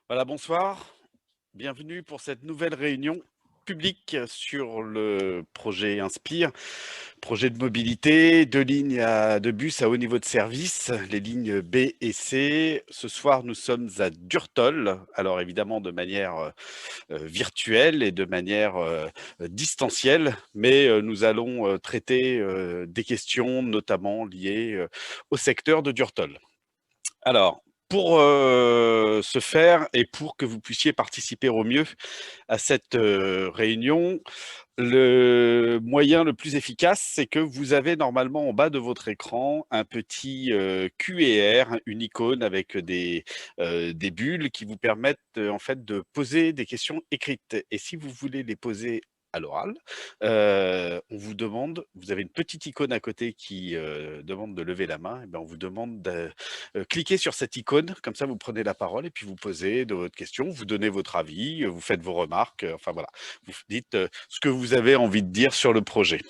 Voilà, bonsoir. Bienvenue pour cette nouvelle réunion publique sur le projet Inspire, projet de mobilité, de bus à haut niveau de service, les lignes B et C. Ce soir, nous sommes à Durtol, alors évidemment de manière virtuelle et de manière distancielle, mais nous allons traiter des questions notamment liées au secteur de Durtol. Alors, pour, ce faire et pour que vous puissiez participer au mieux à cette, réunion, le moyen le plus efficace, c'est que vous avez normalement en bas de votre écran un petit, QR, une icône avec des bulles qui vous permettent, en fait, de poser des questions écrites et si vous voulez les poser à l'oral, on vous demande vous avez une petite icône à côté qui, demande de lever la main et ben, on vous demande de, cliquer sur cette icône, comme ça vous prenez la parole et puis vous posez de votre question, vous donnez votre avis, vous faites vos remarques, enfin voilà. Vous dites, ce que vous avez envie de dire sur le projet.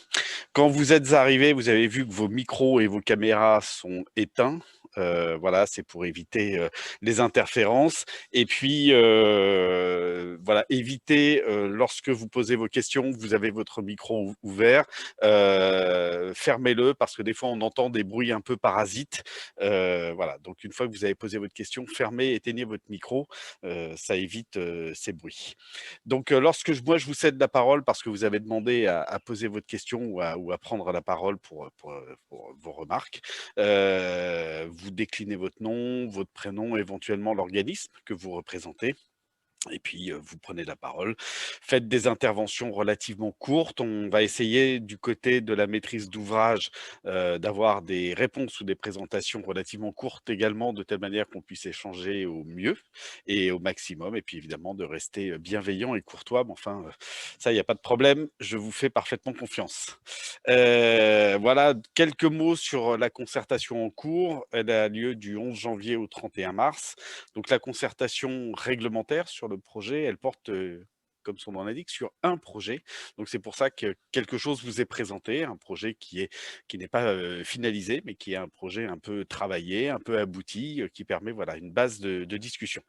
Quand vous êtes arrivés, vous avez vu que vos micros et vos caméras sont éteints. Voilà, c'est pour éviter, les interférences et puis, voilà, éviter, lorsque vous posez vos questions, vous avez votre micro ouvert, fermez-le parce que des fois on entend des bruits un peu parasites. Voilà, donc une fois que vous avez posé votre question, fermez, éteignez votre micro, ça évite, ces bruits. Donc, lorsque moi je vous cède la parole parce que vous avez demandé à poser votre question ou à prendre la parole pour vos remarques, vous déclinez votre nom, votre prénom, éventuellement l'organisme que vous représentez et puis, vous prenez la parole. Faites des interventions relativement courtes. On va essayer du côté de la maîtrise d'ouvrage, d'avoir des réponses ou des présentations relativement courtes également, de telle manière qu'on puisse échanger au mieux et au maximum et puis évidemment de rester, bienveillant et courtois, mais enfin, ça, il y a pas de problème, je vous fais parfaitement confiance. Voilà, quelques mots sur la concertation en cours. Elle a lieu du 11 janvier au 31 mars. Donc la concertation réglementaire sur le projet, elle porte, comme son nom l'indique, sur un projet. Donc c'est pour ça que quelque chose vous est présenté, un projet qui n'est pas, finalisé, mais qui est un projet un peu travaillé, un peu abouti, qui permet, voilà, une base de discussion.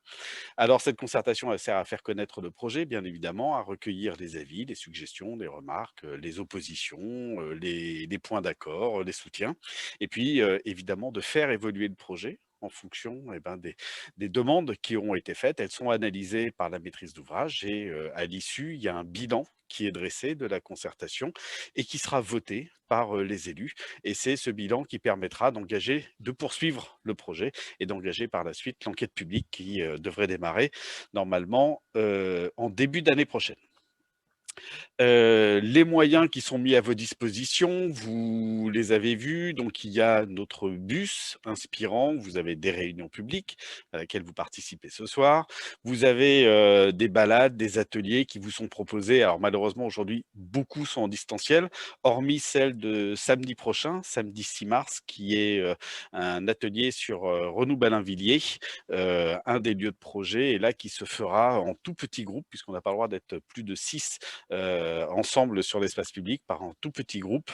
Alors cette concertation, elle sert à faire connaître le projet, bien évidemment, à recueillir les avis, les suggestions, les remarques, les oppositions, les points d'accord, les soutiens et puis, évidemment de faire évoluer le projet en fonction, eh ben, des demandes qui ont été faites. Elles sont analysées par la maîtrise d'ouvrage et à l'issue, il y a un bilan qui est dressé de la concertation et qui sera voté par, les élus et c'est ce bilan qui permettra de poursuivre le projet et d'engager par la suite l'enquête publique qui, devrait démarrer normalement, en début d'année prochaine. Les moyens qui sont mis à vos dispositions, vous les avez vus, donc il y a notre bus inspirant, vous avez des réunions publiques à laquelle vous participez ce soir. Vous avez, des balades, des ateliers qui vous sont proposés. Alors malheureusement aujourd'hui, beaucoup sont en distanciel, hormis celle de samedi prochain, samedi 6 mars, qui est, un atelier sur, Renou-Ballainvilliers, un des lieux de projet et là qui se fera en tout petit groupe puisqu'on n'a pas le droit d'être plus de 6 ensemble sur l'espace public par un tout petit groupe,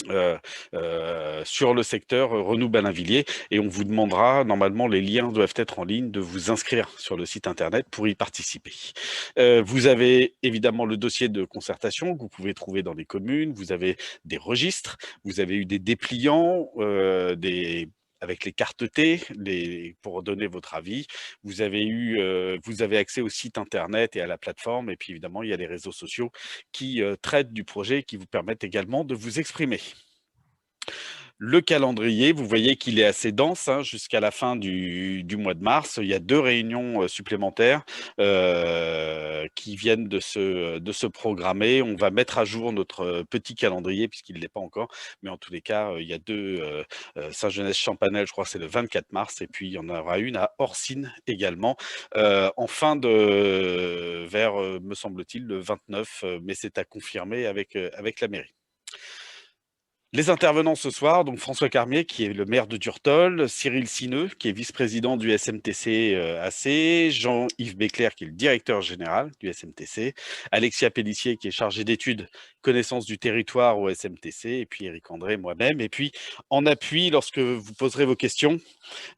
heu sur le secteur, Renou-Ballainvilliers et on vous demandera normalement les liens doivent être en ligne, de vous inscrire sur le site internet pour y participer. Vous avez évidemment le dossier de concertation que vous pouvez trouver dans les communes, vous avez des registres, vous avez eu des dépliants, des avec les cartes T, pour donner votre avis. Vous avez accès au site internet et à la plateforme et puis évidemment, il y a les réseaux sociaux qui, traitent du projet, qui vous permettent également de vous exprimer. Le calendrier, vous voyez qu'il est assez dense, hein, jusqu'à la fin du mois de mars. Il y a 2 réunions, supplémentaires, qui viennent de se programmer. On va mettre à jour notre, petit calendrier puisqu'il ne l'est pas encore, mais en tous les cas, il y a 2 Saint-Genès-Champanel, je crois que c'est le 24 mars et puis il y en aura une à Orcines également, en fin de vers, me semble-t-il, le 29, mais c'est à confirmer avec la mairie. Les intervenants ce soir, donc François Carmier, qui est le maire de Durtol, Cyril Sineux, qui est vice-président du SMTC AC, Jean-Yves Béclair, qui est le directeur général du SMTC, Alexia Pellissier, qui est chargé d'études connaissance du territoire au SMTC, et puis Éric André, moi-même. Et puis, en appui, lorsque vous poserez vos questions,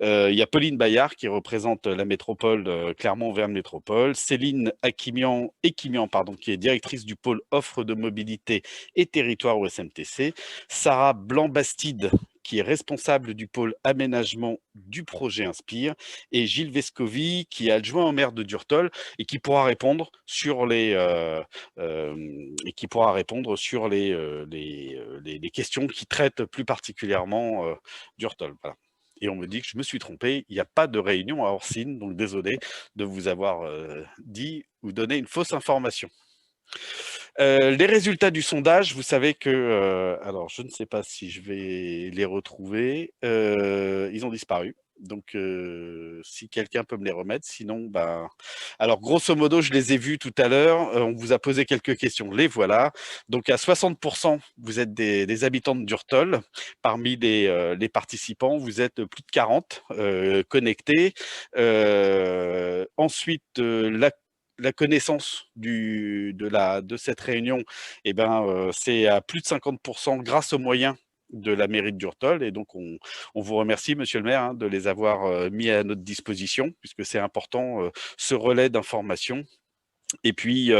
il y a Pauline Bayard qui représente la métropole Clermont-Auvergne Métropole, Céline Ekimian, pardon, qui est directrice du pôle offre de mobilité et territoire au SMTC, Sarah Blanc-Bastide, qui est responsable du pôle aménagement du projet Inspire, et Gilles Vescovi, qui est adjoint au maire de Durtol et qui pourra répondre sur les questions qui traitent plus particulièrement Durtol. Voilà. Et on me dit que je me suis trompé, il n'y a pas de réunion à Orsine, donc désolé de vous avoir dit ou donné une fausse information. Les résultats du sondage, vous savez que, alors je ne sais pas si je vais les retrouver, ils ont disparu. Donc, si quelqu'un peut me les remettre, sinon, ben, alors grosso modo, je les ai vus tout à l'heure. On vous a posé quelques questions, les voilà. Donc, à 60%, vous êtes des habitants de Durtol. Parmi les participants, vous êtes plus de 40 connectés. Ensuite, la connaissance de cette réunion, eh ben, c'est à plus de 50% grâce aux moyens de la mairie de Durtol. Et donc, on vous remercie, monsieur le maire, hein, de les avoir mis à notre disposition, puisque c'est important, ce relais d'information. Et puis,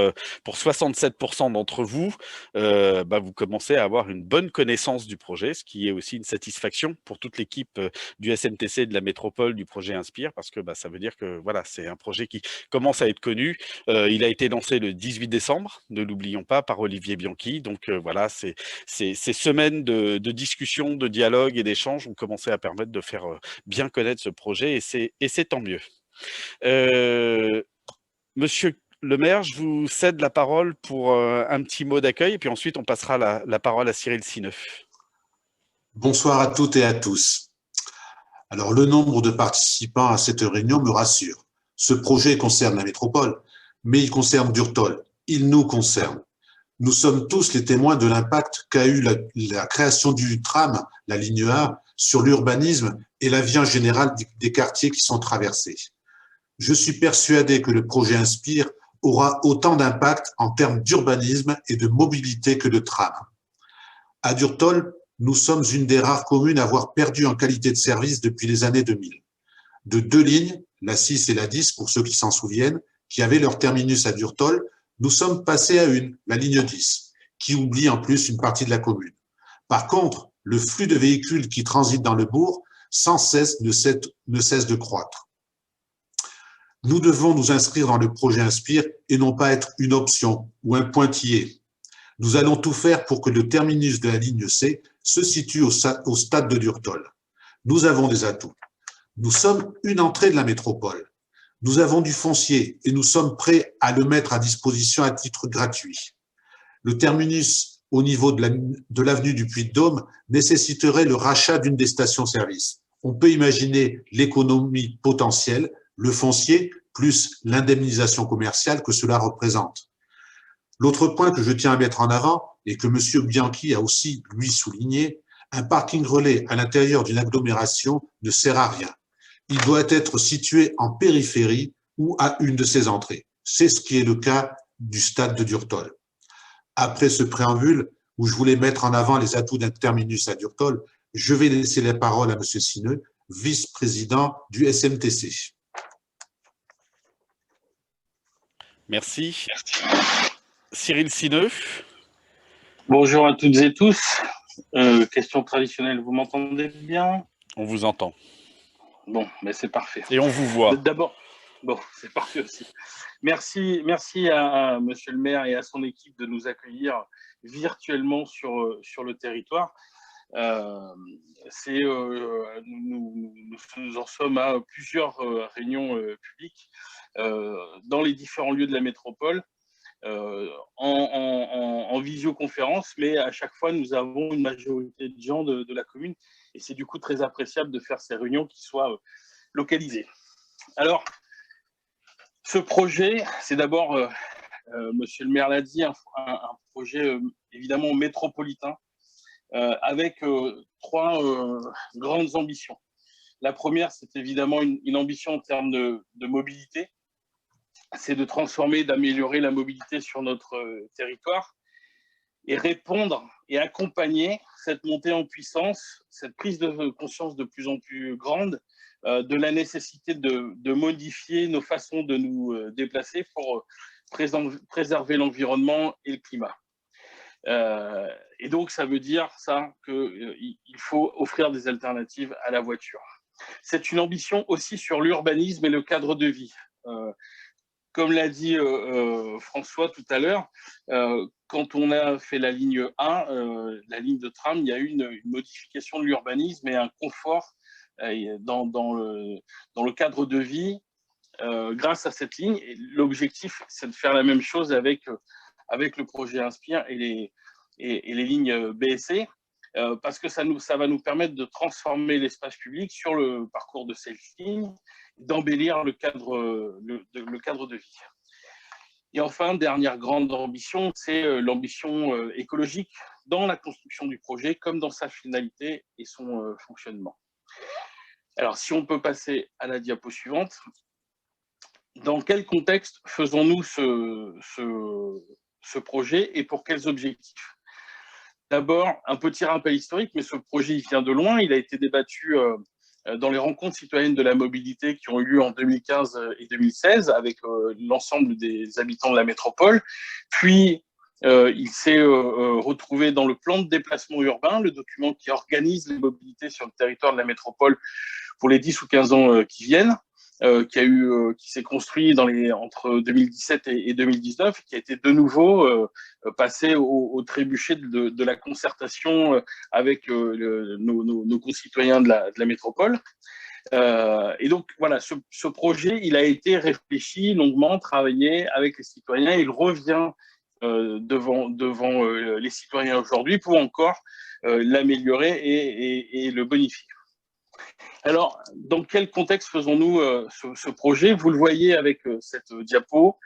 pour 67% d'entre vous, bah, vous commencez à avoir une bonne connaissance du projet, ce qui est aussi une satisfaction pour toute l'équipe du SMTC de la métropole du projet Inspire, parce que bah, ça veut dire que voilà, c'est un projet qui commence à être connu. Il a été lancé le 18 décembre, ne l'oublions pas, par Olivier Bianchi. Donc voilà, ces semaines de discussion, de dialogue et d'échange ont commencé à permettre de faire bien connaître ce projet, et c'est tant mieux. Monsieur le maire, je vous cède la parole pour un petit mot d'accueil, et puis ensuite on passera la parole à Cyril Sineux. Bonsoir à toutes et à tous. Alors, le nombre de participants à cette réunion me rassure. Ce projet concerne la métropole, mais il concerne Durtol. Il nous concerne. Nous sommes tous les témoins de l'impact qu'a eu la création du tram, la ligne A, sur l'urbanisme et la vie en général des quartiers qui sont traversés. Je suis persuadé que le projet Inspire aura autant d'impact en termes d'urbanisme et de mobilité que de tram. À Durtol, nous sommes une des rares communes à avoir perdu en qualité de service depuis les années 2000. De deux lignes, la 6 et la 10, pour ceux qui s'en souviennent, qui avaient leur terminus à Durtol, nous sommes passés à une, la ligne 10, qui oublie en plus une partie de la commune. Par contre, le flux de véhicules qui transitent dans le bourg sans cesse ne cesse de croître. Nous devons nous inscrire dans le projet Inspire et non pas être une option ou un pointillé. Nous allons tout faire pour que le terminus de la ligne C se situe au stade de Durtol. Nous avons des atouts. Nous sommes une entrée de la métropole. Nous avons du foncier et nous sommes prêts à le mettre à disposition à titre gratuit. Le terminus au niveau de l'avenue du Puy-de-Dôme nécessiterait le rachat d'une des stations-service. On peut imaginer l'économie potentielle, le foncier, plus l'indemnisation commerciale que cela représente. L'autre point que je tiens à mettre en avant, et que M. Bianchi a aussi, lui, souligné, un parking relais à l'intérieur d'une agglomération ne sert à rien. Il doit être situé en périphérie ou à une de ses entrées. C'est ce qui est le cas du stade de Durtol. Après ce préambule, où je voulais mettre en avant les atouts d'un terminus à Durtol, je vais laisser la parole à M. Sineux, vice-président du SMTC. Merci. Cyril Sineux. Bonjour à toutes et tous. Question traditionnelle, vous m'entendez bien? On vous entend. Bon, mais c'est parfait. Et on vous voit. D'abord, bon, c'est parfait aussi. Merci à monsieur le maire et à son équipe de nous accueillir virtuellement sur le territoire. Nous en sommes à plusieurs réunions publiques dans les différents lieux de la métropole. En visioconférence, mais à chaque fois, nous avons une majorité de gens de la commune, et c'est du coup très appréciable de faire ces réunions qui soient localisées. Alors, ce projet, c'est d'abord, monsieur le maire l'a dit, un projet évidemment métropolitain, avec trois grandes ambitions. La première, c'est évidemment une ambition en termes de mobilité. C'est de transformer, d'améliorer la mobilité sur notre territoire et répondre et accompagner cette montée en puissance, cette prise de conscience de plus en plus grande de la nécessité de modifier nos façons de nous déplacer pour préserver l'environnement et le climat. Et donc, ça veut dire ça qu'il faut offrir des alternatives à la voiture. C'est une ambition aussi sur l'urbanisme et le cadre de vie. Comme l'a dit François tout à l'heure, quand on a fait la ligne 1, la ligne de tram, il y a eu une modification de l'urbanisme et un confort dans le cadre de vie grâce à cette ligne. L'objectif, c'est de faire la même chose avec le projet Inspire et les lignes BSC, parce que ça va nous permettre de transformer l'espace public sur le parcours de cette ligne, d'embellir le cadre de vie. Et enfin, dernière grande ambition, c'est l'ambition écologique dans la construction du projet, comme dans sa finalité et son fonctionnement. Alors, si on peut passer à la diapo suivante. Dans quel contexte faisons-nous ce projet et pour quels objectifs? D'abord, un petit rappel historique, mais ce projet il vient de loin. Il a été débattu dans les rencontres citoyennes de la mobilité qui ont eu lieu en 2015 et 2016 avec l'ensemble des habitants de la métropole. Puis, il s'est retrouvé dans le plan de déplacement urbain, le document qui organise les mobilités sur le territoire de la métropole pour les 10 ou 15 ans qui viennent. Qui s'est construit entre 2017 et 2019, qui a été de nouveau passé au trébuchet de la concertation avec nos concitoyens de la métropole. Et donc, voilà, ce projet, il a été réfléchi, longuement travaillé avec les citoyens. Il revient devant les citoyens aujourd'hui pour encore l'améliorer et le bonifier. Alors, dans quel contexte faisons-nous ce projet? Vous le voyez avec cette diapo.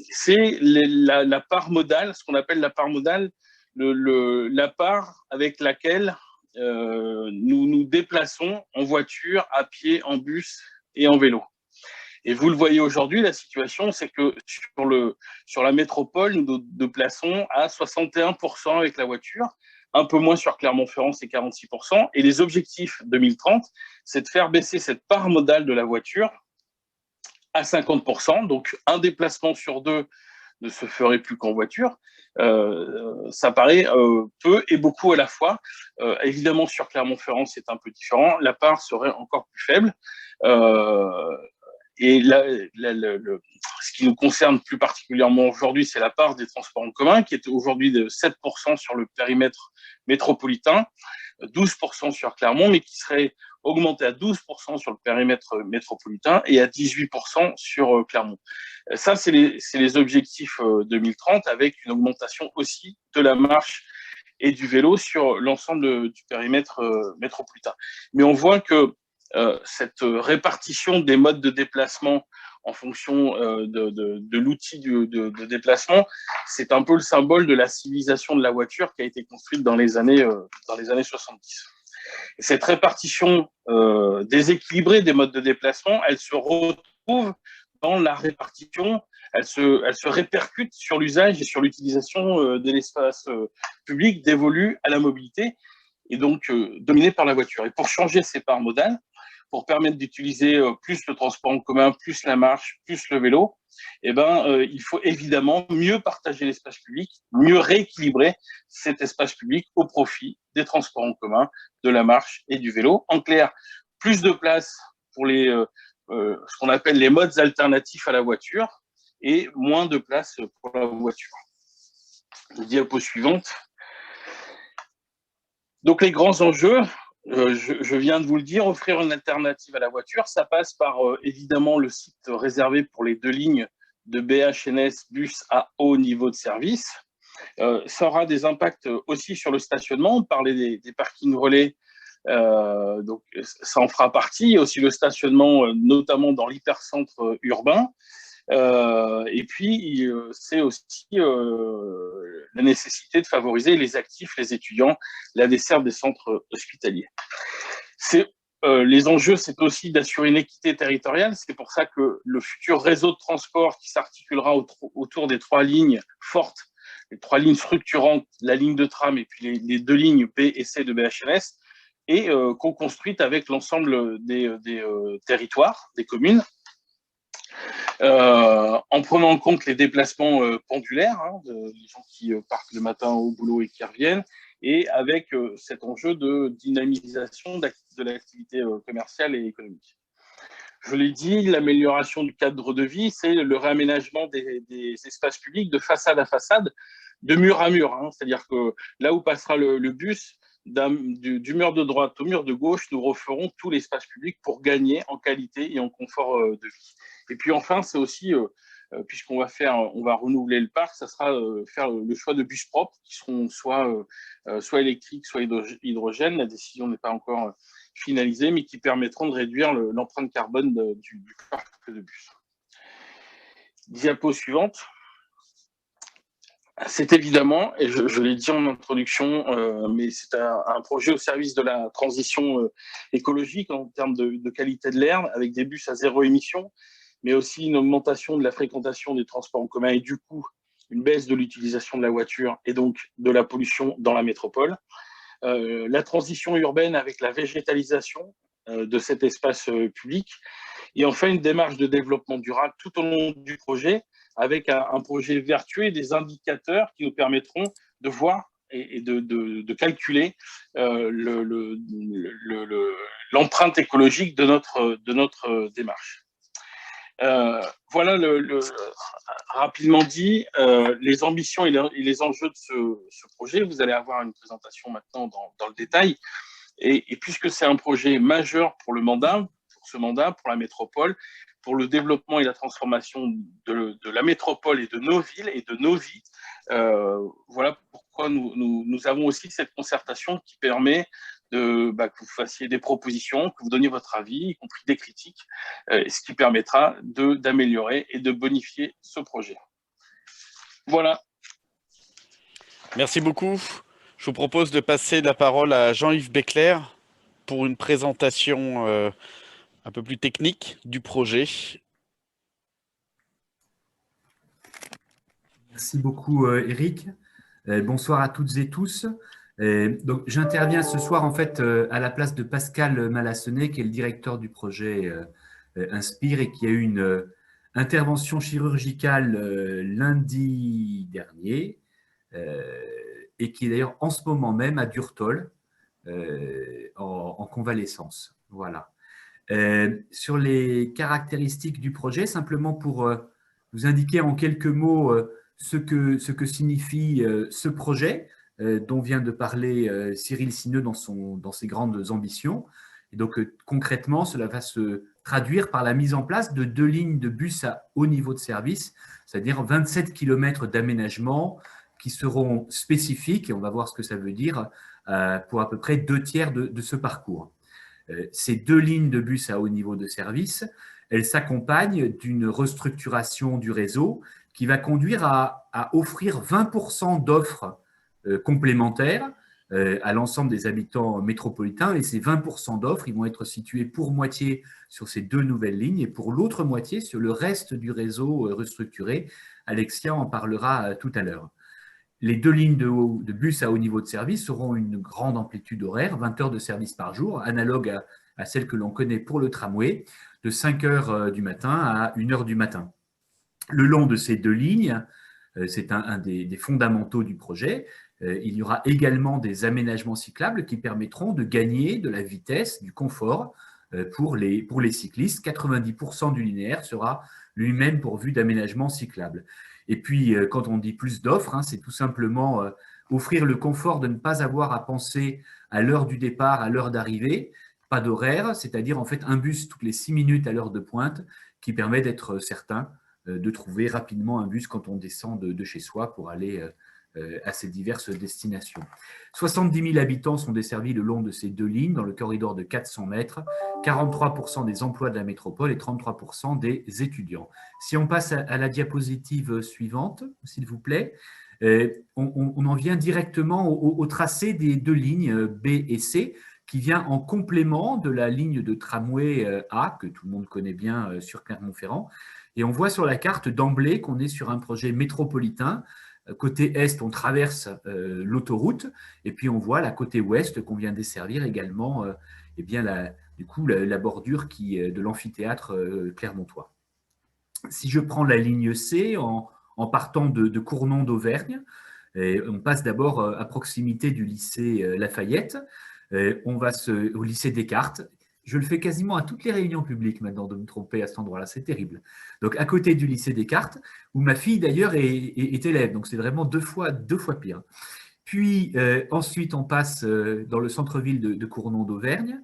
C'est la part modale, ce qu'on appelle la part modale, la part avec laquelle nous nous déplaçons en voiture, à pied, en bus et en vélo. Et vous le voyez aujourd'hui, la situation, c'est que sur la métropole, nous nous déplaçons à 61% avec la voiture. Un peu moins sur Clermont-Ferrand, c'est 46%. Et les objectifs 2030, c'est de faire baisser cette part modale de la voiture à 50%. Donc, un déplacement sur deux ne se ferait plus qu'en voiture. Ça paraît peu et beaucoup à la fois. Évidemment, sur Clermont-Ferrand, c'est un peu différent. La part serait encore plus faible. Et ce qui nous concerne plus particulièrement aujourd'hui, c'est la part des transports en commun, qui est aujourd'hui de 7% sur le périmètre métropolitain, 12% sur Clermont, mais qui serait augmenté à 12% sur le périmètre métropolitain et à 18% sur Clermont. Ça, c'est les objectifs 2030, avec une augmentation aussi de la marche et du vélo sur l'ensemble du périmètre métropolitain. Mais on voit que cette répartition des modes de déplacement en fonction de l'outil de déplacement, c'est un peu le symbole de la civilisation de la voiture qui a été construite dans les années 70. Et cette répartition déséquilibrée des modes de déplacement, elle se retrouve dans la répartition, elle se répercute sur l'usage et sur l'utilisation de l'espace public dévolu à la mobilité, et donc dominé par la voiture. Et pour changer ces parts modales, pour permettre d'utiliser plus le transport en commun, plus la marche, plus le vélo, il faut évidemment mieux partager l'espace public, mieux rééquilibrer cet espace public au profit des transports en commun, de la marche et du vélo. En clair, plus de place pour ce qu'on appelle les modes alternatifs à la voiture et moins de place pour la voiture. Diapo suivante. Donc les grands enjeux, je viens de vous le dire, offrir une alternative à la voiture, ça passe par évidemment le site réservé pour les 2 lignes de BHNS bus à haut niveau de service. Ça aura des impacts aussi sur le stationnement. On parlait des parkings relais, donc ça en fera partie. Il y a aussi le stationnement, notamment dans l'hypercentre urbain. Et puis, c'est aussi la nécessité de favoriser les actifs, les étudiants, la desserte des centres hospitaliers. Les enjeux, c'est aussi d'assurer une équité territoriale. C'est pour ça que le futur réseau de transport qui s'articulera autour des 3 lignes fortes, les 3 lignes structurantes, la ligne de tram et puis les 2 lignes B et C de BHLS, est co-construite avec l'ensemble des territoires, des communes, en prenant en compte les déplacements pendulaires, les gens qui partent le matin au boulot et qui reviennent, et avec cet enjeu de dynamisation de l'activité commerciale et économique. Je l'ai dit, l'amélioration du cadre de vie, c'est le réaménagement des espaces publics de façade à façade, de mur à mur. C'est-à-dire que là où passera le bus, du mur de droite au mur de gauche, nous referons tout l'espace public pour gagner en qualité et en confort de vie. Et puis enfin, c'est aussi, puisqu'on va renouveler le parc, ça sera faire le choix de bus propres qui seront soit électriques, soit hydrogène. La décision n'est pas encore finalisée, mais qui permettront de réduire l'empreinte carbone du parc de bus. Diapo suivante. C'est évidemment, et je l'ai dit en introduction, mais c'est un projet au service de la transition écologique en termes de qualité de l'air, avec des bus à 0 émission, mais aussi une augmentation de la fréquentation des transports en commun et du coup, une baisse de l'utilisation de la voiture et donc de la pollution dans la métropole. La transition urbaine avec la végétalisation de cet espace public et enfin une démarche de développement durable tout au long du projet avec un projet vertueux et des indicateurs qui nous permettront de voir et de calculer l'empreinte écologique de notre démarche. Voilà rapidement dit les ambitions et les enjeux de ce projet. Vous allez avoir une présentation maintenant dans le détail. Et puisque c'est un projet majeur pour ce mandat, pour la métropole, pour le développement et la transformation de la métropole et de nos villes et de nos vies, voilà pourquoi nous avons aussi cette concertation qui permet que vous fassiez des propositions, que vous donniez votre avis, y compris des critiques, ce qui permettra d'améliorer et de bonifier ce projet. Voilà. Merci beaucoup. Je vous propose de passer la parole à Jean-Yves Beckler pour une présentation un peu plus technique du projet. Merci beaucoup Eric. Bonsoir à toutes et tous. Donc, j'interviens ce soir en fait à la place de Pascal Malassonnet, qui est le directeur du projet Inspire et qui a eu une intervention chirurgicale lundi dernier et qui est d'ailleurs en ce moment même à Durtol en convalescence. Voilà. Sur les caractéristiques du projet, simplement pour vous indiquer en quelques mots ce que signifie ce projet dont vient de parler Cyril Sineux dans ses grandes ambitions. Et donc concrètement, cela va se traduire par la mise en place de 2 lignes de bus à haut niveau de service, c'est-à-dire 27 km d'aménagement qui seront spécifiques, et on va voir ce que ça veut dire, pour à peu près 2/3 de ce parcours. Ces 2 lignes de bus à haut niveau de service, elles s'accompagnent d'une restructuration du réseau qui va conduire à offrir 20% d'offres complémentaires à l'ensemble des habitants métropolitains. Et ces 20% d'offres, ils vont être situés pour moitié sur ces 2 nouvelles lignes et pour l'autre moitié sur le reste du réseau restructuré. Alexia en parlera tout à l'heure. Les 2 lignes de bus à haut niveau de service auront une grande amplitude horaire, 20 heures de service par jour, analogue à celle que l'on connaît pour le tramway, de 5 heures du matin à 1 heure du matin. Le long de ces 2 lignes, c'est un des fondamentaux du projet, il y aura également des aménagements cyclables qui permettront de gagner de la vitesse, du confort pour les cyclistes. 90% du linéaire sera lui-même pourvu d'aménagements cyclables. Et puis, quand on dit plus d'offres, c'est tout simplement offrir le confort de ne pas avoir à penser à l'heure du départ, à l'heure d'arrivée, pas d'horaire, c'est-à-dire en fait un bus toutes les 6 minutes à l'heure de pointe qui permet d'être certain de trouver rapidement un bus quand on descend de chez soi pour aller à ces diverses destinations. 70 000 habitants sont desservis le long de ces deux lignes, dans le corridor de 400 mètres, 43% des emplois de la métropole et 33% des étudiants. Si on passe à la diapositive suivante, s'il vous plaît, on en vient directement au tracé des deux lignes B et C, qui vient en complément de la ligne de tramway A, que tout le monde connaît bien sur Clermont-Ferrand. Et on voit sur la carte d'emblée qu'on est sur un projet métropolitain. Côté est, on traverse l'autoroute, et puis on voit la côté ouest qu'on vient desservir également eh bien la bordure de l'amphithéâtre clermontois. Si je prends la ligne C, en partant de Cournon d'Auvergne, on passe d'abord à proximité du lycée Lafayette, on va au lycée Descartes. Je le fais quasiment à toutes les réunions publiques maintenant de me tromper à cet endroit-là, c'est terrible. Donc à côté du lycée Descartes, où ma fille d'ailleurs est élève, donc c'est vraiment deux fois pire. Puis ensuite on passe dans le centre-ville de Cournon d'Auvergne,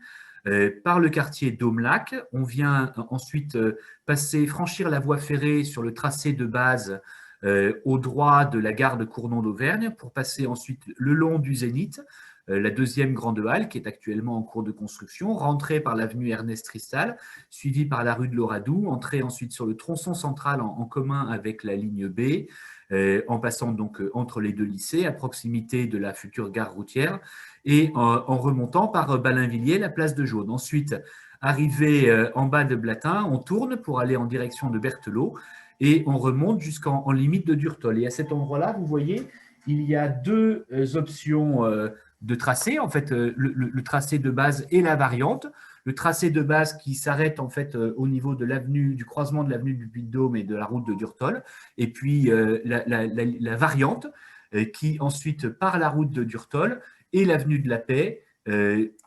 par le quartier Dôme-Lac. On vient ensuite franchir la voie ferrée sur le tracé de base au droit de la gare de Cournon d'Auvergne pour passer ensuite le long du Zénith, la deuxième grande halle qui est actuellement en cours de construction, rentrer par l'avenue Ernest Ristal, suivi par la rue de l'Oradou, entrer ensuite sur le tronçon central en commun avec la ligne B, en passant donc entre les deux lycées, à proximité de la future gare routière, et en remontant par Ballainvilliers, la place de Jaune. Ensuite, arrivé en bas de Blatin, on tourne pour aller en direction de Berthelot, et on remonte jusqu'en limite de Durtol. Et à cet endroit-là, vous voyez, il y a deux options de tracé, en fait, le tracé de base et la variante. Le tracé de base qui s'arrête en fait au niveau de du croisement de l'avenue du Puy-de-Dôme et de la route de Durtol, et puis la variante qui ensuite, par la route de Durtol et l'avenue de la Paix,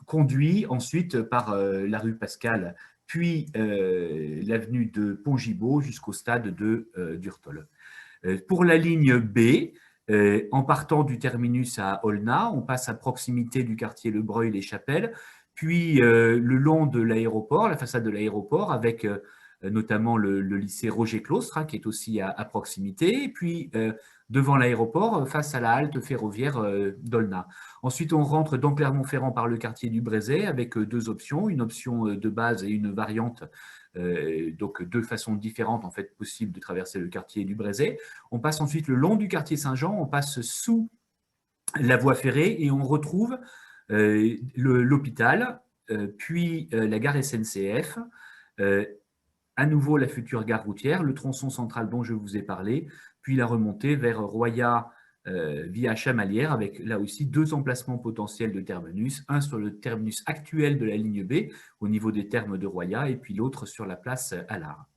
conduit ensuite par la rue Pascal, puis l'avenue de Pont-Gibaud jusqu'au stade de Durtol. Pour la ligne B, en partant du terminus à Aulnat, on passe à proximité du quartier Le Breuil-les-Chapelles, puis le long de l'aéroport, la façade de l'aéroport, avec notamment le lycée Roger-Claustre, hein, qui est aussi à proximité, et puis devant l'aéroport, face à la halte ferroviaire d'Aulnat. Ensuite, on rentre dans Clermont-Ferrand par le quartier du Brézet, avec deux options, une option de base et une variante, donc deux façons différentes en fait possibles de traverser le quartier du Brézet. On passe ensuite le long du quartier Saint-Jean, on passe sous la voie ferrée et on retrouve l'hôpital, puis la gare SNCF, à nouveau la future gare routière, le tronçon central dont je vous ai parlé, puis la remontée vers Roya via Chamalières, avec là aussi deux emplacements potentiels de terminus, un sur le terminus actuel de la ligne B, au niveau des thermes de Roya, et puis l'autre sur la place Allard.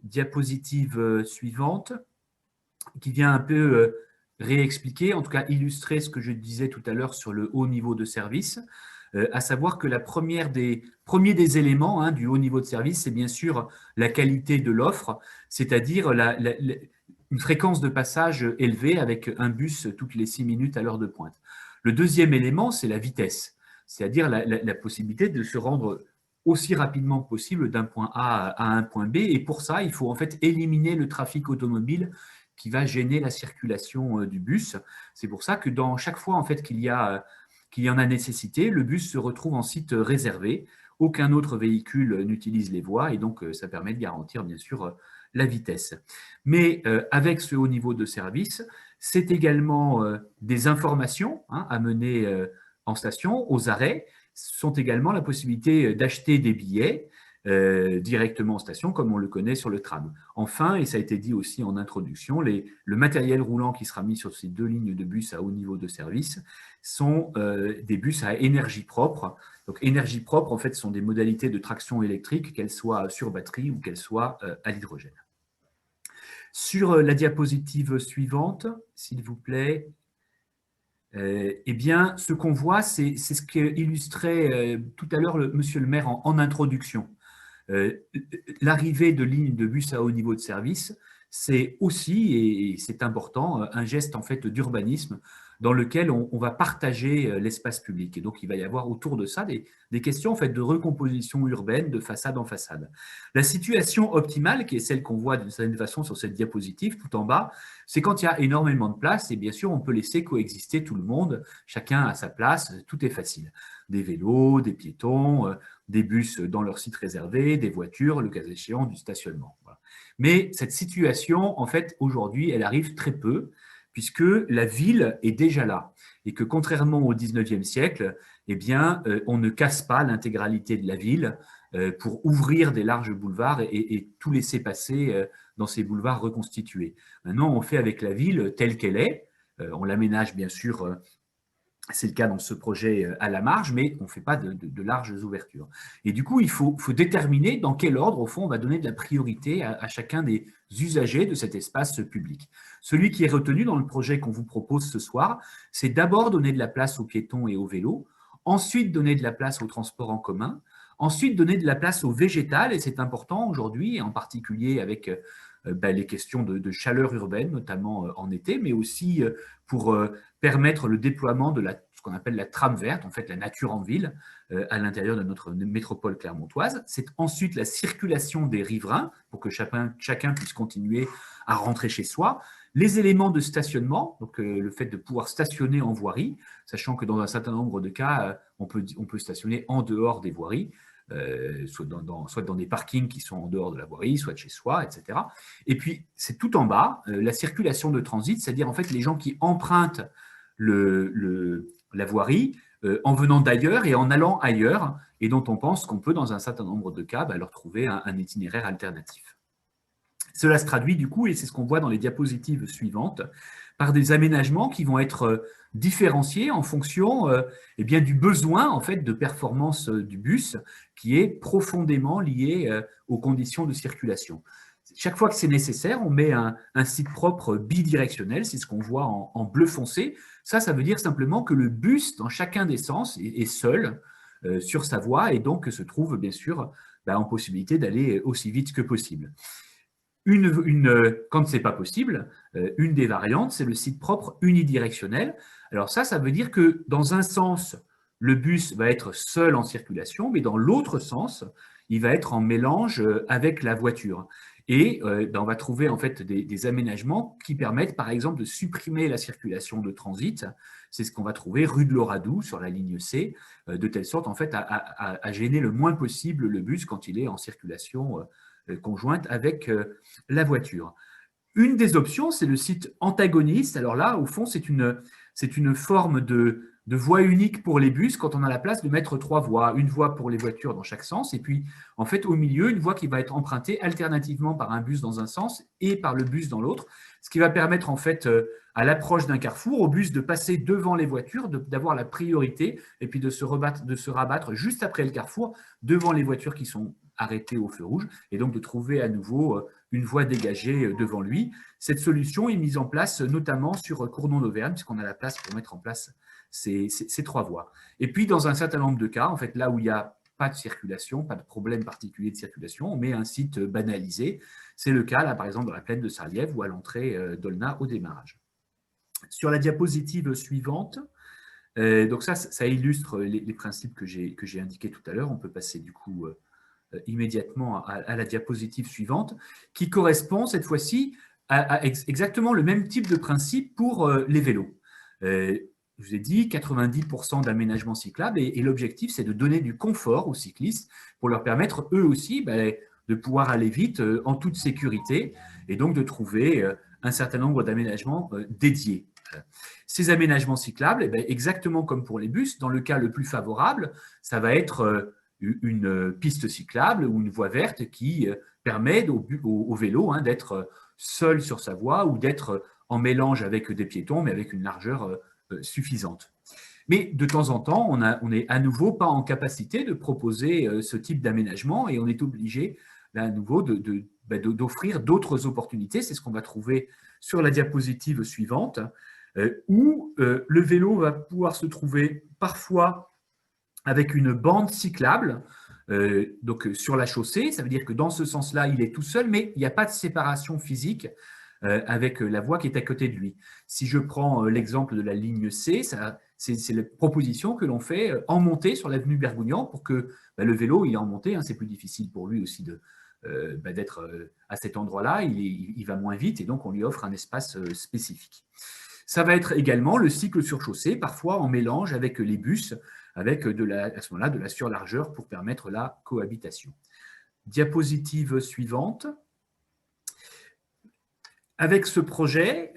Diapositive suivante, qui vient un peu réexpliquer, en tout cas illustrer ce que je disais tout à l'heure sur le haut niveau de service, à savoir que le premier des éléments hein, du haut niveau de service, c'est bien sûr la qualité de l'offre, c'est-à-dire une fréquence de passage élevée avec un bus toutes les 6 minutes à l'heure de pointe. Le deuxième élément, c'est la vitesse, c'est-à-dire la possibilité de se rendre aussi rapidement que possible d'un point A à un point B. Et pour ça, il faut en fait éliminer le trafic automobile qui va gêner la circulation du bus. C'est pour ça que dans chaque fois en fait, qu'il y en a nécessité, le bus se retrouve en site réservé. Aucun autre véhicule n'utilise les voies et donc ça permet de garantir bien sûr la vitesse. Mais avec ce haut niveau de service, c'est également des informations hein, à mener en station, aux arrêts, sont également la possibilité d'acheter des billets directement en station, comme on le connaît sur le tram. Enfin, et ça a été dit aussi en introduction, le matériel roulant qui sera mis sur ces deux lignes de bus à haut niveau de service sont des bus à énergie propre. Donc, énergie propre, en fait, sont des modalités de traction électrique, qu'elles soient sur batterie ou qu'elles soient à l'hydrogène. Sur la diapositive suivante, s'il vous plaît, eh bien, ce qu'on voit, c'est ce qu'illustrait tout à l'heure monsieur le maire en introduction. L'arrivée de lignes de bus à haut niveau de service, c'est aussi, et c'est important, un geste en fait d'urbanisme dans lequel on va partager l'espace public. Et donc, il va y avoir autour de ça des questions en fait, de recomposition urbaine de façade en façade. La situation optimale, qui est celle qu'on voit d'une certaine façon sur cette diapositive, tout en bas, c'est quand il y a énormément de place et bien sûr, on peut laisser coexister tout le monde, chacun à sa place, tout est facile. Des vélos, des piétons, des bus dans leur site réservé, des voitures, le cas échéant, du stationnement. Voilà. Mais cette situation, en fait, aujourd'hui, elle arrive très peu, puisque la ville est déjà là et que contrairement au 19e siècle, eh bien, on ne casse pas l'intégralité de la ville pour ouvrir des larges boulevards et tout laisser passer dans ces boulevards reconstitués. Maintenant, on fait avec la ville telle qu'elle est, on l'aménage bien sûr, c'est le cas dans ce projet à la marge, mais on ne fait pas de larges ouvertures. Et du coup, il faut déterminer dans quel ordre, au fond, on va donner de la priorité à chacun des usagers de cet espace public. Celui qui est retenu dans le projet qu'on vous propose ce soir, c'est d'abord donner de la place aux piétons et aux vélos, ensuite donner de la place aux transports en commun, ensuite donner de la place au végétal, et c'est important aujourd'hui, en particulier avec les questions de chaleur urbaine, notamment en été, mais aussi pour permettre le déploiement de ce qu'on appelle la trame verte, en fait la nature en ville, à l'intérieur de notre métropole clermontoise. C'est ensuite la circulation des riverains, pour que chacun puisse continuer à rentrer chez soi. Les éléments de stationnement, donc le fait de pouvoir stationner en voirie, sachant que dans un certain nombre de cas, on peut stationner en dehors des voiries, soit dans des parkings qui sont en dehors de la voirie, soit chez soi, etc. Et puis, c'est tout en bas, la circulation de transit, c'est-à-dire en fait les gens qui empruntent la voirie en venant d'ailleurs et en allant ailleurs, et dont on pense qu'on peut, dans un certain nombre de cas, leur trouver un itinéraire alternatif. Cela se traduit du coup, et c'est ce qu'on voit dans les diapositives suivantes, par des aménagements qui vont être différenciés en fonction du besoin en fait, de performance du bus qui est profondément lié aux conditions de circulation. Chaque fois que c'est nécessaire, on met un site propre bidirectionnel, c'est ce qu'on voit en bleu foncé. Ça veut dire simplement que le bus, dans chacun des sens, est seul sur sa voie et donc se trouve bien sûr en possibilité d'aller aussi vite que possible. Quand ce n'est pas possible, une des variantes, c'est le site propre unidirectionnel. Alors ça veut dire que dans un sens, le bus va être seul en circulation, mais dans l'autre sens, il va être en mélange avec la voiture. Et on va trouver en fait des aménagements qui permettent par exemple de supprimer la circulation de transit. C'est ce qu'on va trouver rue de l'Oradou sur la ligne C, de telle sorte en fait à gêner le moins possible le bus quand il est en circulation conjointe avec la voiture. Une des options, c'est le site antagoniste. Alors là, au fond, c'est une forme de voie unique pour les bus quand on a la place de mettre 3 voies. Une voie pour les voitures dans chaque sens et puis, en fait, au milieu, une voie qui va être empruntée alternativement par un bus dans un sens et par le bus dans l'autre, ce qui va permettre, en fait, à l'approche d'un carrefour, au bus de passer devant les voitures, d'avoir la priorité et puis de se rabattre juste après le carrefour devant les voitures qui sont arrêtées au feu rouge et donc de trouver à nouveau une voie dégagée devant lui. Cette solution est mise en place notamment sur Cournon d'Auvergne, puisqu'on a la place pour mettre en place ces 3 voies. Et puis, dans un certain nombre de cas, en fait, là où il n'y a pas de circulation, pas de problème particulier de circulation, on met un site banalisé. C'est le cas, là, par exemple, dans la plaine de Sarliève ou à l'entrée d'Aulnat au démarrage. Sur la diapositive suivante, donc ça illustre les principes que j'ai indiqués tout à l'heure. On peut passer du coup immédiatement à la diapositive suivante, qui correspond cette fois-ci à exactement le même type de principe pour les vélos. Je vous ai dit 90% d'aménagement cyclable et l'objectif, c'est de donner du confort aux cyclistes pour leur permettre eux aussi de pouvoir aller vite en toute sécurité et donc de trouver un certain nombre d'aménagements dédiés. Ces aménagements cyclables, exactement comme pour les bus, dans le cas le plus favorable, ça va être une piste cyclable ou une voie verte qui permet au vélo d'être seul sur sa voie ou d'être en mélange avec des piétons, mais avec une largeur suffisante. Mais de temps en temps, on n'est à nouveau pas en capacité de proposer ce type d'aménagement et on est obligé à nouveau d'offrir d'autres opportunités. C'est ce qu'on va trouver sur la diapositive suivante, où le vélo va pouvoir se trouver parfois avec une bande cyclable, donc sur la chaussée. Ça veut dire que dans ce sens-là, il est tout seul, mais il n'y a pas de séparation physique avec la voie qui est à côté de lui. Si je prends l'exemple de la ligne C, c'est la proposition que l'on fait en montée sur l'avenue Bergougnan pour que le vélo, il est en montée, hein, c'est plus difficile pour lui aussi d'être à cet endroit-là, il va moins vite et donc on lui offre un espace spécifique. Ça va être également le cycle sur chaussée, parfois en mélange avec les bus, avec à ce moment-là de la surlargeur pour permettre la cohabitation. Diapositive suivante. Avec ce projet,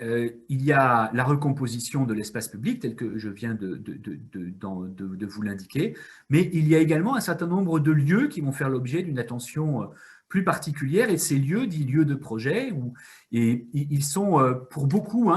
il y a la recomposition de l'espace public, tel que je viens de vous l'indiquer, mais il y a également un certain nombre de lieux qui vont faire l'objet d'une attention plus particulière, et ces lieux, dits lieux de projet, et ils sont pour beaucoup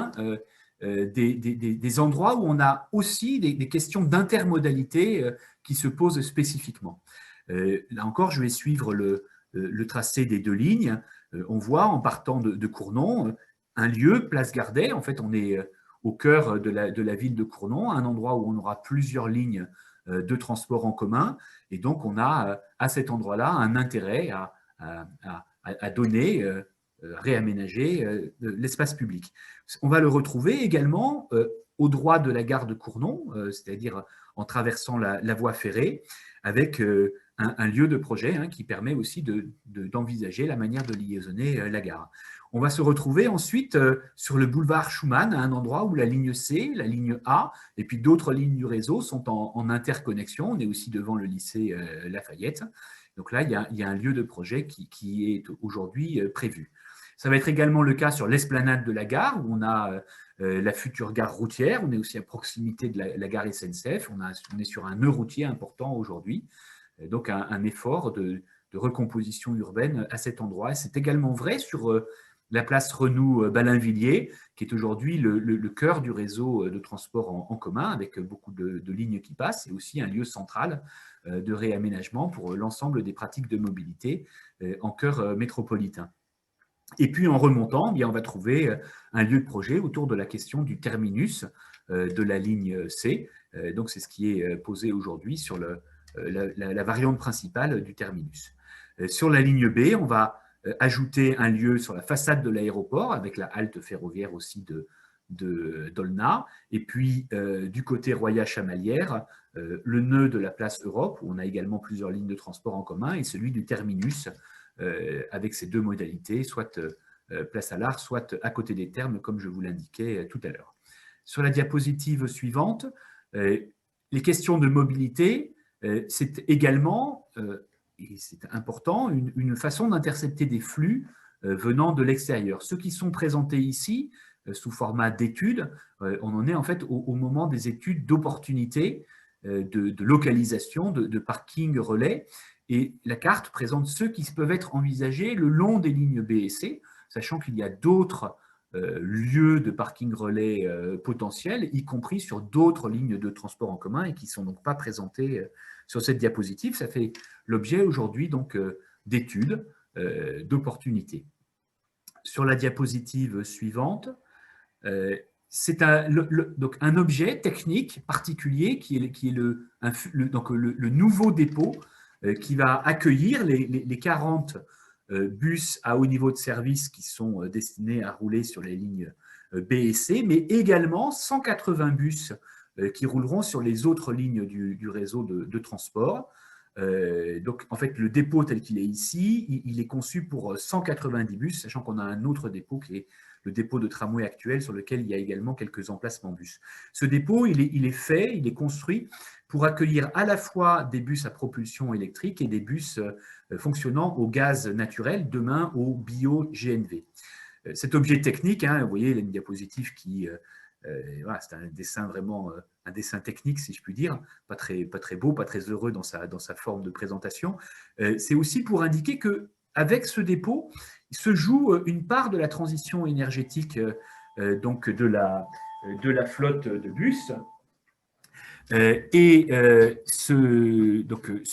des endroits où on a aussi des questions d'intermodalité qui se posent spécifiquement. Là encore, je vais suivre le tracé des deux lignes. On voit, en partant de Cournon, un lieu, Place Gardet. En fait, on est au cœur de la ville de Cournon, un endroit où on aura plusieurs lignes de transport en commun. Et donc, on a à cet endroit-là un intérêt à donner, réaménager l'espace public. On va le retrouver également au droit de la gare de Cournon, c'est-à-dire en traversant la voie ferrée, avec un lieu de projet qui permet aussi d'envisager la manière de liaisonner la gare. On va se retrouver ensuite sur le boulevard Schumann, à un endroit où la ligne C, la ligne A, et puis d'autres lignes du réseau sont en interconnexion. On est aussi devant le lycée Lafayette. Donc là, il y a un lieu de projet qui est aujourd'hui prévu. Ça va être également le cas sur l'esplanade de la gare, où on a la future gare routière. On est aussi à proximité de la gare SNCF. On est sur un nœud routier important aujourd'hui. Donc un effort de recomposition urbaine à cet endroit. Et c'est également vrai sur la place Renou-Ballainvilliers, qui est aujourd'hui le cœur du réseau de transport en commun, avec beaucoup de lignes qui passent, et aussi un lieu central de réaménagement pour l'ensemble des pratiques de mobilité en cœur métropolitain. Et puis en remontant, bien, on va trouver un lieu de projet autour de la question du terminus de la ligne C. Donc c'est ce qui est posé aujourd'hui sur la variante principale du terminus. Sur la ligne B, on va ajouter un lieu sur la façade de l'aéroport avec la halte ferroviaire aussi d'Olna. Et puis du côté Roya-Chamalières, le nœud de la place Europe, où on a également plusieurs lignes de transport en commun, et celui du terminus avec ces deux modalités, soit place à l'Arc, soit à côté des thermes, comme je vous l'indiquais tout à l'heure. Sur la diapositive suivante, les questions de mobilité, c'est également, et c'est important, une façon d'intercepter des flux venant de l'extérieur. Ceux qui sont présentés ici, sous format d'études, on en est en fait au moment des études d'opportunité, de localisation, de parking relais. Et la carte présente ceux qui peuvent être envisagés le long des lignes B et C, sachant qu'il y a d'autres lieux de parking relais potentiels, y compris sur d'autres lignes de transport en commun et qui ne sont donc pas présentés sur cette diapositive. Ça fait l'objet aujourd'hui donc d'études, d'opportunités. Sur la diapositive suivante, c'est donc un objet technique particulier qui est le nouveau dépôt qui va accueillir les 40 bus à haut niveau de service qui sont destinés à rouler sur les lignes B et C, mais également 180 bus qui rouleront sur les autres lignes du réseau de transport. Donc, en fait, le dépôt tel qu'il est ici, il est conçu pour 190 bus, sachant qu'on a un autre dépôt qui est le dépôt de tramway actuel sur lequel il y a également quelques emplacements bus. Ce dépôt, il est construit pour accueillir à la fois des bus à propulsion électrique et des bus fonctionnant au gaz naturel, demain au bio-GNV. Cet objet technique, vous voyez, il y a une diapositive qui... voilà, c'est un dessin vraiment, un dessin technique, si je puis dire, pas très beau, pas très heureux dans sa forme de présentation. C'est aussi pour indiquer qu'avec ce dépôt, il se joue une part de la transition énergétique donc de la flotte de bus. Ce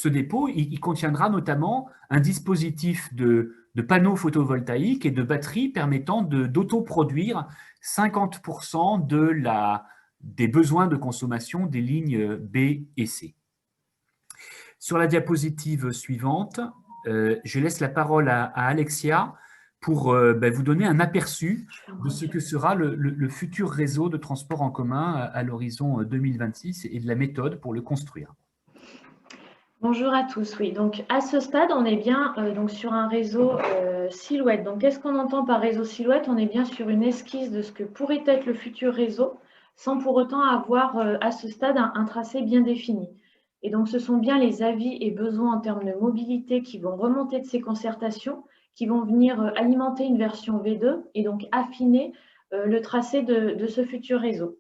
dépôt, il contiendra notamment un dispositif de panneaux photovoltaïques et de batteries permettant d'autoproduire 50% des besoins de consommation des lignes B et C. Sur la diapositive suivante, je laisse la parole à Alexia pour vous donner un aperçu de ce que sera le futur réseau de transport en commun à l'horizon 2026 et de la méthode pour le construire. Bonjour à tous. Oui, donc à ce stade, on est bien donc sur un réseau silhouette. Donc, qu'est-ce qu'on entend par réseau silhouette? On est bien sur une esquisse de ce que pourrait être le futur réseau, sans pour autant avoir à ce stade un tracé bien défini. Et donc, ce sont bien les avis et besoins en termes de mobilité qui vont remonter de ces concertations, qui vont venir alimenter une version V2 et donc affiner le tracé de ce futur réseau.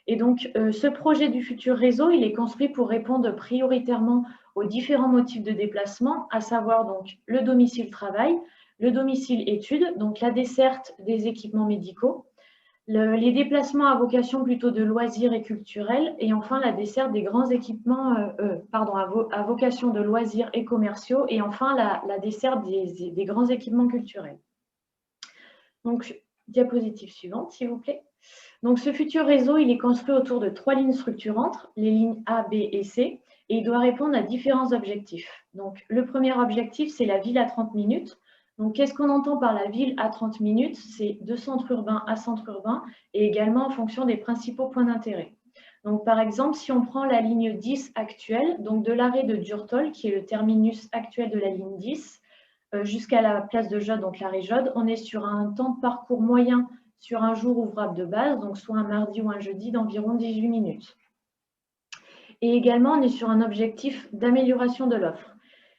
Et donc, ce projet du futur réseau, il est construit pour répondre prioritairement aux différents motifs de déplacement, à savoir donc le domicile-travail, le domicile-études, donc la desserte des équipements médicaux, les déplacements à vocation plutôt de loisirs et culturels, et enfin la desserte des grands équipements, à vocation de loisirs et commerciaux, et enfin la desserte des grands équipements culturels. Donc, diapositive suivante, s'il vous plaît. Donc, ce futur réseau, il est construit autour de 3 lignes structurantes, les lignes A, B et C, et il doit répondre à différents objectifs. Donc, le premier objectif, c'est la ville à 30 minutes. Donc, qu'est-ce qu'on entend par la ville à 30 minutes? C'est de centre urbain à centre urbain et également en fonction des principaux points d'intérêt. Donc, par exemple, si on prend la ligne 10 actuelle, donc de l'arrêt de Durtol, qui est le terminus actuel de la ligne 10, jusqu'à la place de Jode, donc l'arrêt Jode, on est sur un temps de parcours moyen sur un jour ouvrable de base, donc soit un mardi ou un jeudi, d'environ 18 minutes. Et également, on est sur un objectif d'amélioration de l'offre.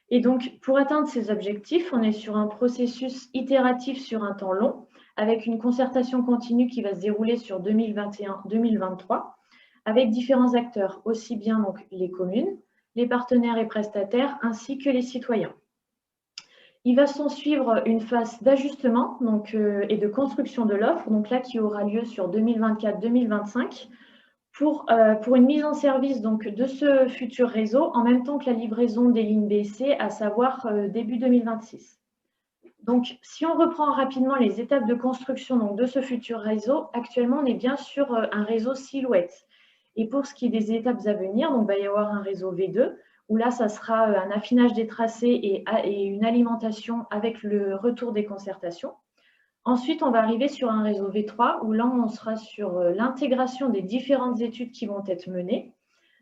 Et donc, pour atteindre ces objectifs, on est sur un processus itératif sur un temps long, avec une concertation continue qui va se dérouler sur 2021-2023, avec différents acteurs, aussi bien donc les communes, les partenaires et prestataires, ainsi que les citoyens. Il va s'en suivre une phase d'ajustement et de construction de l'offre, donc là qui aura lieu sur 2024-2025, pour une mise en service donc, de ce futur réseau en même temps que la livraison des lignes B et C, à savoir début 2026. Donc, si on reprend rapidement les étapes de construction donc, de ce futur réseau, actuellement on est bien sur un réseau silhouette. Et pour ce qui est des étapes à venir, donc, il va y avoir un réseau V2, où là, ça sera un affinage des tracés et une alimentation avec le retour des concertations. Ensuite, on va arriver sur un réseau V3, où là, on sera sur l'intégration des différentes études qui vont être menées,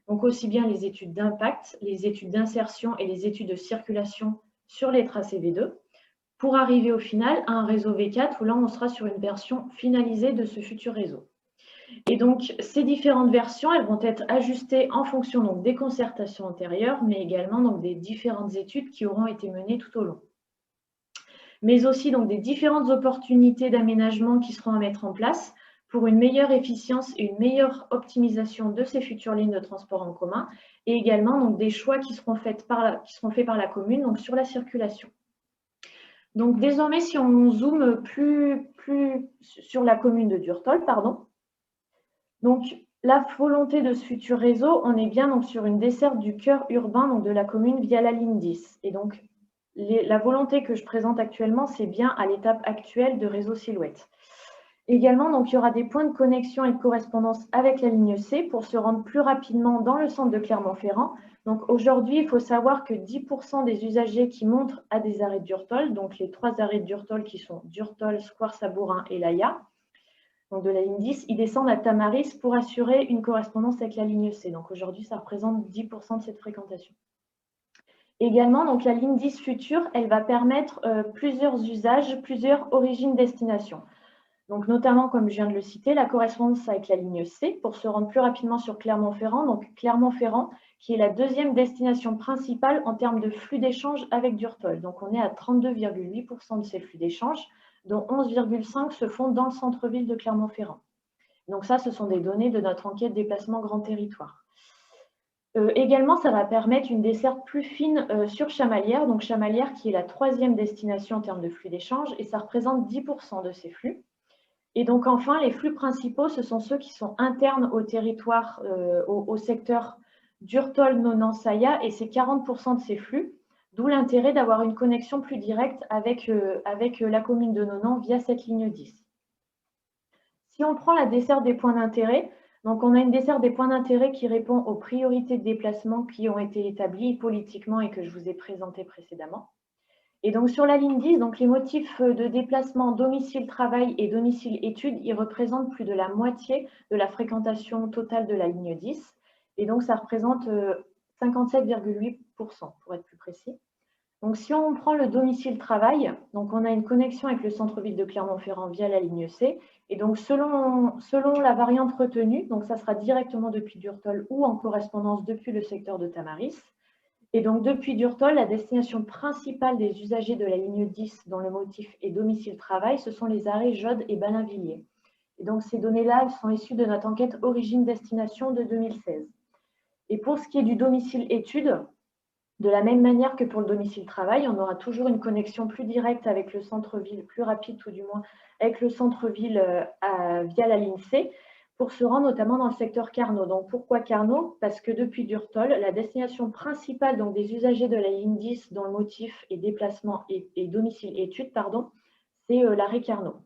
donc aussi bien les études d'impact, les études d'insertion et les études de circulation sur les tracés V2, pour arriver au final à un réseau V4, où là, on sera sur une version finalisée de ce futur réseau. Et donc, ces différentes versions, elles vont être ajustées en fonction donc, des concertations antérieures, mais également donc, des différentes études qui auront été menées tout au long. Mais aussi donc, des différentes opportunités d'aménagement qui seront à mettre en place pour une meilleure efficience et une meilleure optimisation de ces futures lignes de transport en commun, et également donc, des choix qui seront faits par la commune donc, sur la circulation. Donc, désormais, si on zoome plus sur la commune de Durtol, donc, la volonté de ce futur réseau, on est bien donc, sur une desserte du cœur urbain donc, de la commune via la ligne 10. Et donc, la volonté que je présente actuellement, c'est bien à l'étape actuelle de réseau silhouette. Également, donc, il y aura des points de connexion et de correspondance avec la ligne C pour se rendre plus rapidement dans le centre de Clermont-Ferrand. Donc, aujourd'hui, il faut savoir que 10% des usagers qui montent à des arrêts de Durtol, donc les 3 arrêts de Durtol qui sont Durtol, Square Sabourin et Laïa, donc de la ligne 10, ils descendent à Tamaris pour assurer une correspondance avec la ligne C. Donc aujourd'hui, ça représente 10% de cette fréquentation. Également, donc la ligne 10 future, elle va permettre plusieurs usages, plusieurs origines-destinations. Donc notamment, comme je viens de le citer, la correspondance avec la ligne C pour se rendre plus rapidement sur Clermont-Ferrand. Donc Clermont-Ferrand, qui est la 2e destination principale en termes de flux d'échange avec Durtol. Donc on est à 32,8% de ces flux d'échange, dont 11,5 se font dans le centre-ville de Clermont-Ferrand. Donc ça, ce sont des données de notre enquête déplacement grand territoire. Également, ça va permettre une desserte plus fine sur Chamalières, donc Chamalières qui est la 3e destination en termes de flux d'échange, et ça représente 10% de ces flux. Et donc enfin, les flux principaux, ce sont ceux qui sont internes au territoire, au secteur Durtol, Nonan, Saya, et c'est 40% de ces flux. D'où l'intérêt d'avoir une connexion plus directe avec la commune de Nonan via cette ligne 10. Si on prend la desserte des points d'intérêt, donc on a une desserte des points d'intérêt qui répond aux priorités de déplacement qui ont été établies politiquement et que je vous ai présentées précédemment. Et donc sur la ligne 10, donc les motifs de déplacement domicile-travail et domicile-études, ils représentent plus de la moitié de la fréquentation totale de la ligne 10. Et donc ça représente 57,8% pour être plus précis. Donc si on prend le domicile-travail, donc on a une connexion avec le centre-ville de Clermont-Ferrand via la ligne C. Et donc selon la variante retenue, donc ça sera directement depuis Durtol ou en correspondance depuis le secteur de Tamaris. Et donc, depuis Durtol, la destination principale des usagers de la ligne 10, dont le motif est domicile-travail, ce sont les arrêts Jode et Ballainvilliers. Et donc, ces données-là, elles sont issues de notre enquête origine-destination de 2016. Et pour ce qui est du domicile-études, de la même manière que pour le domicile-travail, on aura toujours une connexion plus directe avec le centre-ville, plus rapide tout du moins, avec le centre-ville via la ligne C, pour se rendre notamment dans le secteur Carnot. Donc pourquoi Carnot? Parce que depuis Durtol, la destination principale donc, des usagers de la ligne 10 dont le motif est déplacement et domicile-études, c'est l'arrêt Carnot.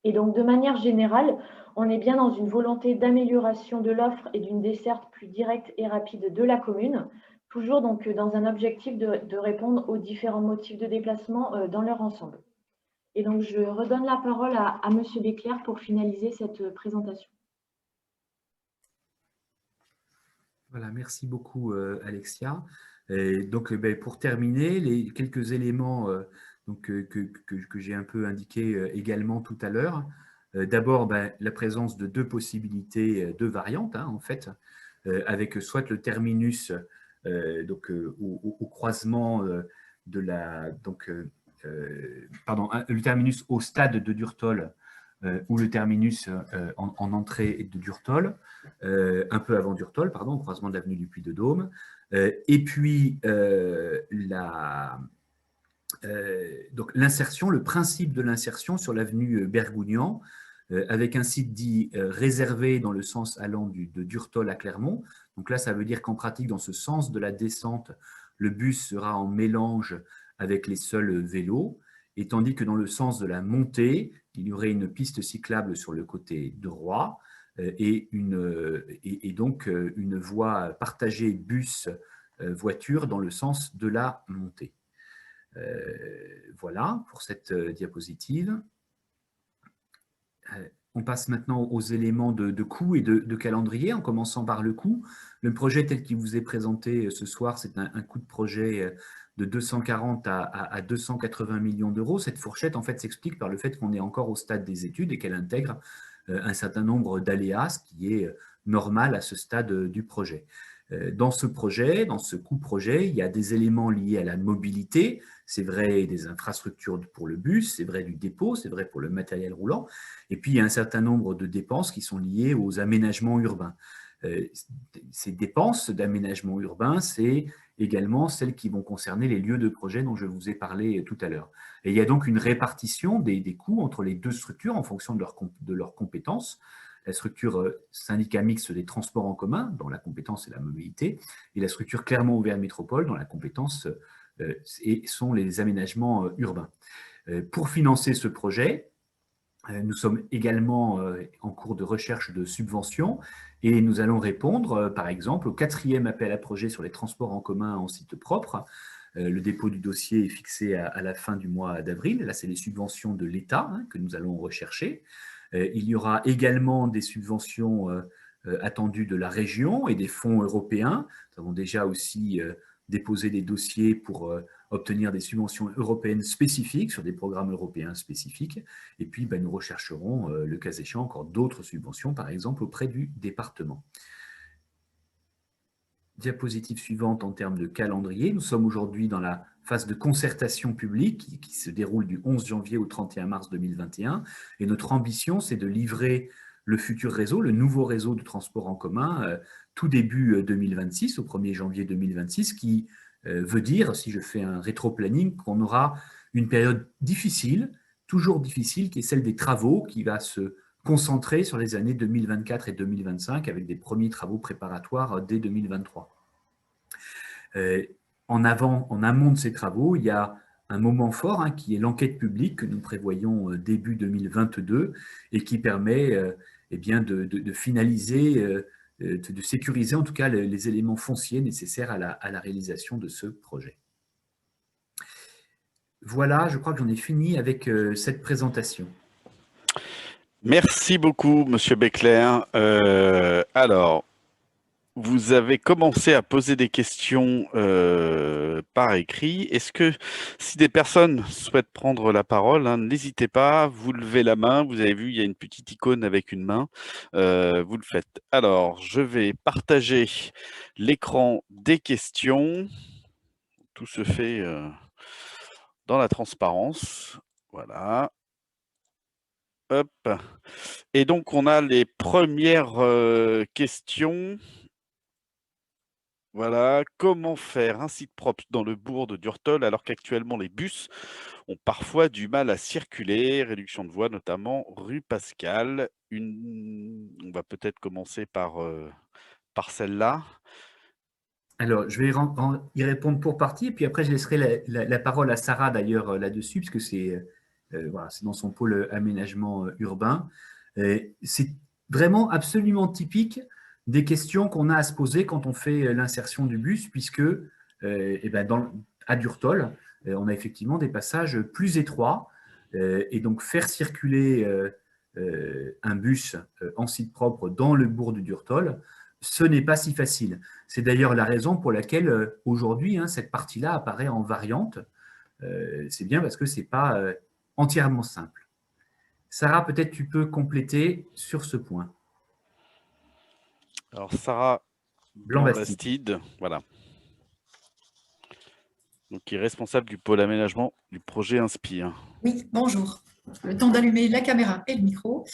Et donc de manière générale, on est bien dans une volonté d'amélioration de l'offre et d'une desserte plus directe et rapide de la commune, toujours donc dans un objectif de répondre aux différents motifs de déplacement dans leur ensemble. Et donc, je redonne la parole à M. Béclair pour finaliser cette présentation. Voilà, merci beaucoup Alexia. Et donc, pour terminer, les quelques éléments que j'ai un peu indiqués également tout à l'heure. D'abord, la présence de deux possibilités, deux variantes en fait, avec soit le terminus au croisement de la le terminus au stade de Durtol ou le terminus en entrée de Durtol, un peu avant Durtol, au croisement de l'avenue du Puy-de-Dôme. Et puis, l'insertion, le principe de l'insertion sur l'avenue Bergougnan, avec un site dit réservé dans le sens allant de Durtol à Clermont. Donc là, ça veut dire qu'en pratique, dans ce sens de la descente, le bus sera en mélange avec les seuls vélos, et tandis que dans le sens de la montée, il y aurait une piste cyclable sur le côté droit et donc une voie partagée bus-voiture dans le sens de la montée. Voilà pour cette diapositive. On passe maintenant aux éléments de coût et de calendrier, en commençant par le coût. Le projet tel qu'il vous est présenté ce soir, c'est un coût de projet de 240 à 280 millions d'euros. Cette fourchette, en fait, s'explique par le fait qu'on est encore au stade des études et qu'elle intègre un certain nombre d'aléas, ce qui est normal à ce stade du projet. Dans ce projet, dans ce coût projet, il y a des éléments liés à la mobilité, c'est vrai des infrastructures pour le bus, c'est vrai du dépôt, c'est vrai pour le matériel roulant, et puis il y a un certain nombre de dépenses qui sont liées aux aménagements urbains. Ces dépenses d'aménagement urbain, c'est également celles qui vont concerner les lieux de projet dont je vous ai parlé tout à l'heure. Et il y a donc une répartition des coûts entre les deux structures en fonction de leurs compétences. La structure syndicat mixte des transports en commun, dont la compétence est la mobilité, et la structure Clermont-Auvergne Métropole, dont la compétence sont les aménagements urbains. Pour financer ce projet, nous sommes également en cours de recherche de subventions et nous allons répondre, par exemple, au 4e appel à projet sur les transports en commun en site propre. Le dépôt du dossier est fixé à la fin du mois d'avril. Là, c'est les subventions de l'État que nous allons rechercher. Il y aura également des subventions attendues de la région et des fonds européens. Nous avons déjà aussi déposé des dossiers pour obtenir des subventions européennes spécifiques sur des programmes européens spécifiques. Et puis, nous rechercherons, le cas échéant, encore d'autres subventions, par exemple auprès du département. Diapositive suivante en termes de calendrier. Nous sommes aujourd'hui dans la phase de concertation publique qui se déroule du 11 janvier au 31 mars 2021. Et notre ambition, c'est de livrer le futur réseau, le nouveau réseau de transport en commun, tout début 2026, au 1er janvier 2026, qui veut dire, si je fais un rétro-planning, qu'on aura une période difficile, toujours difficile, qui est celle des travaux, qui va se concentrer sur les années 2024 et 2025, avec des premiers travaux préparatoires dès 2023. En amont de ces travaux, il y a un moment fort qui est l'enquête publique que nous prévoyons début 2022 et qui permet de finaliser, de sécuriser en tout cas les éléments fonciers nécessaires à la réalisation de ce projet. voilà, je crois que j'en ai fini avec cette présentation. Merci beaucoup, Monsieur Beckler. Alors, vous avez commencé à poser des questions par écrit. Est-ce que si des personnes souhaitent prendre la parole, hein, n'hésitez pas, vous levez la main. Vous avez vu, il y a une petite icône avec une main. Vous le faites. Alors, je vais partager l'écran des questions. Tout se fait dans la transparence. Voilà. Hop. Et donc, on a les premières questions. Voilà, comment faire un site propre dans le bourg de Durtol alors qu'actuellement les bus ont parfois du mal à circuler, réduction de voies notamment rue Pascal. On va peut-être commencer par celle-là. Alors, je vais y répondre pour partie, et puis après, je laisserai la parole à Sarah d'ailleurs là-dessus, puisque voilà, c'est dans son pôle aménagement urbain. C'est vraiment absolument typique des questions qu'on a à se poser quand on fait l'insertion du bus, puisque eh ben, à Durtol, on a effectivement des passages plus étroits, et donc faire circuler un bus en site propre dans le bourg de Durtol, ce n'est pas si facile. C'est d'ailleurs la raison pour laquelle aujourd'hui, hein, cette partie-là apparaît en variante. C'est bien parce que ce n'est pas entièrement simple. Sarah, peut-être tu peux compléter sur ce point. Alors Sarah Blanc-Bastide, voilà. Donc, qui est responsable du pôle aménagement du projet Inspire. Oui, bonjour. Le temps d'allumer la caméra et le micro.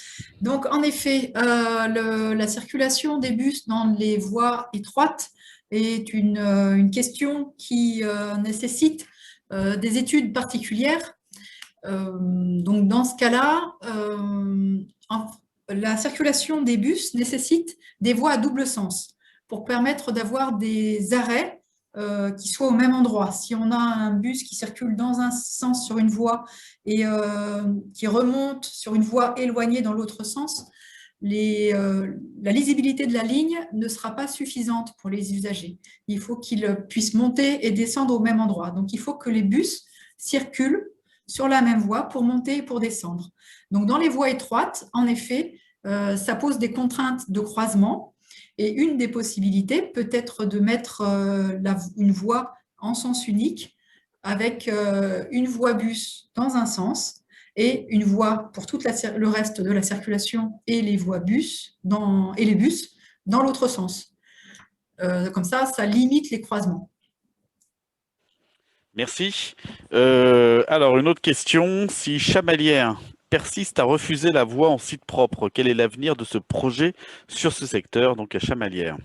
Donc, en effet, la circulation des bus dans les voies étroites est une question qui nécessite des études particulières. Donc, dans ce cas-là, la circulation des bus nécessite des voies à double sens pour permettre d'avoir des arrêts qui soient au même endroit. Si on a un bus qui circule dans un sens sur une voie et qui remonte sur une voie éloignée dans l'autre sens, la lisibilité de la ligne ne sera pas suffisante pour les usagers. Il faut qu'ils puissent monter et descendre au même endroit. Donc, il faut que les bus circulent sur la même voie pour monter et pour descendre. Donc, dans les voies étroites, en effet, ça pose des contraintes de croisement. Et une des possibilités peut être de mettre une voie en sens unique avec une voie bus dans un sens et une voie pour tout le reste de la circulation et les voies bus et les bus dans l'autre sens. Comme ça limite les croisements. Merci. Alors, une autre question. Si Chamalières persiste à refuser la voie en site propre, quel est l'avenir de ce projet sur ce secteur, donc à Chamalières?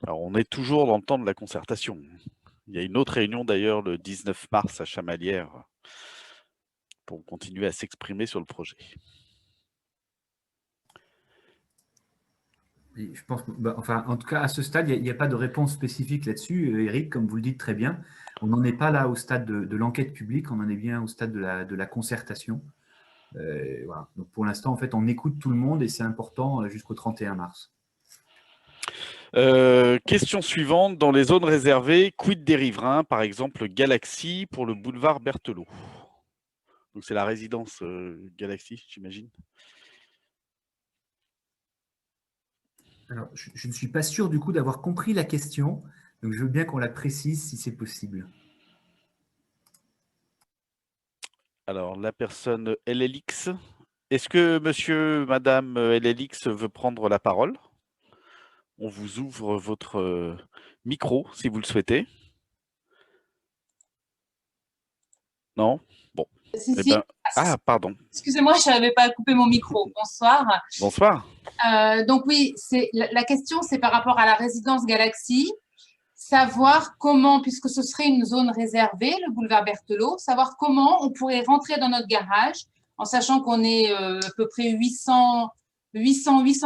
Alors, on est toujours dans le temps de la concertation. Il y a une autre réunion d'ailleurs le 19 mars à Chamalières pour continuer à s'exprimer sur le projet. Je pense, enfin, en tout cas, à ce stade, il n'y a pas de réponse spécifique là-dessus, Eric, comme vous le dites très bien. On n'en est pas là au stade de l'enquête publique, on en est bien au stade de la concertation. Voilà. Donc, pour l'instant, en fait, on écoute tout le monde et c'est important jusqu'au 31 mars. Question suivante. Dans les zones réservées, quid des riverains, par exemple Galaxy pour le boulevard Berthelot? Donc, c'est la résidence Galaxy, j'imagine. Alors, je ne suis pas sûr du coup d'avoir compris la question, donc je veux bien qu'on la précise si c'est possible. Alors, la personne LLX, est-ce que monsieur, madame LLX veut prendre la parole? On vous ouvre votre micro si vous le souhaitez. Non? Bon. Si, Eh si. ben... Ah, pardon. Excusez-moi, je n'avais pas coupé mon micro. Bonsoir. Bonsoir. Donc oui, la question, c'est par rapport à la résidence Galaxy, savoir comment, puisque ce serait une zone réservée, le boulevard Berthelot, savoir comment on pourrait rentrer dans notre garage, en sachant qu'on est à peu près 800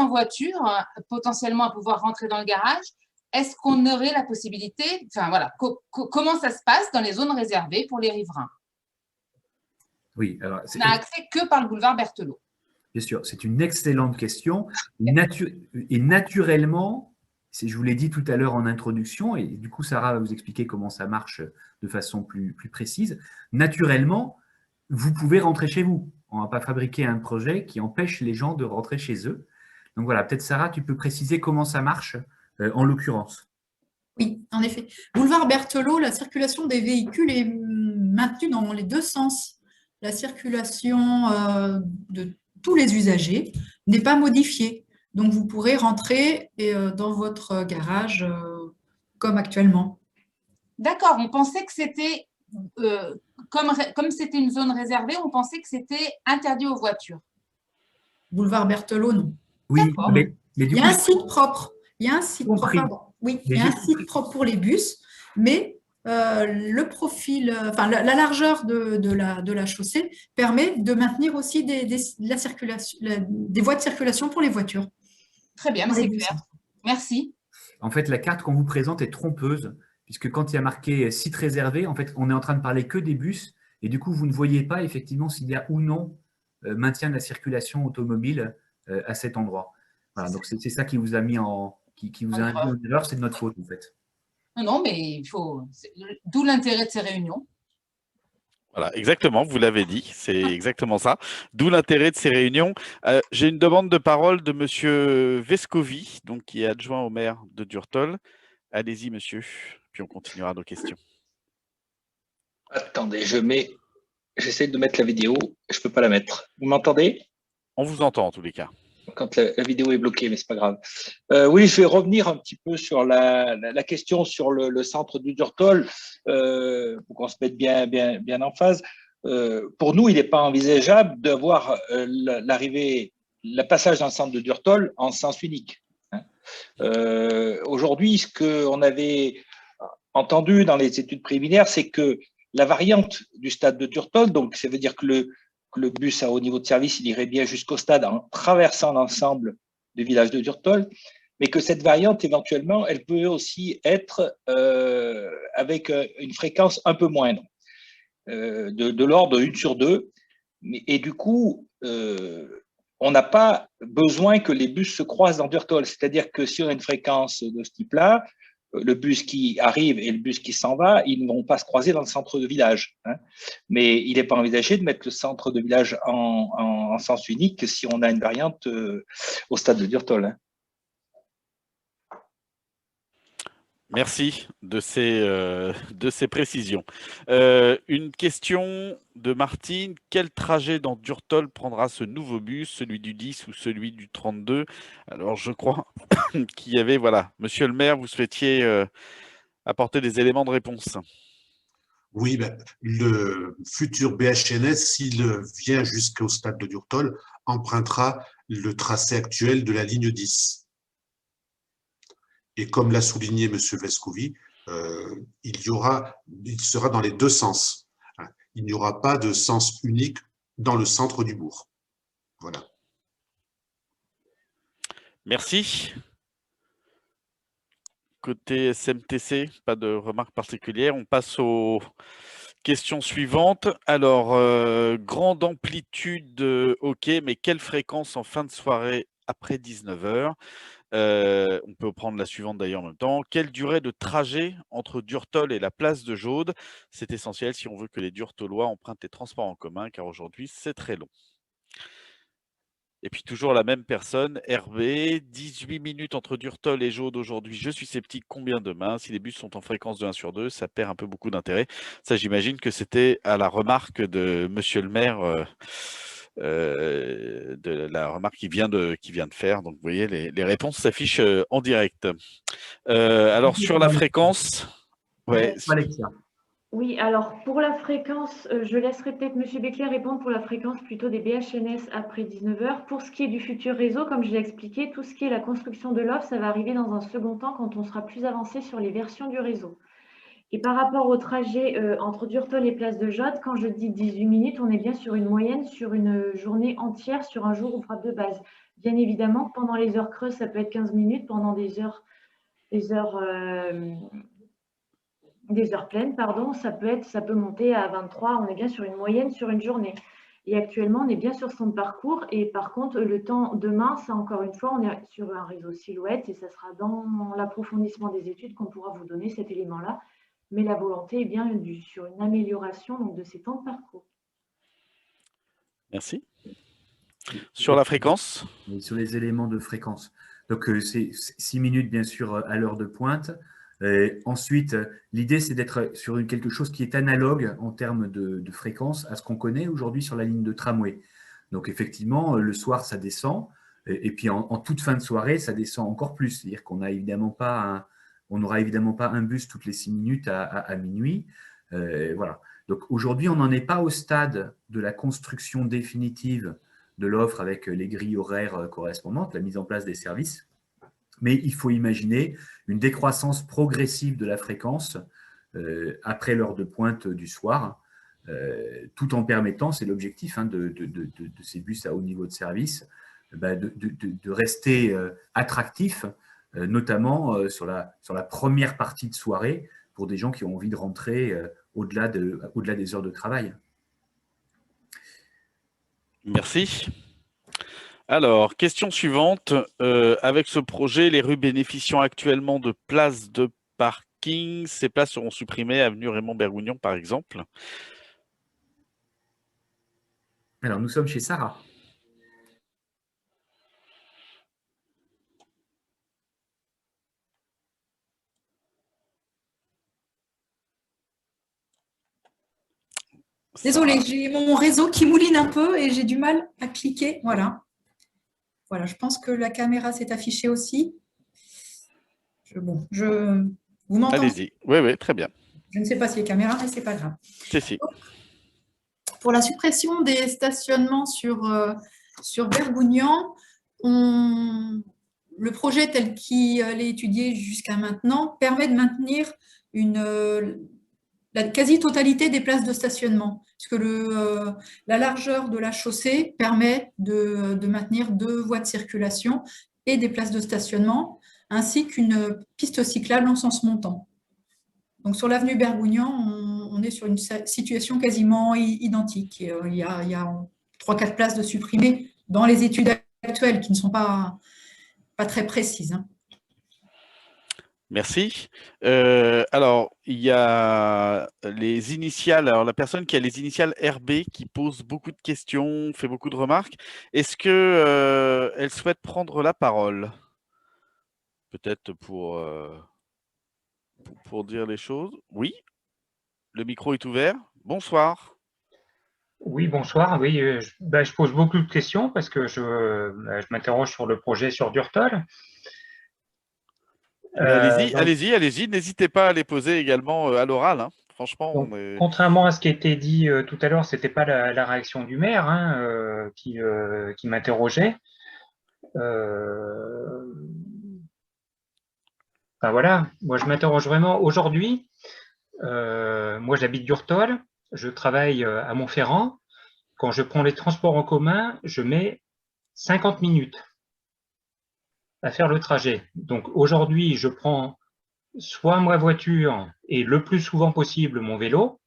voitures potentiellement à pouvoir rentrer dans le garage. Est-ce qu'on aurait la possibilité, enfin voilà, comment ça se passe dans les zones réservées pour les riverains? Oui, alors, on n'a accès que par le boulevard Berthelot. Bien sûr, c'est une excellente question. Et naturellement, je vous l'ai dit tout à l'heure en introduction, et du coup, Sarah va vous expliquer comment ça marche de façon plus précise. Naturellement, vous pouvez rentrer chez vous. On ne va pas fabriquer un projet qui empêche les gens de rentrer chez eux. Donc voilà, peut-être Sarah, tu peux préciser comment ça marche en l'occurrence. Oui, en effet. Boulevard Berthelot, la circulation des véhicules est maintenue dans les deux sens. La circulation de tous les usagers n'est pas modifiée. Donc, vous pourrez rentrer dans votre garage comme actuellement. D'accord, on pensait que c'était, comme c'était une zone réservée, on pensait que c'était interdit aux voitures. Boulevard Berthelot, non. Oui, mais du Il y a coup, un site propre. Il y a un site propre. Pardon. Oui, il y a un site propre pour les bus, mais le profil, enfin la largeur de la chaussée permet de maintenir aussi la circulation, des voies de circulation pour les voitures. Très bien, mais c'est clair. Merci. En fait, la carte qu'on vous présente est trompeuse, puisque quand il y a marqué site réservé, en fait, on est en train de parler que des bus, et du coup, vous ne voyez pas effectivement s'il y a ou non maintien de la circulation automobile à cet endroit. Voilà, donc c'est ça qui vous a mis qui vous a induit en erreur, c'est de notre faute en fait. Non, mais il faut. D'où l'intérêt de ces réunions. Voilà, exactement, vous l'avez dit, c'est exactement ça. D'où l'intérêt de ces réunions. J'ai une demande de parole de Monsieur Vescovi, donc qui est adjoint au maire de Durtol. Allez-y, monsieur, puis on continuera nos questions. Attendez, j'essaie de mettre la vidéo, je ne peux pas la mettre. Vous m'entendez? On vous entend en tous les cas. Quand la vidéo est bloquée, mais ce n'est pas grave. Oui, je vais revenir un petit peu sur la question sur le centre du Durtol, pour qu'on se mette bien en phase. Pour nous, il n'est pas envisageable d'avoir le passage d'un centre de Durtol en sens unique. Aujourd'hui, ce qu'on avait entendu dans les études préliminaires, c'est que la variante du stade de Durtol, donc ça veut dire que le bus à haut niveau de service, il irait bien jusqu'au stade en traversant l'ensemble du village de Durtol, mais que cette variante, éventuellement, elle peut aussi être avec une fréquence un peu moindre, de l'ordre de 1 sur 2. Et du coup, on n'a pas besoin que les bus se croisent dans Durtol. C'est-à-dire que si on a une fréquence de ce type-là, le bus qui arrive et le bus qui s'en va, ils ne vont pas se croiser dans le centre de village. Mais il n'est pas envisagé de mettre le centre de village en sens unique si on a une variante au stade de Durtol. Merci de ces précisions. Une question de Martine. Quel trajet dans Durtol prendra ce nouveau bus, celui du 10 ou celui du 32? Alors, je crois qu'il y avait, voilà, monsieur le maire, vous souhaitiez apporter des éléments de réponse. Oui, le futur BHNS, s'il vient jusqu'au stade de Durtol, empruntera le tracé actuel de la ligne 10. Et comme l'a souligné M. Vescovi, il sera dans les deux sens. Il n'y aura pas de sens unique dans le centre du bourg. Voilà. Merci. Côté SMTC, pas de remarques particulières. On passe aux questions suivantes. Alors, grande amplitude, ok, mais quelle fréquence en fin de soirée après 19 h? On peut prendre la suivante d'ailleurs en même temps. Quelle durée de trajet entre Durtol et la place de Jaude? C'est essentiel si on veut que les Durtolois empruntent les transports en commun, car aujourd'hui, c'est très long. Et puis toujours la même personne, Hervé, 18 minutes entre Durtol et Jaude aujourd'hui. Je suis sceptique, combien demain? Si les bus sont en fréquence de 1 sur 2, ça perd un peu beaucoup d'intérêt. Ça, j'imagine que c'était à la remarque de monsieur le maire, de la remarque qu'il vient de faire. Donc, vous voyez, les réponses s'affichent en direct. Alors, sur la fréquence… Ouais. Alexia. Oui, alors pour la fréquence, je laisserai peut-être M. Becler répondre pour la fréquence plutôt des BHNS après 19 h. Pour ce qui est du futur réseau, comme je l'ai expliqué, tout ce qui est la construction de l'offre, ça va arriver dans un second temps quand on sera plus avancé sur les versions du réseau. Et par rapport au trajet entre Durtol et Place de Jaude, quand je dis 18 minutes, on est bien sur une moyenne, sur une journée entière, sur un jour ouvrable de base. Bien évidemment, pendant les heures creuses, ça peut être 15 minutes, pendant des heures pleines, pardon, ça peut monter à 23. On est bien sur une moyenne sur une journée. Et actuellement, on est bien sur son parcours. Et par contre, le temps demain, ça encore une fois, on est sur un réseau silhouette et ça sera dans l'approfondissement des études qu'on pourra vous donner cet élément-là. Mais la volonté est bien sur une amélioration donc, de ces temps de parcours. Merci. Sur la fréquence? Et sur les éléments de fréquence. Donc, c'est 6 minutes, bien sûr, à l'heure de pointe. Ensuite, l'idée, c'est d'être sur quelque chose qui est analogue en termes de fréquence à ce qu'on connaît aujourd'hui sur la ligne de tramway. Donc, effectivement, le soir, ça descend. Et puis, en toute fin de soirée, ça descend encore plus. C'est-à-dire qu'on n'aura évidemment pas un bus toutes les 6 minutes à minuit. Voilà. Donc, aujourd'hui, on n'en est pas au stade de la construction définitive de l'offre avec les grilles horaires correspondantes, la mise en place des services. Mais il faut imaginer une décroissance progressive de la fréquence après l'heure de pointe du soir, tout en permettant, c'est l'objectif de ces bus à haut niveau de service, de rester attractifs, notamment sur la première partie de soirée, pour des gens qui ont envie de rentrer au-delà des heures de travail. Merci. Alors, question suivante. Avec ce projet, les rues bénéficiant actuellement de places de parking, ces places seront supprimées, avenue Raymond Bergougnon, par exemple? Alors, nous sommes chez Sarah. Désolée, j'ai mon réseau qui mouline un peu et j'ai du mal à cliquer. Voilà. Voilà, je pense que la caméra s'est affichée aussi. Vous m'entendez? Allez-y. Oui, très bien. Je ne sais pas si les caméras, mais ce n'est pas grave. Si. Pour la suppression des stationnements sur Bergougnan, le projet tel qu'il est étudié jusqu'à maintenant permet de maintenir la quasi-totalité des places de stationnement, puisque la largeur de la chaussée permet de maintenir 2 voies de circulation et des places de stationnement, ainsi qu'une piste cyclable en sens montant. Donc, sur l'avenue Bergougnan, on est sur une situation quasiment identique. Il y a 3-4 places de supprimées dans les études actuelles qui ne sont pas très précises. Merci. Alors, il y a les initiales. Alors, la personne qui a les initiales RB qui pose beaucoup de questions, fait beaucoup de remarques. Est-ce qu'elle souhaite prendre la parole? Peut-être pour dire les choses. Oui, le micro est ouvert. Bonsoir. Oui, bonsoir. Oui, je pose beaucoup de questions parce que je m'interroge sur le projet sur Durtol. Allez-y. N'hésitez pas à les poser également à l'oral. Franchement, donc, contrairement à ce qui a été dit tout à l'heure, ce n'était pas la réaction du maire qui m'interrogeait. Voilà, moi je m'interroge vraiment aujourd'hui. Moi j'habite Durtol, je travaille à Montferrand. Quand je prends les transports en commun, je mets 50 minutes à faire le trajet. Donc aujourd'hui, je prends soit ma voiture et le plus souvent possible mon vélo.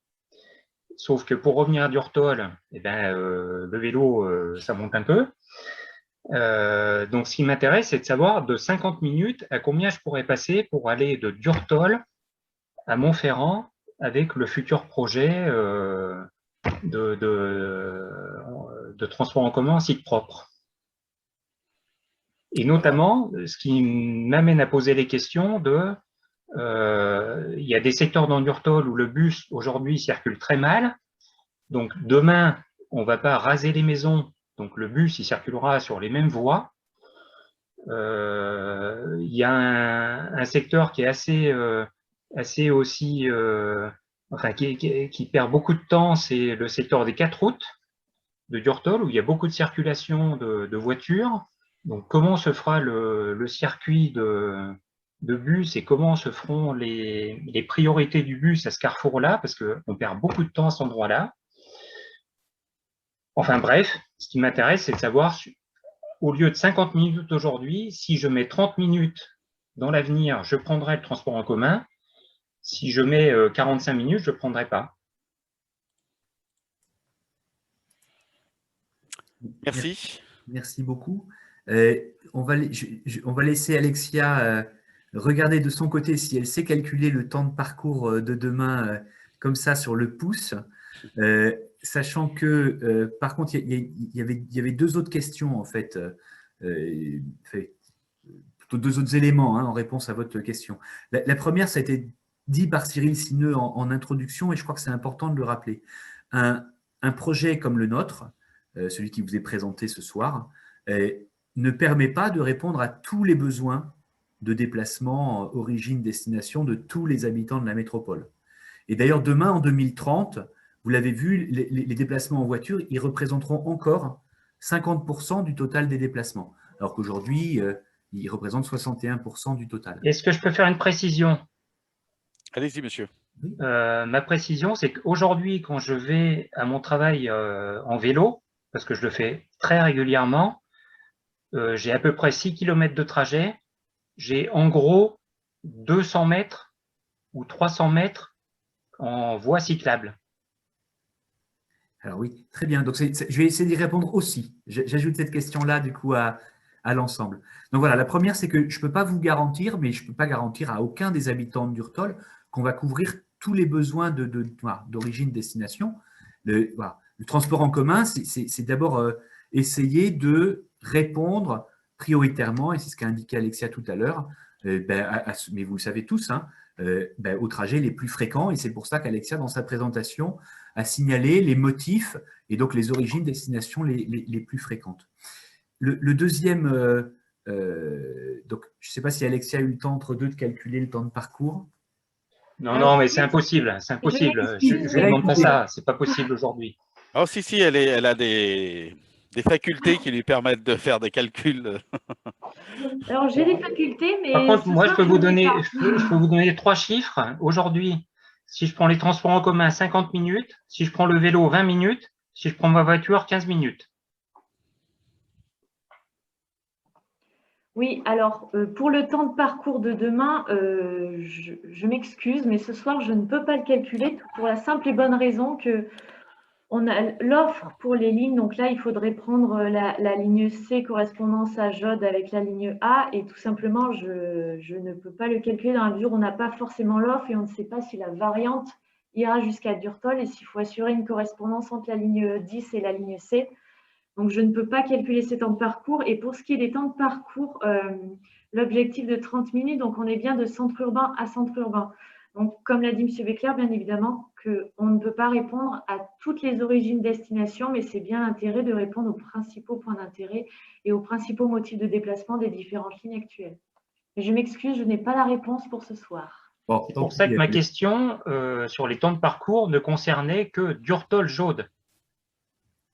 Sauf que pour revenir à Durtol, le vélo, ça monte un peu. Donc ce qui m'intéresse, c'est de savoir de 50 minutes à combien je pourrais passer pour aller de Durtol à Montferrand avec le futur projet de transport en commun en site propre. Et notamment, ce qui m'amène à poser les questions il y a des secteurs dans Durtol où le bus aujourd'hui circule très mal. Donc demain, on ne va pas raser les maisons, donc le bus il circulera sur les mêmes voies. Il y a un secteur qui est assez aussi, qui perd beaucoup de temps, c'est le secteur des 4 routes de Durtol, où il y a beaucoup de circulation de voitures. Donc, comment se fera le circuit de bus et comment se feront les priorités du bus à ce carrefour-là, parce qu'on perd beaucoup de temps à cet endroit-là. Enfin bref, ce qui m'intéresse, c'est de savoir, au lieu de 50 minutes aujourd'hui, si je mets 30 minutes dans l'avenir, je prendrai le transport en commun. Si je mets 45 minutes, je ne prendrai pas. Merci. Merci beaucoup. On va laisser Alexia regarder de son côté si elle sait calculer le temps de parcours de demain comme ça sur le pouce. Sachant que, par contre, il y avait deux autres questions, en fait, plutôt deux autres éléments en réponse à votre question. La première, ça a été dit par Cyril Sineux en introduction, et je crois que c'est important de le rappeler. Un projet comme le nôtre, celui qui vous est présenté ce soir, ne permet pas de répondre à tous les besoins de déplacement origine-destination de tous les habitants de la métropole. Et d'ailleurs, demain, en 2030, vous l'avez vu, les déplacements en voiture, ils représenteront encore 50% du total des déplacements, alors qu'aujourd'hui, ils représentent 61% du total. Est-ce que je peux faire une précision? Allez-y, monsieur. Ma précision, c'est qu'aujourd'hui, quand je vais à mon travail en vélo, parce que je le fais très régulièrement, j'ai à peu près 6 km de trajet, j'ai en gros 200 mètres ou 300 mètres en voie cyclable. Alors oui, très bien. Donc, je vais essayer d'y répondre aussi. J'ajoute cette question-là, du coup, à l'ensemble. Donc voilà, la première, c'est que je ne peux pas vous garantir, mais je ne peux pas garantir à aucun des habitants de Durtol qu'on va couvrir tous les besoins d'origine-destination. Le transport en commun, c'est d'abord essayer de répondre prioritairement, et c'est ce qu'a indiqué Alexia tout à l'heure, mais vous le savez tous, aux trajets les plus fréquents, et c'est pour ça qu'Alexia, dans sa présentation, a signalé les motifs et donc les origines-destinations les plus fréquentes. Le deuxième, donc je ne sais pas si Alexia a eu le temps entre deux de calculer le temps de parcours. Non, mais c'est impossible, c'est impossible. Je ne demande pas ça, c'est pas possible aujourd'hui. Oh, si, elle a des facultés qui lui permettent de faire des calculs. Alors, j'ai des facultés, mais… Par contre, moi, je peux vous donner 3 chiffres. Aujourd'hui, si je prends les transports en commun, 50 minutes. Si je prends le vélo, 20 minutes. Si je prends ma voiture, 15 minutes. Oui, alors, pour le temps de parcours de demain, je m'excuse, mais ce soir, je ne peux pas le calculer pour la simple et bonne raison que on a l'offre pour les lignes. Donc là, il faudrait prendre la ligne C correspondance à Jode avec la ligne A, et tout simplement, je ne peux pas le calculer dans la mesure où on n'a pas forcément l'offre et on ne sait pas si la variante ira jusqu'à Durtol et s'il faut assurer une correspondance entre la ligne 10 et la ligne C. Donc, je ne peux pas calculer ces temps de parcours. Et pour ce qui est des temps de parcours, l'objectif de 30 minutes, donc on est bien de centre urbain à centre urbain. Donc, comme l'a dit M. Beckler, bien évidemment qu'on ne peut pas répondre à toutes les origines destination, mais c'est bien l'intérêt de répondre aux principaux points d'intérêt et aux principaux motifs de déplacement des différentes lignes actuelles. Et je m'excuse, je n'ai pas la réponse pour ce soir. Bon, c'est pour ça que ma question sur les temps de parcours ne concernait que Durtol-Jaude.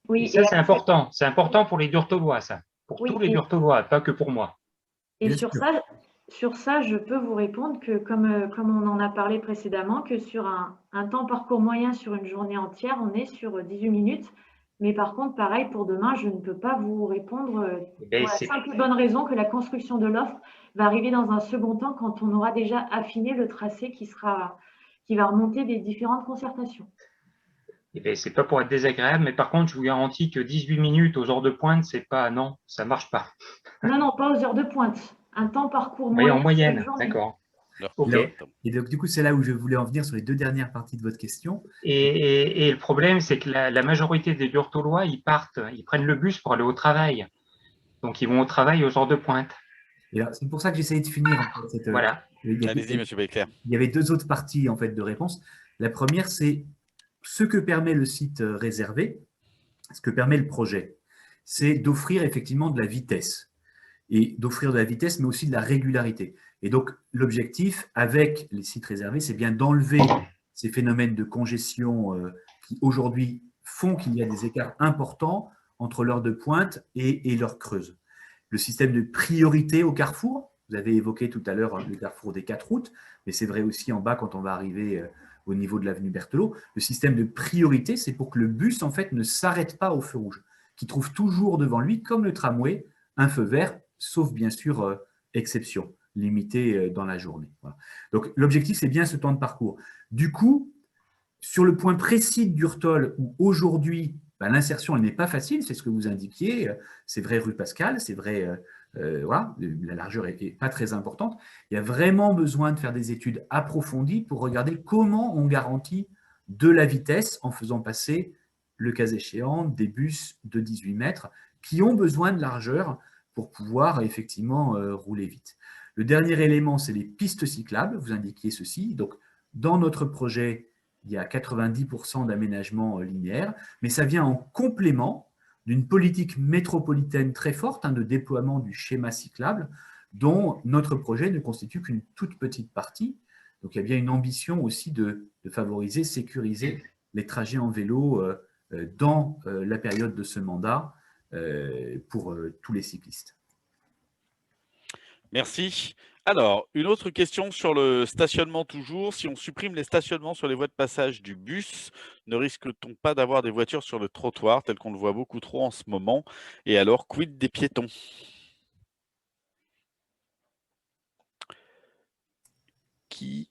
Oui, et ça, c'est important. C'est important pour les Durtolois, ça. Pour tous les Durtolois, pas que pour moi. Et sur ça, je peux vous répondre que, comme on en a parlé précédemment, que sur un temps parcours moyen sur une journée entière, on est sur 18 minutes. Mais par contre, pareil, pour demain, je ne peux pas vous répondre pour la simple et bonne raison que la construction de l'offre va arriver dans un second temps quand on aura déjà affiné le tracé qui va remonter des différentes concertations. C'est pas pour être désagréable, mais par contre, je vous garantis que 18 minutes aux heures de pointe, c'est pas… Non, ça marche pas. Non, pas aux heures de pointe. Un temps parcours moyen. Oui, en moyenne, d'accord. Okay. Et donc, du coup, c'est là où je voulais en venir sur les deux dernières parties de votre question. Et le problème, c'est que la majorité des Durtolois, ils prennent le bus pour aller au travail. Donc, ils vont au travail aux heures de pointe. C'est pour ça que j'essayais de finir. En fait, voilà. Allez-y, M. Beckler. Il y avait deux autres parties en fait, de réponse. La première, c'est ce que permet le site réservé, ce que permet le projet, c'est d'offrir effectivement de la vitesse. Et d'offrir de la vitesse, mais aussi de la régularité. Et donc, l'objectif avec les sites réservés, c'est bien d'enlever ces phénomènes de congestion qui, aujourd'hui, font qu'il y a des écarts importants entre l'heure de pointe et l'heure creuse. Le système de priorité au carrefour, vous avez évoqué tout à l'heure le carrefour des 4 routes, mais c'est vrai aussi en bas quand on va arriver au niveau de l'avenue Berthelot. Le système de priorité, c'est pour que le bus, en fait, ne s'arrête pas au feu rouge, qu'il trouve toujours devant lui, comme le tramway, un feu vert, sauf bien sûr exception, limitée dans la journée. Voilà. Donc, l'objectif, c'est bien ce temps de parcours. Du coup, sur le point précis de Durtol, où aujourd'hui, l'insertion, elle n'est pas facile, c'est ce que vous indiquiez. C'est vrai rue Pascal, c'est vrai, voilà, la largeur n'est pas très importante. Il y a vraiment besoin de faire des études approfondies pour regarder comment on garantit de la vitesse en faisant passer, le cas échéant, des bus de 18 mètres qui ont besoin de largeur pour pouvoir effectivement rouler vite. Le dernier élément, c'est les pistes cyclables. Vous indiquiez ceci. Donc, dans notre projet, il y a 90% d'aménagement linéaire, mais ça vient en complément d'une politique métropolitaine très forte de déploiement du schéma cyclable, dont notre projet ne constitue qu'une toute petite partie. Donc, il y a bien une ambition aussi de favoriser, sécuriser les trajets en vélo dans la période de ce mandat pour tous les cyclistes. Merci. Alors, une autre question sur le stationnement toujours. Si on supprime les stationnements sur les voies de passage du bus, ne risque-t-on pas d'avoir des voitures sur le trottoir, tel qu'on le voit beaucoup trop en ce moment? Et alors, quid des piétons? Qui?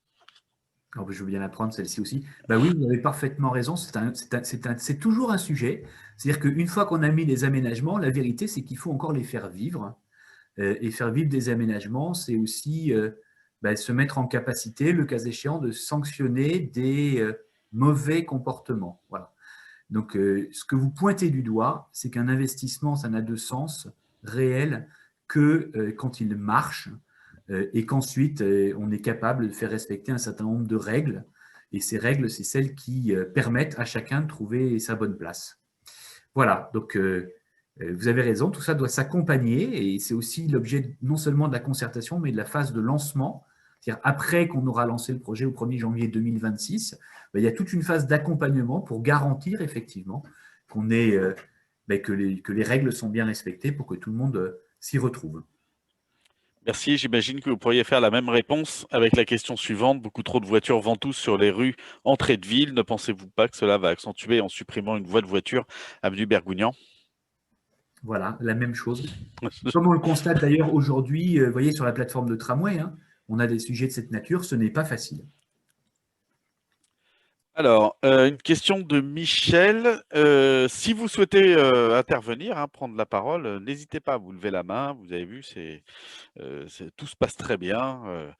Alors, je veux bien la prendre, celle-ci aussi. Oui, vous avez parfaitement raison, c'est toujours un sujet. C'est-à-dire qu'une fois qu'on a mis les aménagements, la vérité, c'est qu'il faut encore les faire vivre. Et faire vivre des aménagements, c'est aussi se mettre en capacité, le cas échéant, de sanctionner des mauvais comportements. Voilà. Donc, ce que vous pointez du doigt, c'est qu'un investissement, ça n'a de sens réel que quand il marche et qu'ensuite, on est capable de faire respecter un certain nombre de règles. Et ces règles, c'est celles qui permettent à chacun de trouver sa bonne place. Voilà, donc vous avez raison, tout ça doit s'accompagner et c'est aussi l'objet non seulement de la concertation, mais de la phase de lancement. C'est-à-dire après qu'on aura lancé le projet au 1er janvier 2026, il y a toute une phase d'accompagnement pour garantir effectivement qu'on est, que les règles sont bien respectées pour que tout le monde s'y retrouve. Merci, j'imagine que vous pourriez faire la même réponse avec la question suivante. Beaucoup trop de voitures ventouses sur les rues entrées de ville. Ne pensez-vous pas que cela va accentuer en supprimant une voie de voiture avenue Bergougnan? Voilà, la même chose. Comme on le constate d'ailleurs aujourd'hui, vous voyez sur la plateforme de tramway, on a des sujets de cette nature, ce n'est pas facile. Alors, une question de Michel. Si vous souhaitez intervenir, prendre la parole, n'hésitez pas à vous lever la main. Vous avez vu, tout se passe très bien.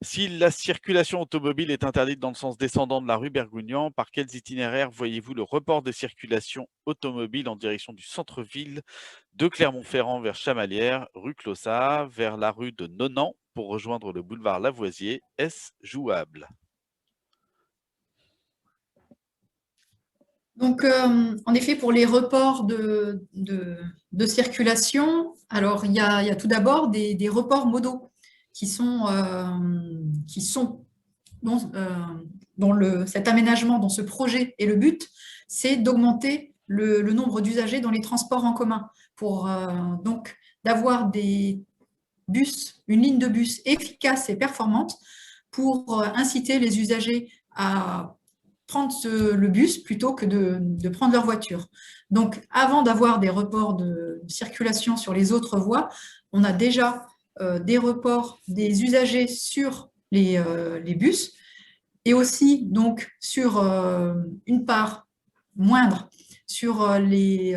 Si la circulation automobile est interdite dans le sens descendant de la rue Bergougnan, par quels itinéraires voyez-vous le report des circulations automobiles en direction du centre-ville de Clermont-Ferrand vers Chamalières, rue Clossat, vers la rue de Nonant pour rejoindre le boulevard Lavoisier? Est-ce jouable? Donc, en effet, pour les reports de circulation, alors il y a tout d'abord des reports modaux qui sont dont cet aménagement, dans ce projet, et le but, c'est d'augmenter le nombre d'usagers dans les transports en commun pour donc d'avoir des bus, une ligne de bus efficace et performante pour inciter les usagers à prendre le bus plutôt que de prendre leur voiture. Donc, avant d'avoir des reports de circulation sur les autres voies, on a déjà des reports des usagers sur les bus et aussi donc sur une part moindre sur les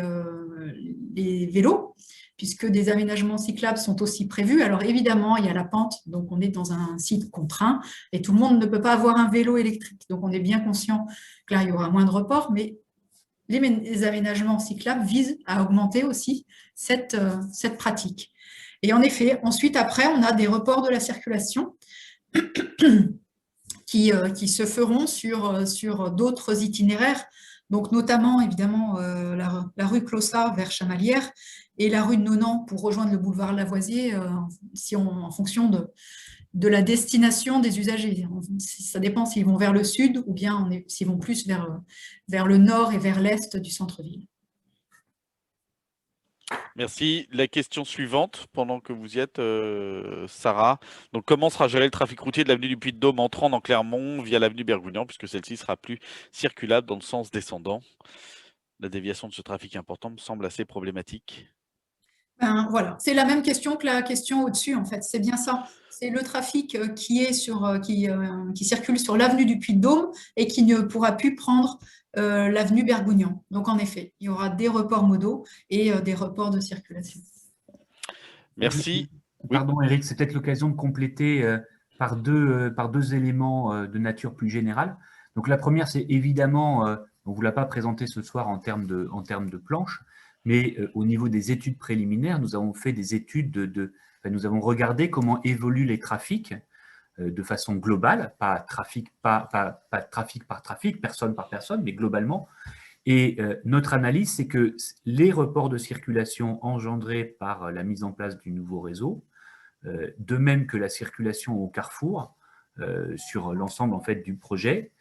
vélos, puisque des aménagements cyclables sont aussi prévus. Alors évidemment, il y a la pente, donc on est dans un site contraint et tout le monde ne peut pas avoir un vélo électrique. Donc on est bien conscient que là, il y aura moins de reports, mais les aménagements cyclables visent à augmenter aussi cette pratique. Et en effet, ensuite, après, on a des reports de la circulation qui se feront sur d'autres itinéraires, donc notamment évidemment la rue Clossat vers Chamalières et la rue de Nonant pour rejoindre le boulevard Lavoisier en fonction de la destination des usagers. Ça dépend s'ils vont vers le sud ou bien s'ils vont plus vers le nord et vers l'est du centre-ville. Merci. La question suivante, pendant que vous y êtes, Sarah. Donc, comment sera géré le trafic routier de l'avenue du Puy-de-Dôme entrant dans Clermont via l'avenue Bergougnan, puisque celle-ci sera plus circulable dans le sens descendant? La déviation de ce trafic important me semble assez problématique. Voilà, c'est la même question que la question au-dessus, en fait. C'est bien ça. C'est le trafic qui circule sur l'avenue du Puy-de-Dôme et qui ne pourra plus prendre l'avenue Bergougnan. Donc, en effet, il y aura des reports modaux et des reports de circulation. Merci. Pardon, Eric, c'est peut-être l'occasion de compléter par deux éléments de nature plus générale. Donc, la première, c'est évidemment, on ne vous l'a pas présenté ce soir en termes de planche, mais au niveau des études préliminaires, nous avons fait des études nous avons regardé comment évoluent les trafics de façon globale, pas trafic par trafic, personne par personne, mais globalement. Et notre analyse, c'est que les reports de circulation engendrés par la mise en place du nouveau réseau, de même que la circulation au carrefour, sur l'ensemble en fait, du projet,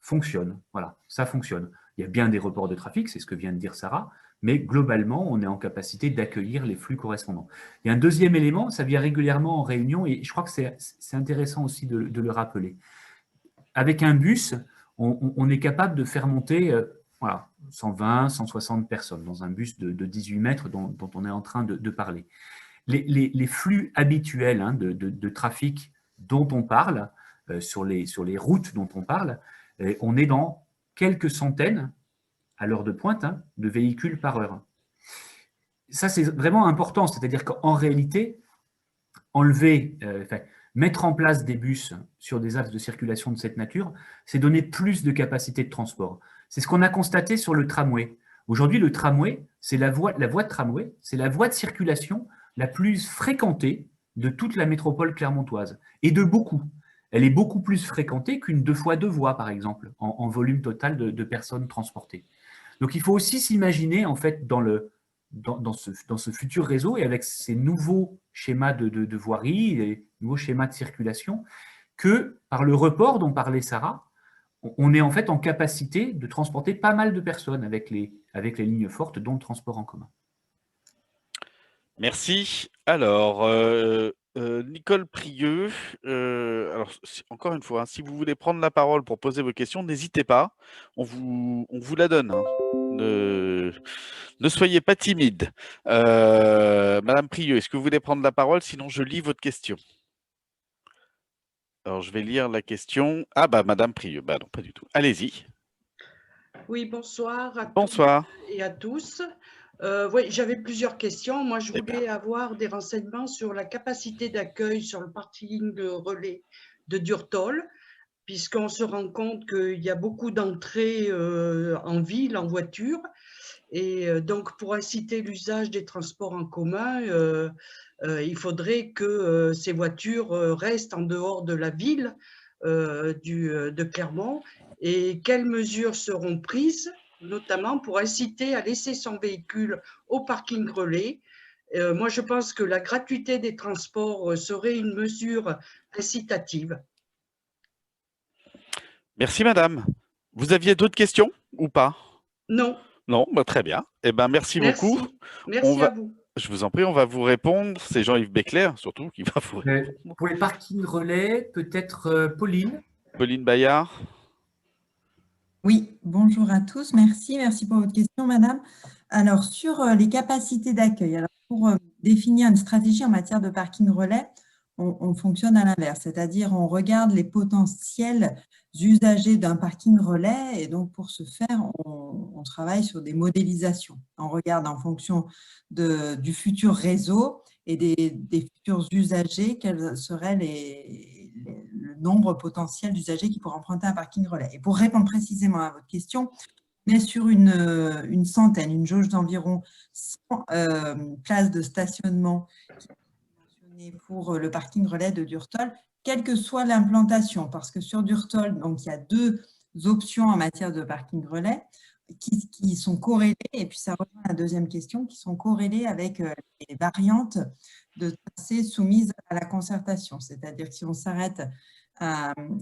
fonctionne. Voilà, ça fonctionne. Il y a bien des reports de trafic, c'est ce que vient de dire Sarah, mais globalement, on est en capacité d'accueillir les flux correspondants. Il y a un deuxième élément, ça vient régulièrement en réunion, et je crois que c'est intéressant aussi de le rappeler. Avec un bus, on est capable de faire monter 120, 160 personnes dans un bus de 18 mètres dont on est en train de parler. Les flux habituels de trafic dont on parle, sur les routes dont on parle, on est dans quelques centaines, à l'heure de pointe, de véhicules par heure. Ça, c'est vraiment important, c'est-à-dire qu'en réalité, mettre en place des bus sur des axes de circulation de cette nature, c'est donner plus de capacité de transport. C'est ce qu'on a constaté sur le tramway. Aujourd'hui, le tramway, c'est la voie de tramway, c'est la voie de circulation la plus fréquentée de toute la métropole clermontoise, et de beaucoup. Elle est beaucoup plus fréquentée qu'une 2x2 voies, par exemple, en volume total de personnes transportées. Donc, il faut aussi s'imaginer, en fait, dans ce futur réseau et avec ces nouveaux schémas de voirie, les nouveaux schémas de circulation, que par le report dont parlait Sarah, on est en fait en capacité de transporter pas mal de personnes avec les lignes fortes, dont le transport en commun. Merci. Alors, Nicole Prieux, alors encore une fois, si vous voulez prendre la parole pour poser vos questions, n'hésitez pas, on vous la donne. Ne soyez pas timide. Madame Prieux, est-ce que vous voulez prendre la parole? Sinon, je lis votre question. Alors, je vais lire la question. Ah bah, Madame Prieux, bah non, pas du tout. Allez-y. Oui, bonsoir à Bonsoir. toutes et à tous. Oui, j'avais plusieurs questions. Moi, je voulais avoir des renseignements sur la capacité d'accueil sur le parking relais de Durtol, puisqu'on se rend compte qu'il y a beaucoup d'entrées en ville, en voiture. Et donc, pour inciter l'usage des transports en commun, il faudrait que ces voitures restent en dehors de la ville de Clermont. Et quelles mesures seront prises, notamment pour inciter à laisser son véhicule au parking relais? Moi, je pense que la gratuité des transports serait une mesure incitative. Merci, madame. Vous aviez d'autres questions ou pas? Non. Non, bah, très bien. Eh ben, merci beaucoup. Merci à vous. Je vous en prie, on va vous répondre. C'est Jean-Yves Béclair, surtout, qui va vous répondre. Pour les parkings relais, peut-être Pauline. Pauline Bayard. Oui, bonjour à tous. Merci pour votre question, madame. Alors, sur les capacités d'accueil, pour définir une stratégie en matière de parking relais, on fonctionne à l'inverse, c'est-à-dire on regarde les potentiels usagers d'un parking relais et donc pour ce faire, on travaille sur des modélisations. On regarde en fonction du futur réseau et des futurs usagers, quels seraient le nombre potentiel d'usagers qui pourraient emprunter un parking relais. Et pour répondre précisément à votre question, on est sur une centaine, une jauge d'environ 100 places de stationnement pour le parking relais de Durtol, quelle que soit l'implantation, parce que sur Durtol, donc, il y a deux options en matière de parking relais qui sont corrélées, et puis ça rejoint la deuxième question, qui sont corrélées avec les variantes de tracés soumises à la concertation. C'est-à-dire que si on s'arrête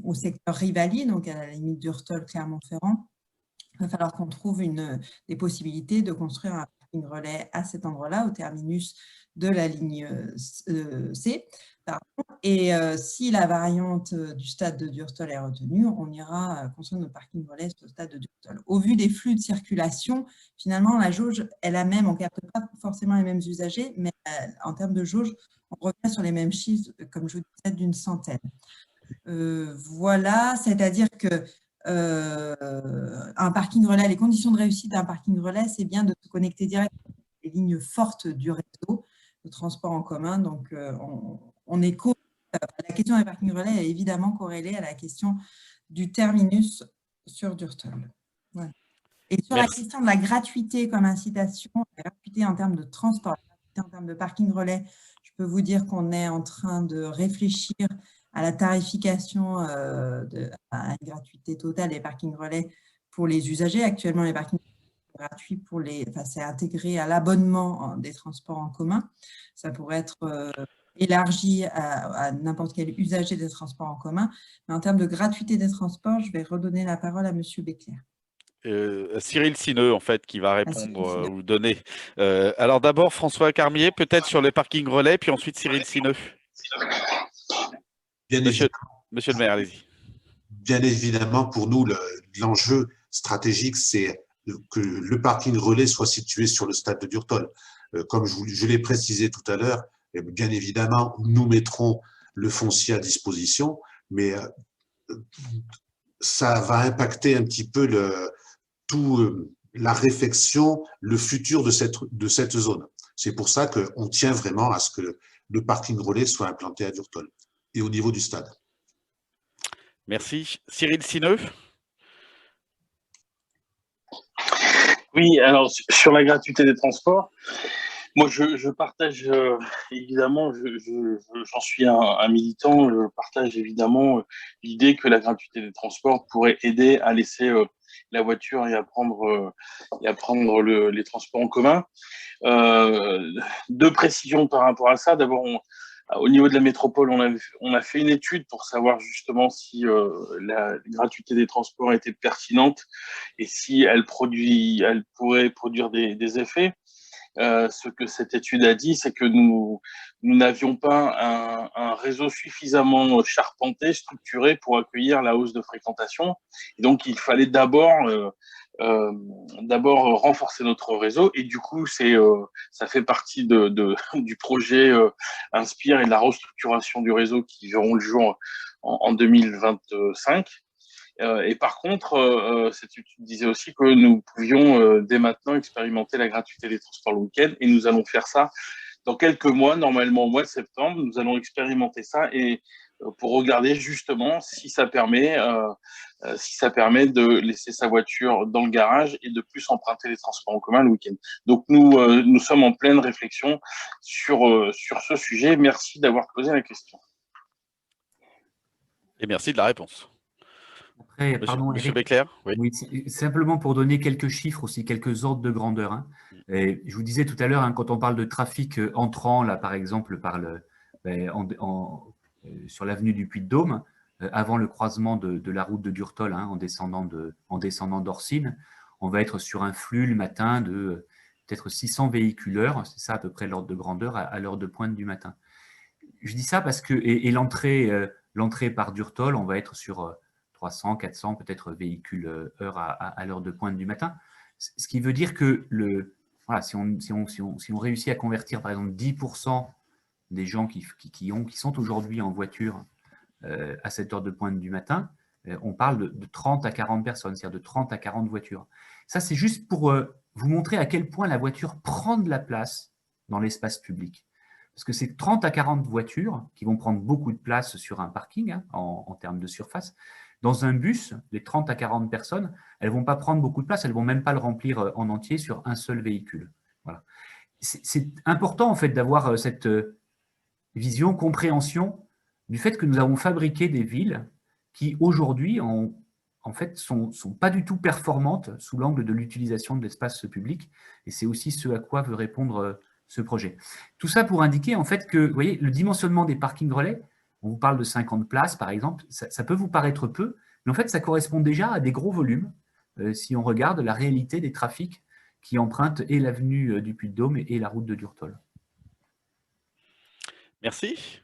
au secteur Rivali, donc à la limite Durtol-Clermont-Ferrand, il va falloir qu'on trouve des possibilités de construire un parking relais à cet endroit-là, au terminus de la ligne C. Et si la variante du stade de Durtol est retenue, on ira construire notre parking relais au stade de Durtol. Au vu des flux de circulation, finalement, la jauge est la même. On ne capte pas forcément les mêmes usagers, mais en termes de jauge, on revient sur les mêmes chiffres, comme je vous disais, d'une centaine. Voilà, c'est-à-dire que un parking relais, les conditions de réussite d'un parking relais, c'est bien de se connecter directement aux lignes fortes du réseau de transport en commun. Donc, la question des parkings relais est évidemment corrélée à la question du terminus sur Durtol. Voilà. Et sur la question de la gratuité comme incitation, la gratuité en termes de transport, la gratuité en termes de parking relais, je peux vous dire qu'on est en train de réfléchir à la tarification à une gratuité totale des parkings relais pour les usagers. Actuellement, les parkings gratuits c'est intégré à l'abonnement des transports en commun. Ça pourrait être élargi à n'importe quel usager des transports en commun. Mais en termes de gratuité des transports, je vais redonner la parole à M. Becler. Cyril Sineux, en fait, qui va répondre ou donner. Alors d'abord, François Carmier, peut-être sur les parkings relais, puis ensuite Cyril Sineux. Monsieur le maire, allez-y. Bien évidemment, pour nous, l'enjeu stratégique, c'est que le parking relais soit situé sur le stade de Durtol. Comme je l'ai précisé tout à l'heure, bien évidemment, nous mettrons le foncier à disposition, mais ça va impacter un petit peu la réflexion, le futur de cette zone. C'est pour ça qu'on tient vraiment à ce que le parking relais soit implanté à Durtol et au niveau du stade. Merci. Cyril Sineux. Oui, alors sur la gratuité des transports, moi je partage évidemment, j'en suis un militant, je partage évidemment l'idée que la gratuité des transports pourrait aider à laisser la voiture et à prendre les transports en commun. Deux précisions par rapport à ça. D'abord, au niveau de la métropole, on a fait une étude pour savoir justement si la gratuité des transports était pertinente et si elle pourrait produire des effets. Ce que cette étude a dit, c'est que nous n'avions pas un réseau suffisamment charpenté, structuré pour accueillir la hausse de fréquentation. Et donc, il fallait d'abord renforcer notre réseau. Et du coup, ça fait partie du projet Inspire et de la restructuration du réseau qui verront le jour en 2025. Et par contre, cette étude disait aussi que nous pouvions dès maintenant expérimenter la gratuité des transports le week-end et nous allons faire ça dans quelques mois, normalement au mois de septembre. Nous allons expérimenter ça et pour regarder justement si ça permet de laisser sa voiture dans le garage et de plus emprunter les transports en commun le week-end. Donc nous sommes en pleine réflexion sur ce sujet. Merci d'avoir posé la question. Et merci de la réponse. Après, pardon, Monsieur Eric, Becler, oui, simplement pour donner quelques chiffres aussi, quelques ordres de grandeur. Hein. Et je vous disais tout à l'heure, hein, quand on parle de trafic entrant, là par exemple, sur l'avenue du Puy-de-Dôme, avant le croisement de la route de Durtol, hein, en descendant d'Orsine, on va être sur un flux le matin de peut-être 600 véhicules heure, c'est ça à peu près l'ordre de grandeur à l'heure de pointe du matin. Je dis ça parce que, et l'entrée par Durtol, on va être sur 300, 400 peut-être véhicules heure à l'heure de pointe du matin. Ce qui veut dire que si on réussit à convertir par exemple 10% des gens qui sont aujourd'hui en voiture à cette heure de pointe du matin, on parle de 30 à 40 personnes, c'est-à-dire de 30 à 40 voitures. Ça, c'est juste pour vous montrer à quel point la voiture prend de la place dans l'espace public. Parce que c'est 30 à 40 voitures qui vont prendre beaucoup de place sur un parking, hein, en termes de surface. Dans un bus, les 30 à 40 personnes, elles ne vont pas prendre beaucoup de place, elles ne vont même pas le remplir en entier sur un seul véhicule. Voilà. C'est important en fait d'avoir cette vision, compréhension du fait que nous avons fabriqué des villes qui aujourd'hui en fait sont pas du tout performantes sous l'angle de l'utilisation de l'espace public. Et c'est aussi ce à quoi veut répondre ce projet. Tout ça pour indiquer en fait que, vous voyez, le dimensionnement des parkings relais, on vous parle de 50 places par exemple, ça peut vous paraître peu, mais en fait ça correspond déjà à des gros volumes si on regarde la réalité des trafics qui empruntent et l'avenue du Puy-de-Dôme et la route de Durtol. Merci.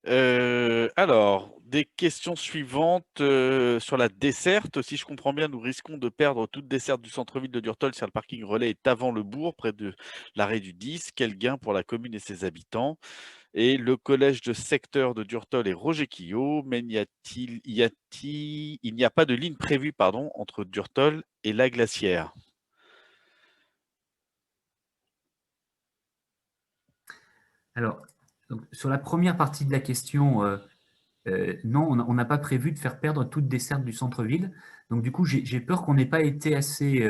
Alors, des questions suivantes sur la desserte. Si je comprends bien, nous risquons de perdre toute desserte du centre-ville de Durtol si le parking relais est avant le bourg, près de l'arrêt du 10. Quel gain pour la commune et ses habitants? et le collège de secteur de Durtol et Roger Quillot, mais il n'y a pas de ligne prévue entre Durtol et la Glacière. Alors, donc, sur la première partie de la question, non, on n'a pas prévu de faire perdre toute desserte du centre-ville. Donc, du coup, j'ai peur qu'on n'ait pas été assez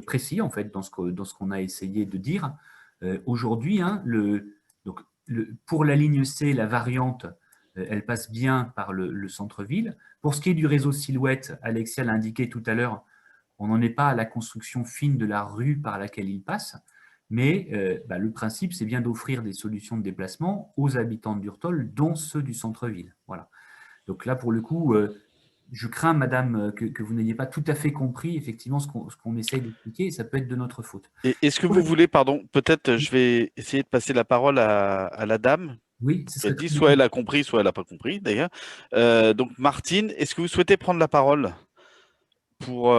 précis, en fait, dans ce qu'on a essayé de dire. Aujourd'hui, hein, pour la ligne C, la variante, elle passe bien par le centre-ville. Pour ce qui est du réseau Silhouette, Alexia l'a indiqué tout à l'heure, on n'en est pas à la construction fine de la rue par laquelle il passe. Mais le principe, c'est bien d'offrir des solutions de déplacement aux habitants de Durtol, dont ceux du centre-ville. Voilà. Donc là, pour le coup, je crains, madame, que vous n'ayez pas tout à fait compris effectivement ce qu'on essaye d'expliquer, et ça peut être de notre faute. Est-ce que vous voulez, peut-être je vais essayer de passer la parole à la dame. Oui, c'est elle dit, soit elle a compris, soit elle n'a pas compris, d'ailleurs. Donc, Martine, est-ce que vous souhaitez prendre la parole pour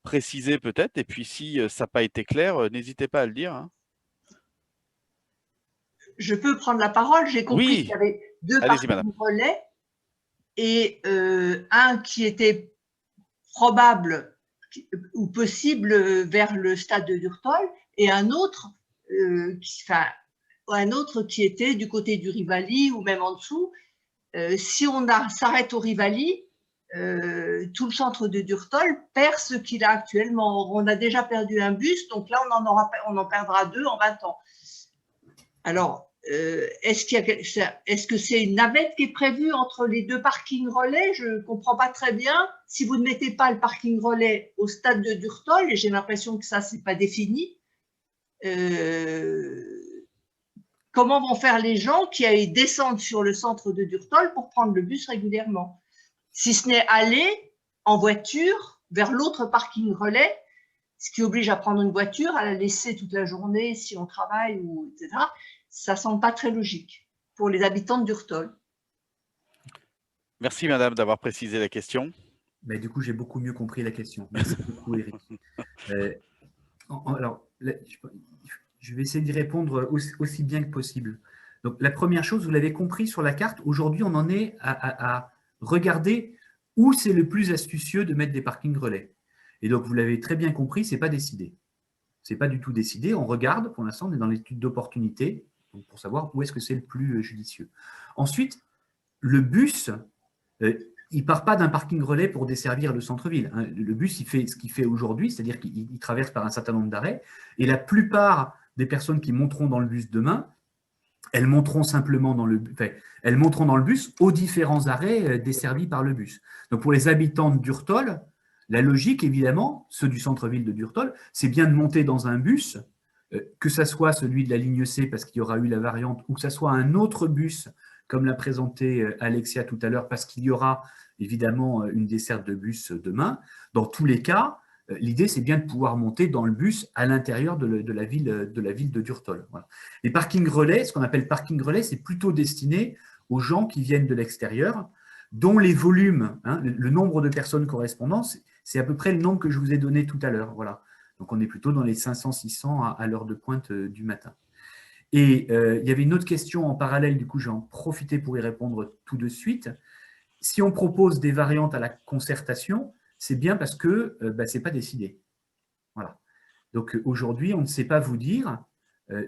préciser peut-être, et puis si ça n'a pas été clair, n'hésitez pas à le dire. Hein. Je peux prendre la parole. J'ai compris qu'il y avait deux parkings relais et un qui était probable ou possible vers le stade de Durtol et un autre qui était du côté du Rivali ou même en dessous. Si on s'arrête au Rivali, tout le centre de Durtol perd ce qu'il a actuellement. On a déjà perdu un bus, donc là on en perdra deux en 20 ans. Alors, est-ce que c'est une navette qui est prévue entre les deux parkings relais? Je ne comprends pas très bien. Si vous ne mettez pas le parking relais au stade de Durtol, et j'ai l'impression que ça, ce n'est pas défini, comment vont faire les gens qui descendent sur le centre de Durtol pour prendre le bus régulièrement? Si ce n'est aller en voiture vers l'autre parking relais, ce qui oblige à prendre une voiture, à la laisser toute la journée si on travaille, etc., ça ne semble pas très logique pour les habitants de Durtol. Merci, madame, d'avoir précisé la question. Mais du coup, j'ai beaucoup mieux compris la question. Merci beaucoup, Eric. Alors, je vais essayer d'y répondre aussi bien que possible. Donc, la première chose, vous l'avez compris sur la carte, aujourd'hui, on en est à regarder où c'est le plus astucieux de mettre des parkings relais. Et donc, vous l'avez très bien compris, ce n'est pas décidé. Ce n'est pas du tout décidé. On regarde, pour l'instant, on est dans l'étude d'opportunité pour savoir où est-ce que c'est le plus judicieux. Ensuite, le bus, il ne part pas d'un parking relais pour desservir le centre-ville. Le bus, il fait ce qu'il fait aujourd'hui, c'est-à-dire qu'il traverse par un certain nombre d'arrêts. Et la plupart des personnes qui monteront dans le bus demain, elles monteront simplement dans le bus aux différents arrêts desservis par le bus. Donc, pour les habitants de Durtol, la logique, évidemment, ceux du centre-ville de Durtol, c'est bien de monter dans un bus, que ce soit celui de la ligne C, parce qu'il y aura eu la variante, ou que ce soit un autre bus, comme l'a présenté Alexia tout à l'heure, parce qu'il y aura évidemment une desserte de bus demain. Dans tous les cas, l'idée, c'est bien de pouvoir monter dans le bus à l'intérieur de la ville de Durtol. Voilà. Les parkings relais, ce qu'on appelle parking relais, c'est plutôt destiné aux gens qui viennent de l'extérieur, dont les volumes, le nombre de personnes correspondant, c'est à peu près le nombre que je vous ai donné tout à l'heure. Voilà. Donc, on est plutôt dans les 500-600 à l'heure de pointe du matin. Et il y avait une autre question en parallèle, du coup, je vais en profiter pour y répondre tout de suite. Si on propose des variantes à la concertation, c'est bien parce que ce n'est pas décidé. Voilà. Donc, aujourd'hui, on ne sait pas vous dire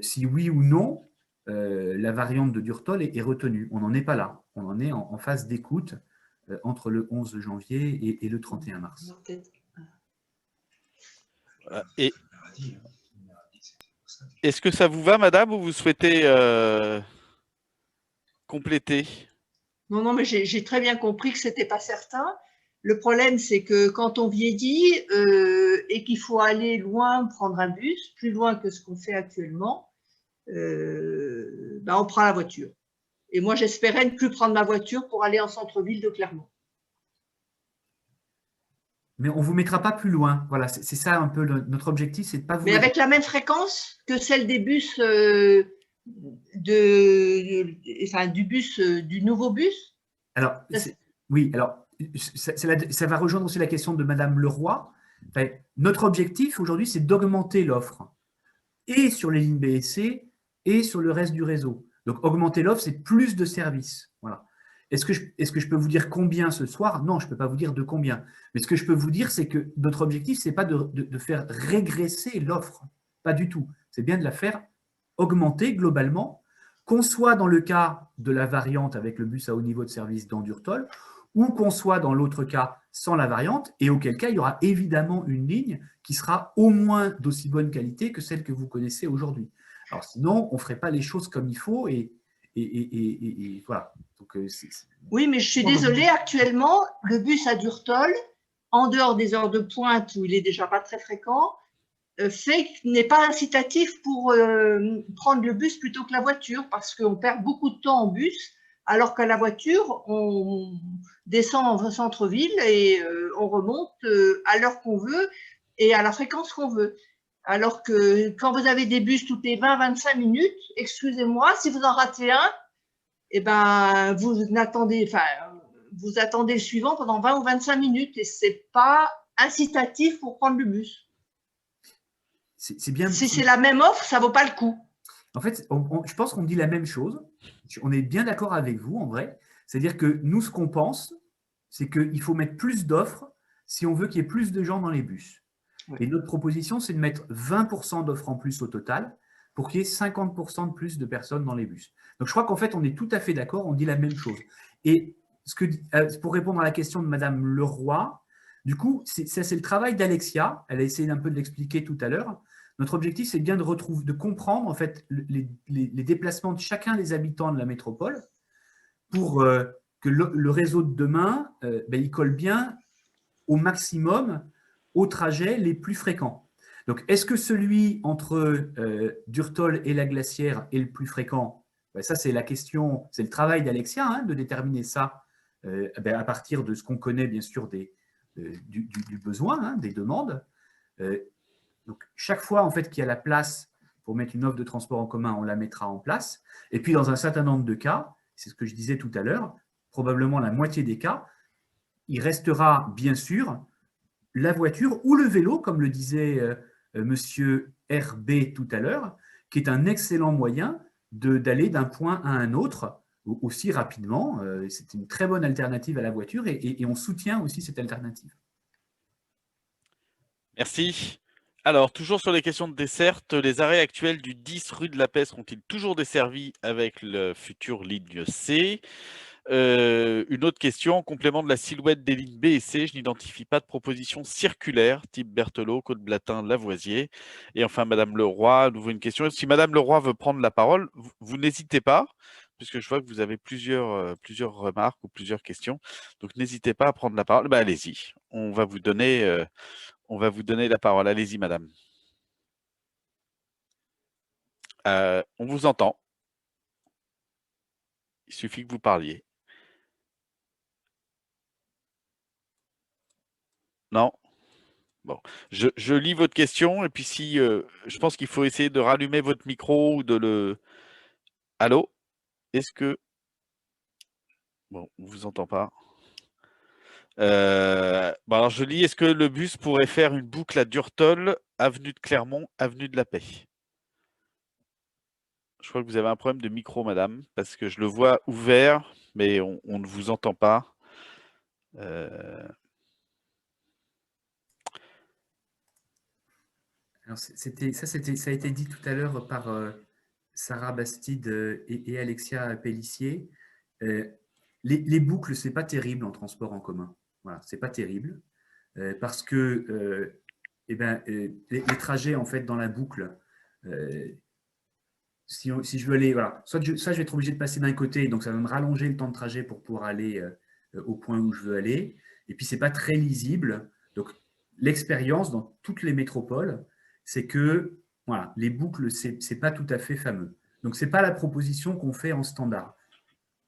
si oui ou non la variante de Durtol est retenue. On n'en est pas là. On en est en phase d'écoute entre le 11 janvier et le 31 mars. Et est-ce que ça vous va, madame, ou vous souhaitez compléter? Non, mais j'ai très bien compris que ce n'était pas certain. Le problème, c'est que quand on vieillit et qu'il faut aller loin, prendre un bus, plus loin que ce qu'on fait actuellement, on prend la voiture. Et moi, j'espérais ne plus prendre ma voiture pour aller en centre-ville de Clermont. Mais on ne vous mettra pas plus loin. Voilà, c'est ça un peu notre objectif, c'est de pas vous… Mais avec la même fréquence que celle des bus, du nouveau bus? Alors, oui, alors, ça va rejoindre aussi la question de Madame Leroy. Enfin, notre objectif aujourd'hui, c'est d'augmenter l'offre et sur les lignes B et C et sur le reste du réseau. Donc, augmenter l'offre, c'est plus de services. Voilà. Est-ce que je peux vous dire combien ce soir? Non, je ne peux pas vous dire de combien. Mais ce que je peux vous dire, c'est que notre objectif, ce n'est pas de faire régresser l'offre. Pas du tout. C'est bien de la faire augmenter globalement, qu'on soit dans le cas de la variante avec le bus à haut niveau de service dans Durtol, ou qu'on soit dans l'autre cas sans la variante, et auquel cas, il y aura évidemment une ligne qui sera au moins d'aussi bonne qualité que celle que vous connaissez aujourd'hui. Alors sinon, on ne ferait pas les choses comme il faut, et voilà. Donc, oui, mais je suis désolée, actuellement, le bus à Durtol, en dehors des heures de pointe où il n'est déjà pas très fréquent, n'est pas incitatif pour prendre le bus plutôt que la voiture, parce qu'on perd beaucoup de temps en bus, alors qu'à la voiture, on descend en centre-ville et on remonte à l'heure qu'on veut et à la fréquence qu'on veut. Alors que quand vous avez des bus toutes les 20-25 minutes, excusez-moi, si vous en ratez un, eh ben, vous attendez le suivant pendant 20 ou 25 minutes et ce n'est pas incitatif pour prendre le bus. C'est bien. Si c'est la même offre, ça ne vaut pas le coup. En fait, je pense qu'on dit la même chose. On est bien d'accord avec vous, en vrai. C'est-à-dire que nous, ce qu'on pense, c'est qu'il faut mettre plus d'offres si on veut qu'il y ait plus de gens dans les bus. Ouais. Et notre proposition, c'est de mettre 20% d'offres en plus au total pour qu'il y ait 50% de plus de personnes dans les bus. Donc, je crois qu'en fait, on est tout à fait d'accord, on dit la même chose. Et pour répondre à la question de Madame Leroy, du coup, c'est le travail d'Alexia. Elle a essayé un peu de l'expliquer tout à l'heure. Notre objectif, c'est bien de comprendre en fait, les déplacements de chacun des habitants de la métropole pour que le réseau de demain, il colle bien au maximum aux trajets les plus fréquents. Donc, est-ce que celui entre Durtol et la Glacière est le plus fréquent? Ça, c'est la question, c'est le travail d'Alexia hein, de déterminer ça à partir de ce qu'on connaît, bien sûr, du besoin, hein, des demandes. Donc, chaque fois en fait, qu'il y a la place pour mettre une offre de transport en commun, on la mettra en place. Et puis, dans un certain nombre de cas, c'est ce que je disais tout à l'heure, probablement la moitié des cas, il restera bien sûr la voiture ou le vélo, comme le disait monsieur RB tout à l'heure, qui est un excellent moyen d'aller d'un point à un autre aussi rapidement. C'est une très bonne alternative à la voiture et on soutient aussi cette alternative. Merci. Alors, toujours sur les questions de desserte, les arrêts actuels du 10 rue de la Paix seront-ils toujours desservis avec le futur ligne C? Une autre question, en complément de la silhouette des lignes B et C, je n'identifie pas de proposition circulaire, type Berthelot, Côte-Blatin, Lavoisier. Et enfin, Madame Leroy, à nouveau une question. Si Madame Leroy veut prendre la parole, vous n'hésitez pas, puisque je vois que vous avez plusieurs remarques ou plusieurs questions. Donc, n'hésitez pas à prendre la parole. Allez-y, on va vous donner la parole. Allez-y, Madame. On vous entend. Il suffit que vous parliez. Non? Bon, je lis votre question et puis si je pense qu'il faut essayer de rallumer votre micro ou de le... Allô? Est-ce que... Bon, on ne vous entend pas. Alors je lis, est-ce que le bus pourrait faire une boucle à Durtol, avenue de Clermont, avenue de la Paix? Je crois que vous avez un problème de micro, madame, parce que je le vois ouvert, mais on ne vous entend pas. Alors ça a été dit tout à l'heure par Sarah Bastide et Alexia Pellissier. Les boucles, ce n'est pas terrible en transport en commun. Voilà, ce n'est pas terrible parce que les trajets en fait dans la boucle, si je veux aller, voilà, soit je vais être obligé de passer d'un côté, donc ça va me rallonger le temps de trajet pour pouvoir aller au point où je veux aller. Et puis, ce n'est pas très lisible. Donc, l'expérience dans toutes les métropoles, c'est que voilà, les boucles, ce n'est pas tout à fait fameux. Donc, ce n'est pas la proposition qu'on fait en standard.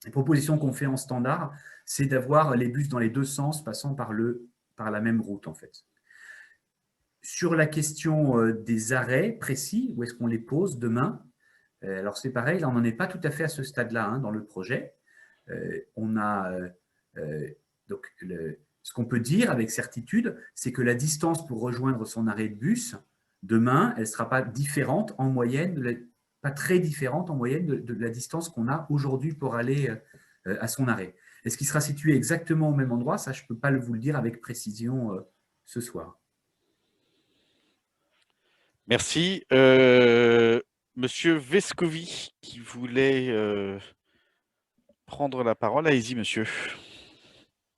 La proposition qu'on fait en standard, c'est d'avoir les bus dans les deux sens passant par la même route, en fait. Sur la question des arrêts précis, où est-ce qu'on les pose demain? Alors, c'est pareil, là, on n'en est pas tout à fait à ce stade-là hein, dans le projet. On a donc ce qu'on peut dire avec certitude, c'est que la distance pour rejoindre son arrêt de bus, demain, elle ne sera pas différente en moyenne pas très différente en moyenne de la distance qu'on a aujourd'hui pour aller à son arrêt. Est-ce qu'il sera situé exactement au même endroit? Ça, je ne peux pas vous le dire avec précision ce soir. Merci. Monsieur Vescovi qui voulait prendre la parole. Allez-y, monsieur.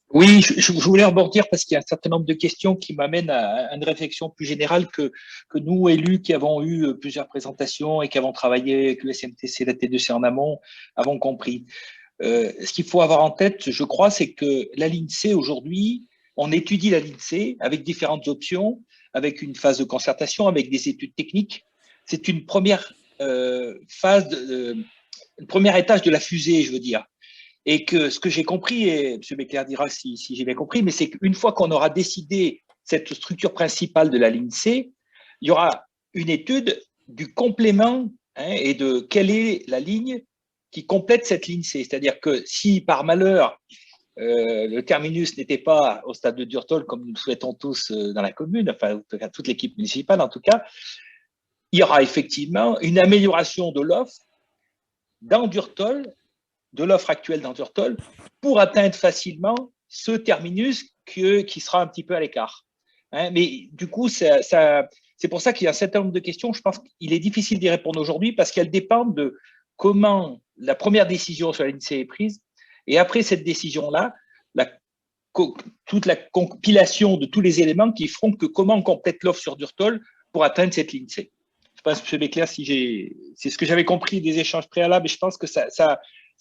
Oui, je voulais rebondir parce qu'il y a un certain nombre de questions qui m'amènent à une réflexion plus générale que nous, élus, qui avons eu plusieurs présentations et qui avons travaillé avec le SMTC, la T2C en amont, avons compris. Ce qu'il faut avoir en tête, je crois, c'est que la LINSEE, aujourd'hui, on étudie la LINSEE avec différentes options, avec une phase de concertation, avec des études techniques. C'est une première phase, un premier étage de la fusée, je veux dire. Et que ce que j'ai compris, et M. Beckler dira si j'ai bien compris, mais c'est qu'une fois qu'on aura décidé cette structure principale de la LINSEE, il y aura une étude du complément et de quelle est la ligne qui complète cette LINSEE. C'est-à-dire que si par malheur, le terminus n'était pas au stade de Durtol, comme nous le souhaitons tous dans la commune, enfin toute l'équipe municipale en tout cas, il y aura effectivement une amélioration de l'offre dans Durtol, de l'offre actuelle dans Durtol, pour atteindre facilement ce terminus qui sera un petit peu à l'écart. Mais du coup, c'est pour ça qu'il y a un certain nombre de questions. Je pense qu'il est difficile d'y répondre aujourd'hui parce qu'elles dépendent de comment la première décision sur la LINSEE est prise. Et après cette décision-là, toute la compilation de tous les éléments qui feront que comment on complète l'offre sur Durtol pour atteindre cette LINSEE. Je pense, M. Beckler, c'est ce que j'avais compris des échanges préalables, et je pense que ça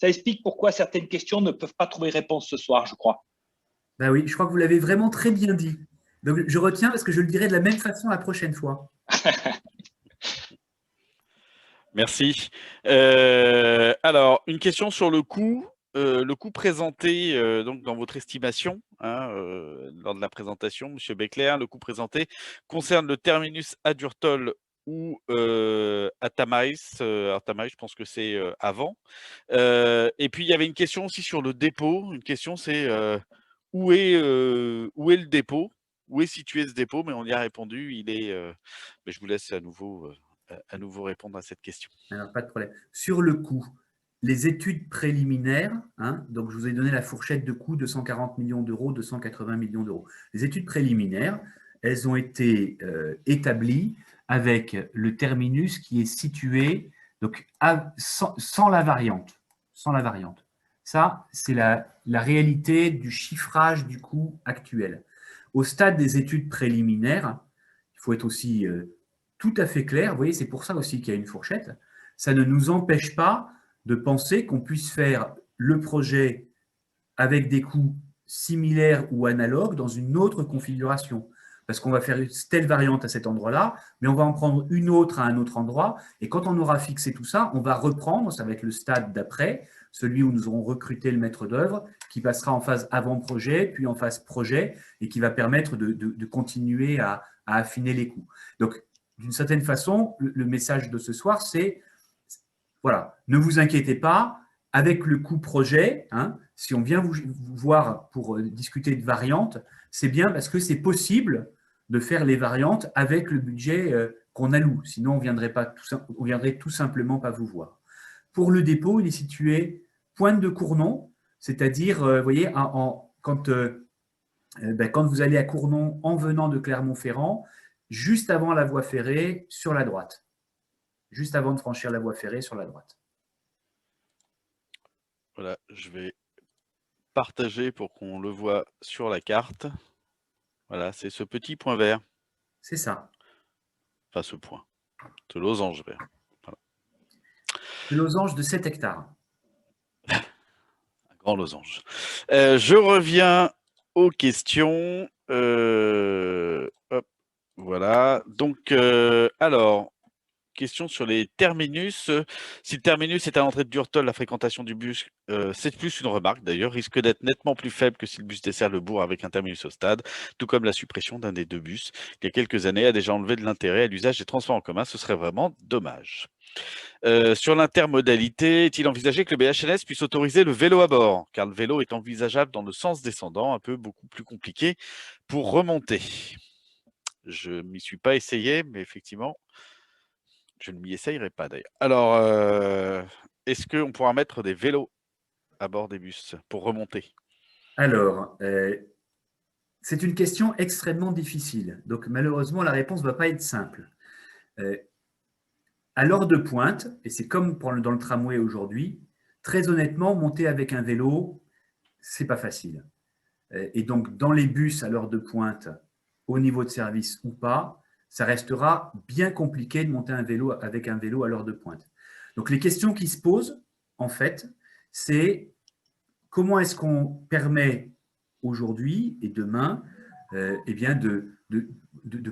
explique pourquoi certaines questions ne peuvent pas trouver réponse ce soir, je crois. Ben oui, je crois que vous l'avez vraiment très bien dit. Donc, je retiens parce que je le dirai de la même façon la prochaine fois. Merci. Alors, une question sur le coût. Le coût présenté donc dans votre estimation, lors de la présentation, M. Beckler, le coût présenté concerne le terminus à Durtol ou à Tamaïs. Tamaïs, je pense que c'est avant. Et puis, il y avait une question aussi sur le dépôt. Une question, c'est où est le dépôt? Où est situé ce dépôt? Mais on y a répondu. Mais je vous laisse à nouveau répondre à cette question. Alors, pas de problème. Sur le coût, les études préliminaires, donc je vous ai donné la fourchette de coût de 140 millions d'euros, 280 millions d'euros. Les études préliminaires, elles ont été établies avec le terminus qui est situé donc, sans la variante. Sans la variante. Ça, c'est la réalité du chiffrage du coût actuel. Au stade des études préliminaires, il faut être aussi tout à fait clair. Vous voyez, c'est pour ça aussi qu'il y a une fourchette. Ça ne nous empêche pas de penser qu'on puisse faire le projet avec des coûts similaires ou analogues dans une autre configuration. Parce qu'on va faire telle variante à cet endroit-là, mais on va en prendre une autre à un autre endroit. Et quand on aura fixé tout ça, on va reprendre, ça va être le stade d'après, celui où nous aurons recruté le maître d'œuvre, qui passera en phase avant-projet, puis en phase projet, et qui va permettre de continuer à affiner les coûts. Donc, d'une certaine façon, le message de ce soir, c'est, voilà, ne vous inquiétez pas, avec le coût projet, si on vient vous voir pour discuter de variantes, c'est bien parce que c'est possible de faire les variantes avec le budget qu'on alloue. Sinon, on ne viendrait tout simplement pas vous voir. Pour le dépôt, il est situé Pointe de Cournon, c'est-à-dire, vous voyez, quand vous allez à Cournon en venant de Clermont-Ferrand, juste avant la voie ferrée sur la droite. Juste avant de franchir la voie ferrée sur la droite. Voilà, je vais partager pour qu'on le voit sur la carte. Voilà, c'est ce petit point vert. C'est ça. Enfin, ce point. Ce losange vert. Voilà. Le losange de 7 hectares. Un grand losange. Je reviens aux questions. Hop, voilà. Donc, alors, question sur les terminus. Si le terminus est à l'entrée de Durtol, la fréquentation du bus, c'est plus une remarque d'ailleurs, risque d'être nettement plus faible que si le bus dessert le bourg avec un terminus au stade, tout comme la suppression d'un des deux bus, qui il y a quelques années a déjà enlevé de l'intérêt à l'usage des transports en commun. Ce serait vraiment dommage. Sur l'intermodalité, est-il envisagé que le BHNS puisse autoriser le vélo à bord? Car le vélo est envisageable dans le sens descendant, beaucoup plus compliqué pour remonter. Je ne m'y suis pas essayé, mais effectivement, Je ne m'y essayerai pas d'ailleurs. Alors, est-ce qu'on pourra mettre des vélos à bord des bus pour remonter? Alors, c'est une question extrêmement difficile. Donc, malheureusement, la réponse ne va pas être simple. À l'heure de pointe, et c'est comme dans le tramway aujourd'hui, très honnêtement, monter avec un vélo, c'est pas facile. Et donc, dans les bus à l'heure de pointe, au niveau de service ou pas, ça restera bien compliqué de monter avec un vélo à l'heure de pointe. Donc, les questions qui se posent, en fait, c'est comment est-ce qu'on permet aujourd'hui et demain eh bien de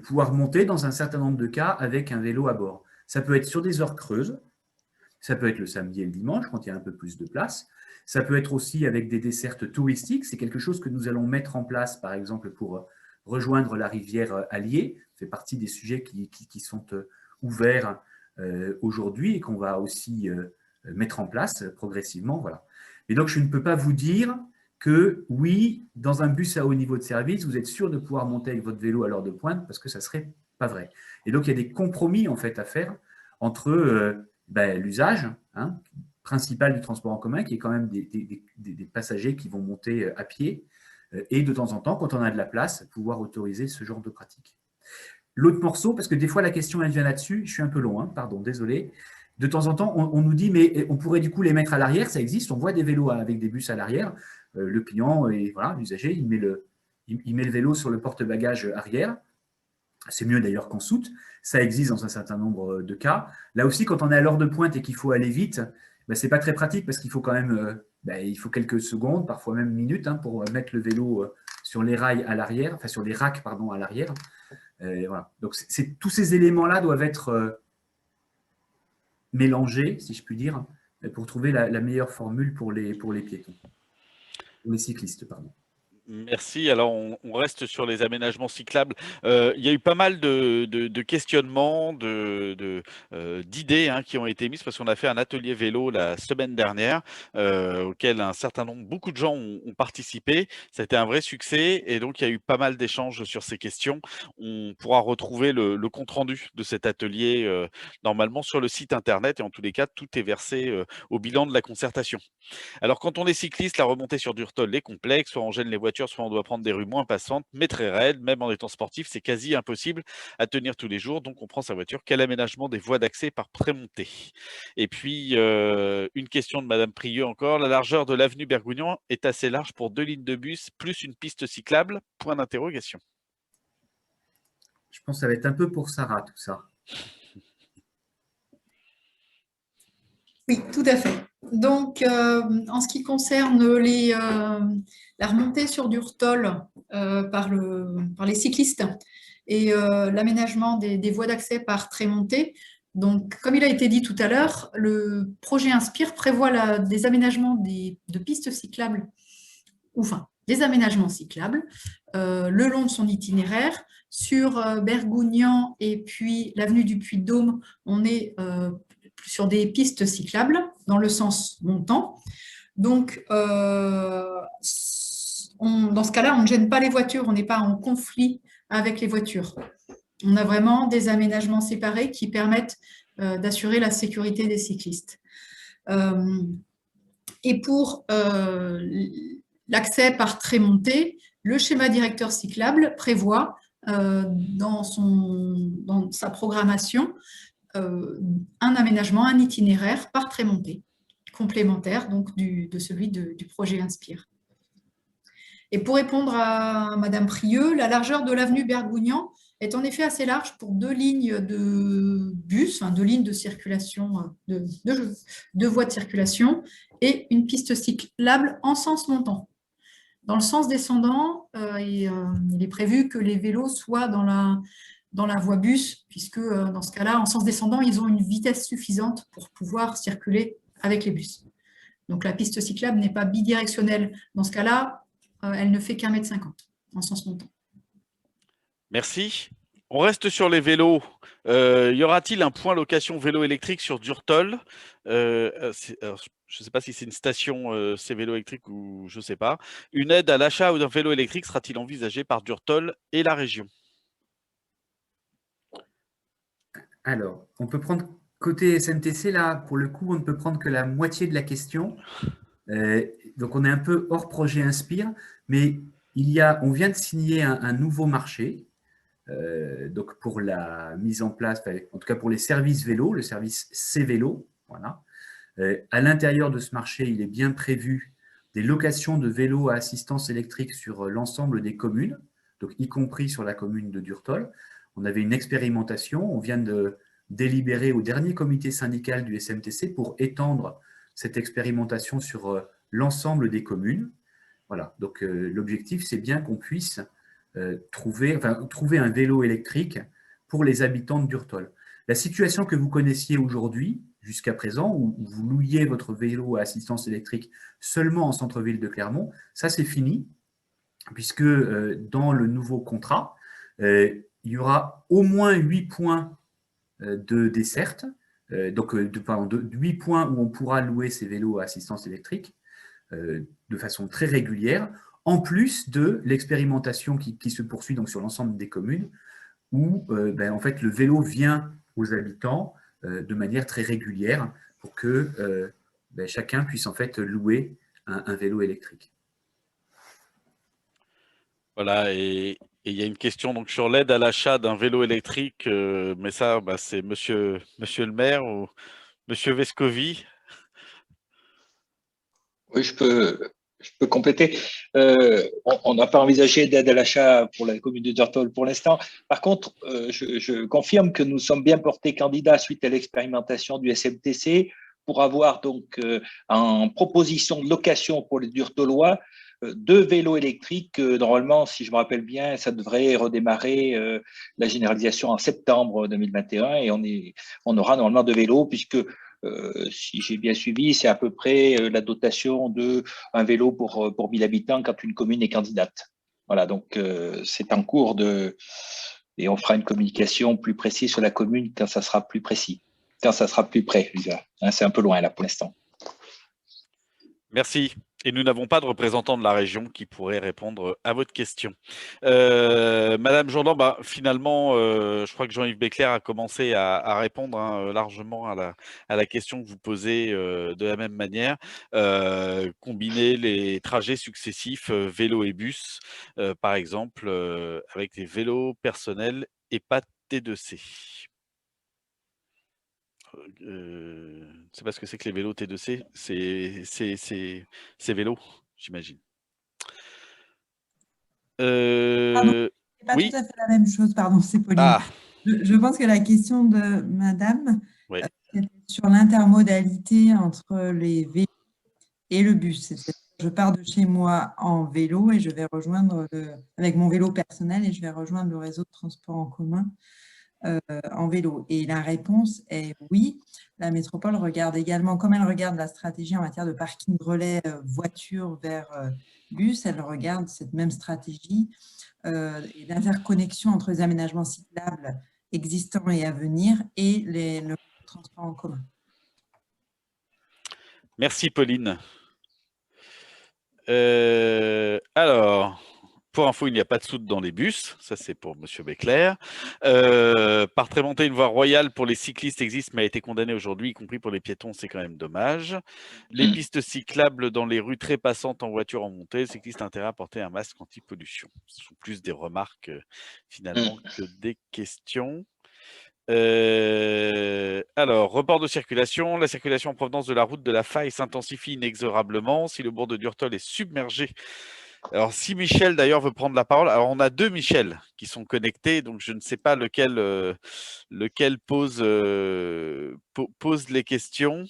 pouvoir monter dans un certain nombre de cas avec un vélo à bord. Ça peut être sur des heures creuses, ça peut être le samedi et le dimanche quand il y a un peu plus de place, ça peut être aussi avec des dessertes touristiques, c'est quelque chose que nous allons mettre en place par exemple pour rejoindre la rivière Allier, ça fait partie des sujets qui sont ouverts aujourd'hui et qu'on va aussi mettre en place progressivement. Voilà. Et donc je ne peux pas vous dire que oui, dans un bus à haut niveau de service, vous êtes sûr de pouvoir monter avec votre vélo à l'heure de pointe parce que ça ne serait pas vrai. Et donc, il y a des compromis en fait à faire entre l'usage principal du transport en commun, qui est quand même des passagers qui vont monter à pied, et de temps en temps, quand on a de la place, pouvoir autoriser ce genre de pratique. L'autre morceau, parce que des fois la question elle vient là-dessus, je suis un peu long, pardon, désolé. De temps en temps, on nous dit, mais on pourrait du coup les mettre à l'arrière, ça existe, on voit des vélos avec des bus à l'arrière. Le client, et voilà, l'usager, il met le vélo sur le porte-bagages arrière. C'est mieux d'ailleurs qu'en soute. Ça existe dans un certain nombre de cas. Là aussi, quand on est à l'heure de pointe et qu'il faut aller vite, ce n'est pas très pratique parce qu'il faut quand même il faut quelques secondes, parfois même minutes, pour mettre le vélo sur les rails à l'arrière, enfin sur les racks, pardon, à l'arrière. Voilà. Donc, tous ces éléments-là doivent être mélangés, si je puis dire, pour trouver la meilleure formule pour les piétons. Pour les cyclistes, pardon. Merci. Alors, on reste sur les aménagements cyclables. Il y a eu pas mal de questionnements, d'idées qui ont été mises parce qu'on a fait un atelier vélo la semaine dernière auquel beaucoup de gens ont participé. Ça a été un vrai succès et donc il y a eu pas mal d'échanges sur ces questions. On pourra retrouver le compte-rendu de cet atelier normalement sur le site internet et en tous les cas, tout est versé au bilan de la concertation. Alors, quand on est cycliste, la remontée sur Durtol est complexe. Soit on gêne les voitures, soit on doit prendre des rues moins passantes, mais très raides. Même en étant sportif, c'est quasi impossible à tenir tous les jours. Donc, on prend sa voiture. Quel aménagement des voies d'accès par prémontée? Et puis, une question de Madame Prieux encore. La largeur de l'avenue Bergougnan est assez large pour 2 lignes de bus plus une piste cyclable? Point d'interrogation. Je pense que ça va être un peu pour Sarah, tout ça. Oui, tout à fait. Donc, en ce qui concerne la remontée sur Durtol par les cyclistes et l'aménagement des voies d'accès par trémontée, donc, comme il a été dit tout à l'heure, le projet Inspire prévoit des aménagements de pistes cyclables, des aménagements cyclables le long de son itinéraire. Sur Bergougnan et puis l'avenue du Puy-de-Dôme, on est sur des pistes cyclables dans le sens montant. Donc, dans ce cas-là, on ne gêne pas les voitures, on n'est pas en conflit avec les voitures. On a vraiment des aménagements séparés qui permettent d'assurer la sécurité des cyclistes. Et pour l'accès par trémontée, le schéma directeur cyclable prévoit dans sa programmation un aménagement, un itinéraire par trémontée, complémentaire donc de celui du projet Inspire. Et pour répondre à Madame Prieux, la largeur de l'avenue Bergougnan est en effet assez large pour 2 lignes de bus, 2 lignes de circulation, deux voies de circulation et une piste cyclable en sens montant. Dans le sens descendant, il est prévu que les vélos soient dans la voie bus, puisque dans ce cas-là, en sens descendant, ils ont une vitesse suffisante pour pouvoir circuler avec les bus. Donc la piste cyclable n'est pas bidirectionnelle. Dans ce cas-là, elle ne fait qu'1,50 m en sens montant. Merci. On reste sur les vélos. Y aura-t-il un point location vélo électrique sur Durtol? Je ne sais pas si c'est une station, ces vélos électriques ou je ne sais pas. Une aide à l'achat d'un vélo électrique sera-t-il envisagée par Durtol et la région? Alors, on peut prendre côté SMTC, là, pour le coup, on ne peut prendre que la moitié de la question. Donc, on est un peu hors projet Inspire, mais on vient de signer un nouveau marché. Donc, pour la mise en place, en tout cas pour les services vélo, le service C-Vélo. Voilà. À l'intérieur de ce marché, il est bien prévu des locations de vélos à assistance électrique sur l'ensemble des communes, donc y compris sur la commune de Durtol. On avait une expérimentation, on vient de délibérer au dernier comité syndical du SMTC pour étendre cette expérimentation sur l'ensemble des communes. Voilà, donc l'objectif, c'est bien qu'on puisse trouver un vélo électrique pour les habitants de Durtol. La situation que vous connaissiez aujourd'hui, jusqu'à présent, où vous louiez votre vélo à assistance électrique seulement en centre-ville de Clermont, ça c'est fini, puisque dans le nouveau contrat, il y aura au moins 8 points de desserte, donc 8 points où on pourra louer ces vélos à assistance électrique de façon très régulière, en plus de l'expérimentation qui se poursuit donc sur l'ensemble des communes, où en fait, le vélo vient aux habitants de manière très régulière pour que chacun puisse en fait louer un vélo électrique. Voilà, et il y a une question donc sur l'aide à l'achat d'un vélo électrique, mais ça, c'est monsieur le maire ou monsieur Vescovi. Oui, je peux compléter. On n'a pas envisagé d'aide à l'achat pour la commune de Durtol pour l'instant. Par contre, je confirme que nous sommes bien portés candidats suite à l'expérimentation du SMTC pour avoir donc en proposition de location pour les Durtolois 2 vélos électriques. Normalement, si je me rappelle bien, ça devrait redémarrer la généralisation en septembre 2021 et on aura normalement 2 vélos puisque si j'ai bien suivi, c'est à peu près la dotation d'un vélo pour 1000 habitants quand une commune est candidate. Voilà, donc c'est en cours et on fera une communication plus précise sur la commune quand ça sera plus précis, quand ça sera plus près, Lisa. Hein, c'est un peu loin là pour l'instant. Merci. Et nous n'avons pas de représentant de la région qui pourrait répondre à votre question. Madame Jourdan, finalement, je crois que Jean-Yves Béclair a commencé à répondre largement à la question que vous posez de la même manière. Combiner les trajets successifs vélo et bus, par exemple, avec des vélos personnels et pas T2C. Je ne sais pas ce que c'est que les vélos T2C, c'est vélo, j'imagine. C'est pas Oui. tout à fait la même chose, pardon, c'est Pauline. Ah, Je pense que la question de madame, ouais. c'était sur l'intermodalité entre les vélos et le bus. C'est-à-dire, je pars de chez moi en vélo et je vais rejoindre avec mon vélo personnel et je vais rejoindre le réseau de transport en commun en vélo. Et la réponse est oui. La métropole regarde également, comme elle regarde la stratégie en matière de parking relais voiture vers bus, elle regarde cette même stratégie et d'interconnexion entre les aménagements cyclables existants et à venir et le transport en commun. Merci Pauline. Alors, pour info, il n'y a pas de soude dans les bus. Ça, c'est pour monsieur Béclair. Par monter une voie royale pour les cyclistes existe, mais a été condamnée aujourd'hui, y compris pour les piétons. C'est quand même dommage. Les pistes cyclables dans les rues très passantes en voiture en montée, les cyclistes ont intérêt à porter un masque anti-pollution. Ce sont plus des remarques finalement que des questions. Alors, report de circulation. La circulation en provenance de la route de la Faille s'intensifie inexorablement. Si le bourg de Durtol est submergé. Alors, si Michel, d'ailleurs, veut prendre la parole. Alors, on a 2 Michel qui sont connectés, donc je ne sais pas lequel pose les questions.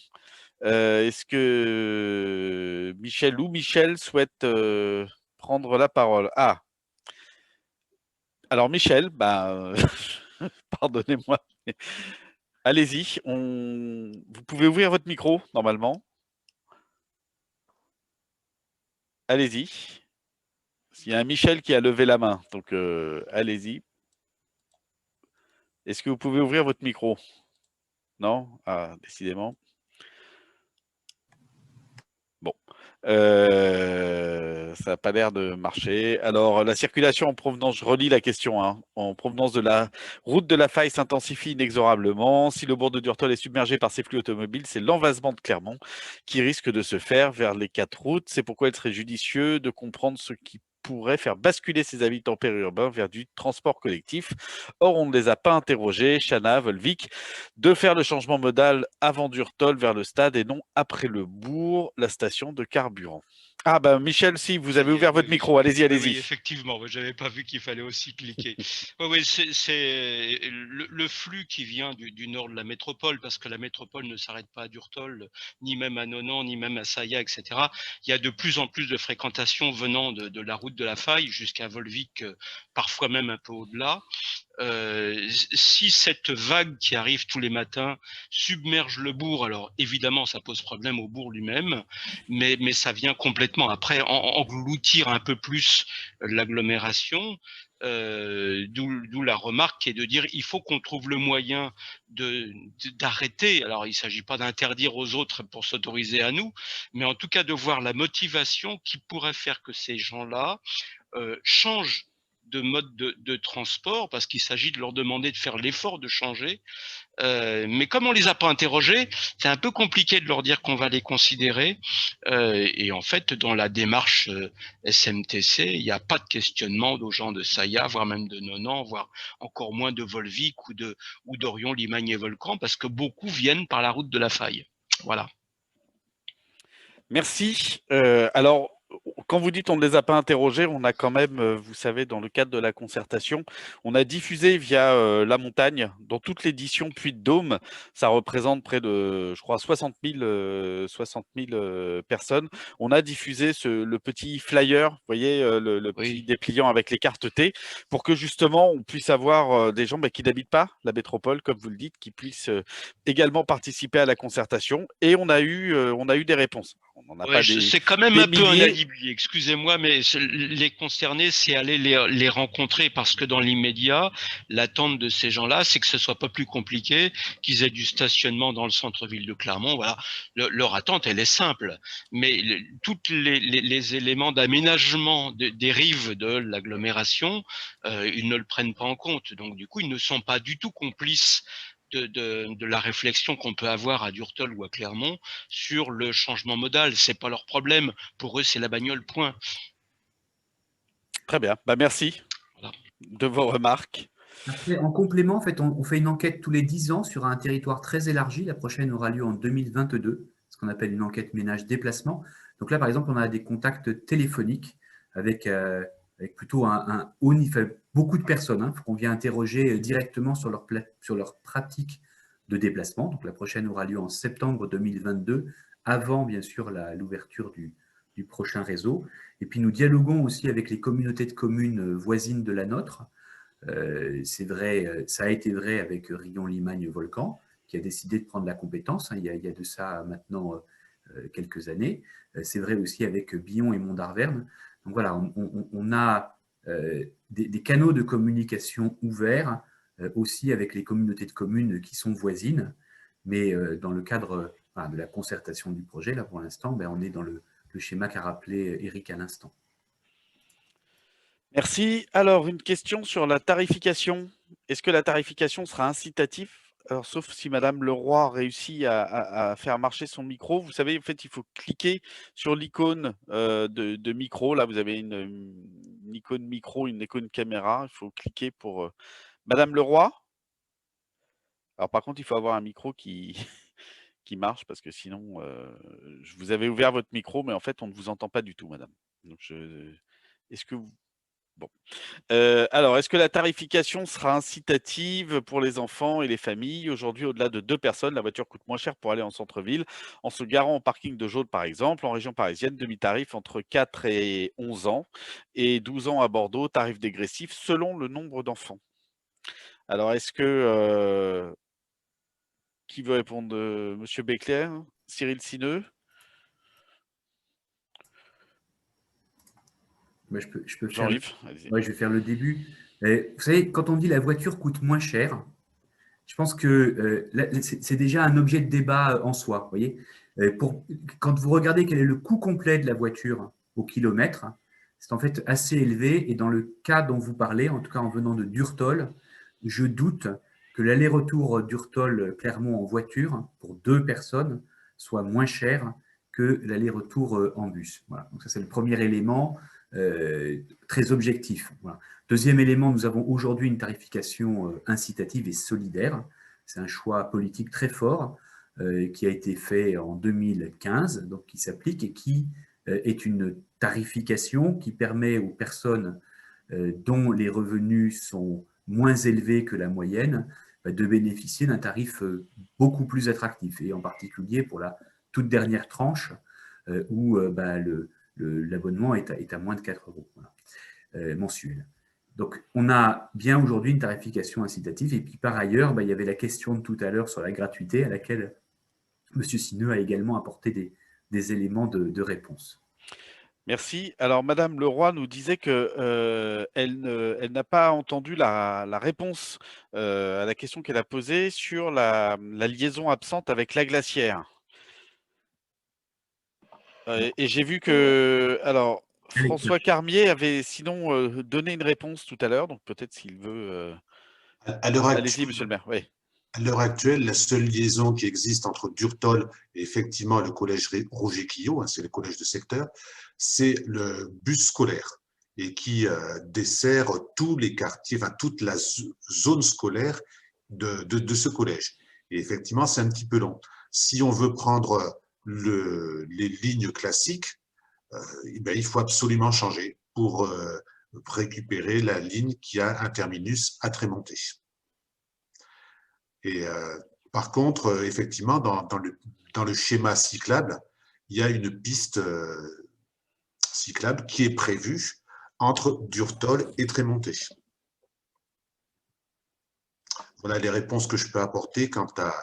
Est-ce que Michel ou Michel souhaite prendre la parole? Ah. Alors, Michel, pardonnez-moi. Allez-y, vous pouvez ouvrir votre micro, normalement. Allez-y. Il y a un Michel qui a levé la main, donc allez-y. Est-ce que vous pouvez ouvrir votre micro? Non? Ah, décidément. Bon. ça n'a pas l'air de marcher. Alors, la circulation en provenance, je relis la question, hein, en provenance de la route de la Faille s'intensifie inexorablement. Si le bourg de Durtol est submergé par ces flux automobiles, c'est l'envasement de Clermont qui risque de se faire vers les 4 routes. C'est pourquoi il serait judicieux de comprendre ce qui pourrait faire basculer ces habitants périurbains vers du transport collectif. Or, on ne les a pas interrogés, Chana, Volvic, de faire le changement modal avant Durtol vers le stade et non après le bourg, la station de carburant. Ah ben Michel, si, vous avez ouvert votre micro, allez-y, allez-y. Oui, effectivement, je n'avais pas vu qu'il fallait aussi cliquer. Oui, c'est le flux qui vient du nord de la métropole, parce que la métropole ne s'arrête pas à Durtol, ni même à Nonan, ni même à Saillat, etc. Il y a de plus en plus de fréquentation venant de la route de la Faille jusqu'à Volvic, parfois même un peu au-delà. Si cette vague qui arrive tous les matins submerge le bourg, alors évidemment ça pose problème au bourg lui-même, mais ça vient complètement après engloutir un peu plus l'agglomération, d'où la remarque qui est de dire il faut qu'on trouve le moyen d'arrêter. Alors il ne s'agit pas d'interdire aux autres pour s'autoriser à nous, mais en tout cas de voir la motivation qui pourrait faire que ces gens-là changent de mode de transport, parce qu'il s'agit de leur demander de faire l'effort de changer. Mais comme on les a pas interrogés, c'est un peu compliqué de leur dire qu'on va les considérer. Et en fait, dans la démarche SMTC, il n'y a pas de questionnement aux gens de Saillat, voire même de Nonan, voire encore moins de Volvic ou d'Orion, Limagne et Volcran, parce que beaucoup viennent par la route de la Faille. Voilà. Merci. Alors, quand vous dites on ne les a pas interrogés, on a quand même, vous savez, dans le cadre de la concertation, on a diffusé via La Montagne, dans toute l'édition Puy-de-Dôme, ça représente près de, je crois, 60 000 personnes. On a diffusé le petit flyer, vous voyez, le petit dépliant avec les cartes T, pour que justement on puisse avoir des gens qui n'habitent pas la métropole, comme vous le dites, qui puissent également participer à la concertation. Et on a eu des réponses. C'est quand même un peu un alibi, excusez-moi, mais les concernés, c'est aller les rencontrer, parce que dans l'immédiat, l'attente de ces gens-là, c'est que ce soit pas plus compliqué, qu'ils aient du stationnement dans le centre-ville de Clermont. Voilà, leur attente, elle est simple, mais tous les éléments d'aménagement des rives de l'agglomération, ils ne le prennent pas en compte. Donc du coup, ils ne sont pas du tout complices de la réflexion qu'on peut avoir à Durtol ou à Clermont sur le changement modal. C'est pas leur problème. Pour eux, c'est la bagnole, point. Très bien. Merci de vos remarques. Après, en complément, en fait, on fait une enquête tous les 10 ans sur un territoire très élargi. La prochaine aura lieu en 2022, ce qu'on appelle une enquête ménage-déplacement. Donc là, par exemple, on a des contacts téléphoniques avec plutôt un haut niveau, beaucoup de personnes qu'on vient interroger directement sur leur pratique de déplacement. Donc la prochaine aura lieu en septembre 2022, avant bien sûr l'ouverture du prochain réseau. Et puis nous dialoguons aussi avec les communautés de communes voisines de la nôtre. C'est vrai, ça a été vrai avec Rion, Limagne, Volcan, qui a décidé de prendre la compétence. Il y a de ça maintenant quelques années. C'est vrai aussi avec Billon et Mont-d'Arverne. Donc voilà, on a des canaux de communication ouverts aussi avec les communautés de communes qui sont voisines, mais dans le cadre de la concertation du projet, là pour l'instant, on est dans le schéma qu'a rappelé Eric à l'instant. Merci. Alors, une question sur la tarification. Est-ce que la tarification sera incitative? Alors, sauf si Madame Leroy réussit à faire marcher son micro. Vous savez, en fait, il faut cliquer sur l'icône de micro. Là, vous avez une icône micro, une icône caméra. Il faut cliquer pour… Madame Leroy? Alors, par contre, il faut avoir un micro qui marche, parce que sinon, vous avez ouvert votre micro, mais en fait, on ne vous entend pas du tout, Madame. Donc, est-ce que vous… Bon. Alors, est-ce que la tarification sera incitative pour les enfants et les familles? Aujourd'hui, au-delà de 2 personnes, la voiture coûte moins cher pour aller en centre-ville. En se garant au parking de Jaune, par exemple, en région parisienne, demi-tarif entre 4 et 11 ans et 12 ans à Bordeaux, tarif dégressif selon le nombre d'enfants. Alors, est-ce que… qui veut répondre? Monsieur Béclair? Cyril Sineux? Je peux faire. Jean-Yves, je vais faire le début. Vous savez, quand on dit la voiture coûte moins cher, je pense que c'est déjà un objet de débat en soi. Vous voyez, quand vous regardez quel est le coût complet de la voiture au kilomètre, c'est en fait assez élevé. Et dans le cas dont vous parlez, en tout cas en venant de Durtol, je doute que l'aller-retour Durtol-Clermont en voiture pour 2 personnes soit moins cher que l'aller-retour en bus. Voilà. Donc ça, c'est le premier élément très objectif. Voilà. Deuxième élément, nous avons aujourd'hui une tarification incitative et solidaire. C'est un choix politique très fort qui a été fait en 2015, donc qui s'applique et qui est une tarification qui permet aux personnes dont les revenus sont moins élevés que la moyenne de bénéficier d'un tarif beaucoup plus attractif, et en particulier pour la toute dernière tranche où l'abonnement est à moins de 4 € voilà, mensuel. Donc, on a bien aujourd'hui une tarification incitative. Et puis, par ailleurs, il y avait la question de tout à l'heure sur la gratuité à laquelle M. Sineux a également apporté des éléments de réponse. Merci. Alors, Madame Leroy nous disait qu'elle n'a pas entendu la réponse à la question qu'elle a posée sur la liaison absente avec la glacière. Et j'ai vu que… Alors, François Carmier avait sinon donné une réponse tout à l'heure, donc peut-être s'il veut… Allez-y, monsieur le maire. Oui. À l'heure actuelle, la seule liaison qui existe entre Durtol et effectivement le collège Roger-Quillot, c'est le collège de secteur, c'est le bus scolaire et qui dessert tous les quartiers, enfin toute la zone scolaire de ce collège. Et effectivement, c'est un petit peu long. Si on veut prendre les lignes classiques, il faut absolument changer pour récupérer la ligne qui a un terminus à Trémonté. Et par contre, effectivement, dans le schéma cyclable, il y a une piste cyclable qui est prévue entre Durtol et Trémonté. Voilà les réponses que je peux apporter quant à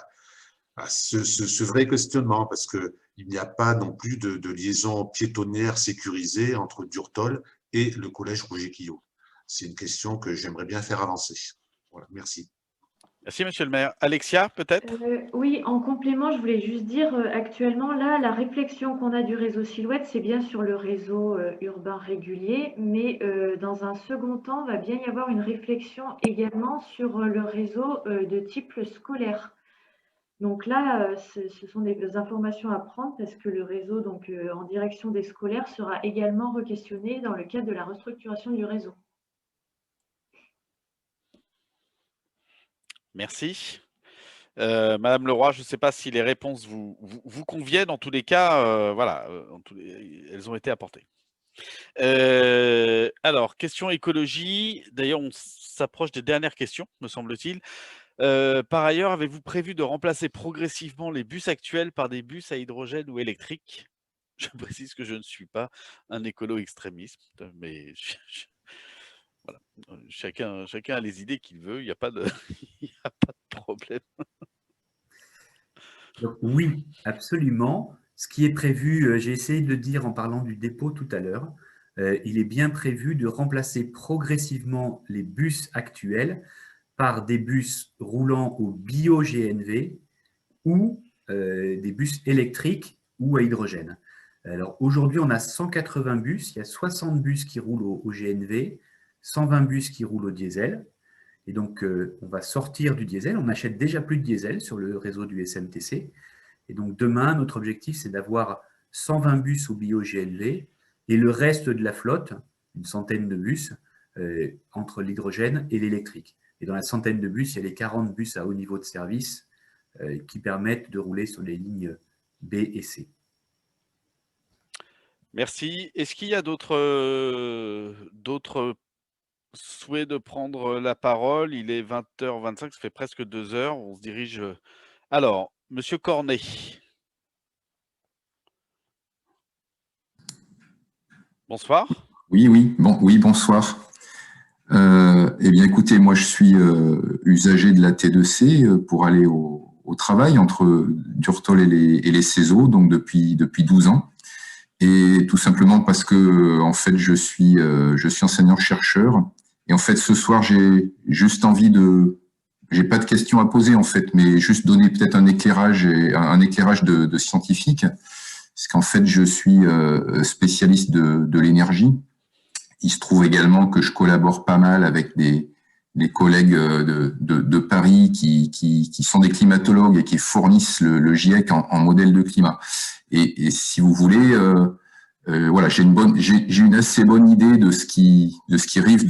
ce vrai questionnement, parce qu'il n'y a pas non plus de liaison piétonnière sécurisée entre Durtol et le collège Roger-Quillot. C'est une question que j'aimerais bien faire avancer. Voilà, merci. Merci, monsieur le maire. Alexia, peut-être? Oui, en complément, je voulais juste dire, actuellement, là, la réflexion qu'on a du réseau Silhouette, c'est bien sur le réseau urbain régulier, mais dans un second temps, va bien y avoir une réflexion également sur le réseau de type scolaire. Donc là, ce sont des informations à prendre parce que le réseau donc, en direction des scolaires sera également re-questionné dans le cadre de la restructuration du réseau. Merci. Madame Leroy, je ne sais pas si les réponses vous conviennent. En tous les cas, voilà, elles ont été apportées. Alors, question écologie. D'ailleurs, on s'approche des dernières questions, me semble-t-il. Par ailleurs, avez-vous prévu de remplacer progressivement les bus actuels par des bus à hydrogène ou électrique? Je précise que je ne suis pas un écolo extrémiste, mais voilà. Chacun a les idées qu'il veut, il n'y a pas de problème. Donc, oui, absolument. Ce qui est prévu, j'ai essayé de le dire en parlant du dépôt tout à l'heure, il est bien prévu de remplacer progressivement les bus actuels par des bus roulant au bio-GNV ou des bus électriques ou à hydrogène. Alors aujourd'hui, on a 180 bus, il y a 60 bus qui roulent au GNV, 120 bus qui roulent au diesel. Et donc, on va sortir du diesel. On n'achète déjà plus de diesel sur le réseau du SMTC. Et donc, demain, notre objectif, c'est d'avoir 120 bus au bio-GNV et le reste de la flotte, une centaine de bus, entre l'hydrogène et l'électrique. Et dans la centaine de bus, il y a les 40 bus à haut niveau de service qui permettent de rouler sur les lignes B et C. Merci. Est-ce qu'il y a d'autres souhaits de prendre la parole? Il est 20h25, ça fait presque 2 heures. On se dirige… Alors, Monsieur Cornet. Bonsoir. Oui, bonsoir. Eh bien, écoutez, moi, je suis usager de la T2C pour aller au travail entre Durtol et les CESO, donc depuis 12 ans. Et tout simplement parce que, en fait, je suis enseignant-chercheur. Et en fait, ce soir, j'ai juste envie j'ai pas de questions à poser, en fait, mais juste donner peut-être un éclairage de scientifique. Parce qu'en fait, je suis spécialiste de l'énergie. Il se trouve également que je collabore pas mal avec des collègues de Paris qui sont des climatologues et qui fournissent le GIEC en modèle de climat. Et si vous voulez, voilà, j'ai une assez bonne idée de ce qui risque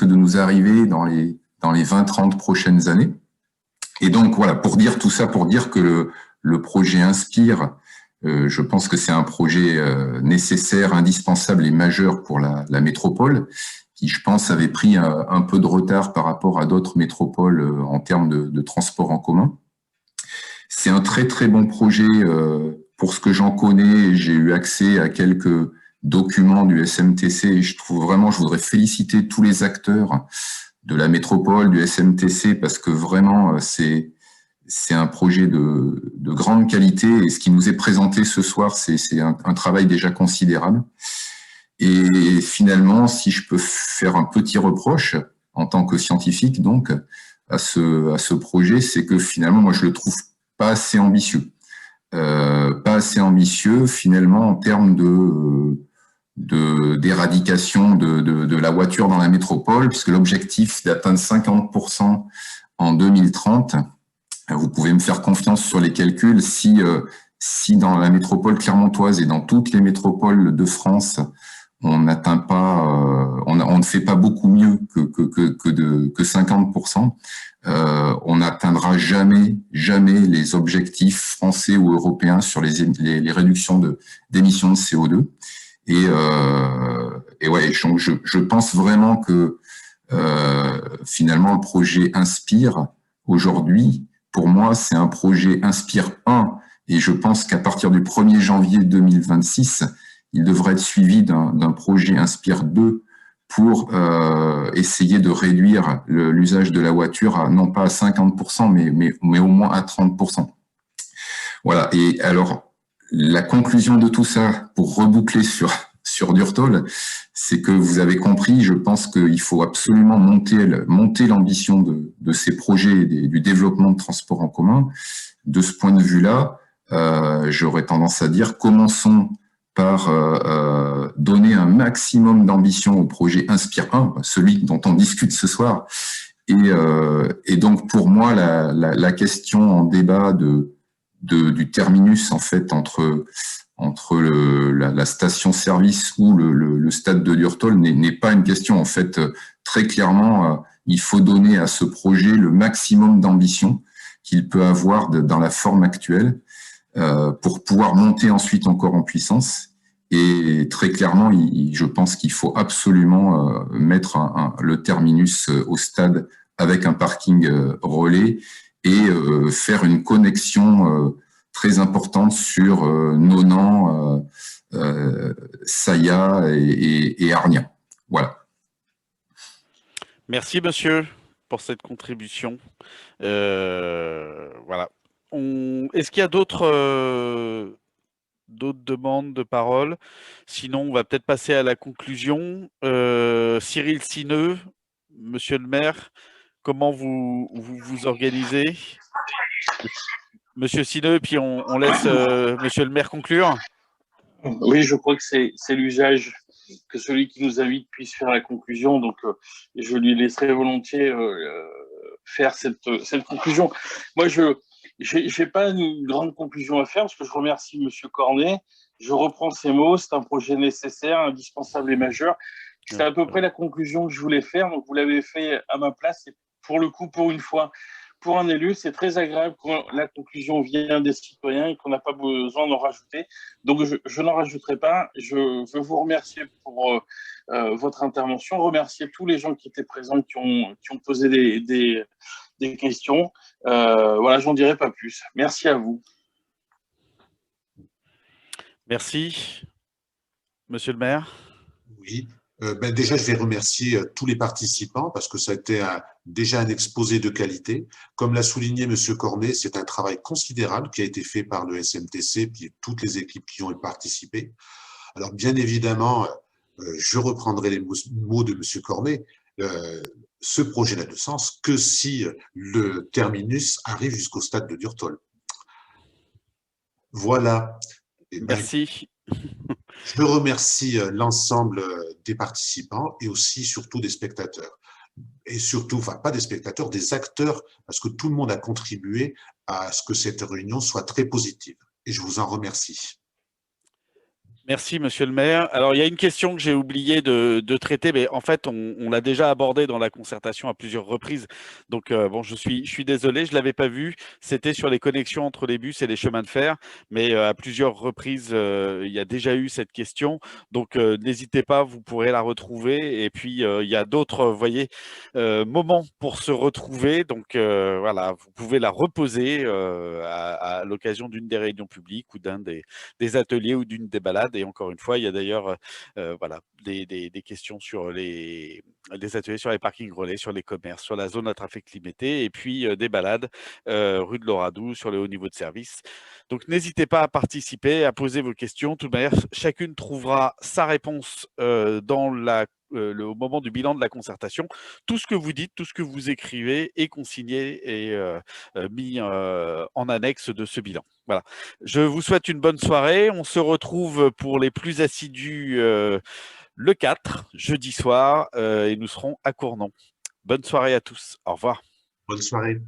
de nous arriver dans les 20-30 prochaines années. Et donc voilà, pour dire tout ça, pour dire que le projet Inspire, je pense que c'est un projet nécessaire, indispensable et majeur pour la métropole, qui, je pense, avait pris un peu de retard par rapport à d'autres métropoles en termes de transport en commun. C'est un très très bon projet. Pour ce que j'en connais, j'ai eu accès à quelques documents du SMTC et je voudrais féliciter tous les acteurs de la métropole, du SMTC, parce que vraiment, c'est un projet de grande qualité et ce qui nous est présenté ce soir, c'est un travail déjà considérable. Et finalement, si je peux faire un petit reproche en tant que scientifique, donc, à ce projet, c'est que finalement, moi, je le trouve pas assez ambitieux. Pas assez ambitieux, finalement, en termes d'éradication de la voiture dans la métropole, puisque l'objectif d'atteindre 50% en 2030, vous pouvez me faire confiance sur les calculs, si dans la métropole clermontoise et dans toutes les métropoles de France, on n'atteint pas, on ne fait pas beaucoup mieux que 50%, on n'atteindra jamais les objectifs français ou européens sur les réductions d'émissions de CO2. Et ouais, donc je pense vraiment que finalement le projet Inspire aujourd'hui, pour moi, c'est un projet Inspire 1, et je pense qu'à partir du 1er janvier 2026, il devrait être suivi d'un projet Inspire 2 pour essayer de réduire l'usage de la voiture non pas à 50%, mais au moins à 30%. Voilà. Et alors, la conclusion de tout ça, pour reboucler sur Durtol, c'est que vous avez compris, je pense qu'il faut absolument monter l'ambition de ces projets et du développement de transport en commun. De ce point de vue-là, j'aurais tendance à dire, commençons par donner un maximum d'ambition au projet Inspire 1, celui dont on discute ce soir. Et donc, pour moi, la question en débat du terminus, en fait, entre la station-service ou le stade de Durtol n'est pas une question, en fait, très clairement, il faut donner à ce projet le maximum d'ambition qu'il peut avoir dans la forme actuelle, pour pouvoir monter ensuite encore en puissance. Et très clairement, je pense qu'il faut absolument mettre le terminus au stade avec un parking relais et faire une connexion très importante sur Nonan, Saya et Arnia. Voilà. Merci, monsieur, pour cette contribution. Voilà. Est-ce qu'il y a d'autres demandes de parole? Sinon, on va peut-être passer à la conclusion. Cyril Sineux, monsieur le maire, comment vous organisez? Monsieur Sineux, puis on laisse monsieur le maire conclure. Oui, je crois que c'est l'usage que celui qui nous invite puisse faire la conclusion. Donc, je lui laisserai volontiers faire cette conclusion. Moi, je n'ai pas une grande conclusion à faire parce que je remercie monsieur Cornet. Je reprends ses mots. C'est un projet nécessaire, indispensable et majeur. C'est à peu près la conclusion que je voulais faire. Donc, vous l'avez fait à ma place. Et pour le coup, pour une fois, pour un élu, c'est très agréable quand la conclusion vient des citoyens et qu'on n'a pas besoin d'en rajouter. Donc, je n'en rajouterai pas. Je veux vous remercier pour votre intervention, remercier tous les gens qui étaient présents, qui ont posé des questions. Voilà, j'en dirai pas plus. Merci à vous. Merci. Monsieur le maire. Oui. Déjà, je vais remercier tous les participants parce que ça a été déjà un exposé de qualité. Comme l'a souligné M. Cornet, c'est un travail considérable qui a été fait par le SMTC et toutes les équipes qui ont participé. Alors, bien évidemment, je reprendrai les mots de M. Cornet. Ce projet n'a de sens que si le terminus arrive jusqu'au stade de Durtol. Voilà. Merci. Je remercie l'ensemble des participants et aussi surtout des spectateurs. Et surtout, enfin pas des spectateurs, des acteurs, parce que tout le monde a contribué à ce que cette réunion soit très positive. Et je vous en remercie. Merci, monsieur le maire. Alors, il y a une question que j'ai oublié de traiter, mais en fait, on l'a déjà abordée dans la concertation à plusieurs reprises. Donc, bon, je suis désolé, je ne l'avais pas vu. C'était sur les connexions entre les bus et les chemins de fer, mais à plusieurs reprises, il y a déjà eu cette question. Donc, n'hésitez pas, vous pourrez la retrouver. Et puis, il y a d'autres, vous voyez, moments pour se retrouver. Donc, voilà, vous pouvez la reposer à l'occasion d'une des réunions publiques ou d'un des ateliers ou d'une des balades. Et encore une fois, il y a d'ailleurs voilà, des questions sur des ateliers sur les parkings relais, sur les commerces, sur la zone à trafic limité, et puis des balades rue de l'Oradou sur le haut niveau de service. Donc n'hésitez pas à participer, à poser vos questions. De toute manière, chacune trouvera sa réponse au moment du bilan de la concertation. Tout ce que vous dites, tout ce que vous écrivez est consigné et mis en annexe de ce bilan. Voilà. Je vous souhaite une bonne soirée. On se retrouve pour les plus assidus le 4, jeudi soir, et nous serons à Cournon. Bonne soirée à tous. Au revoir. Bonne soirée.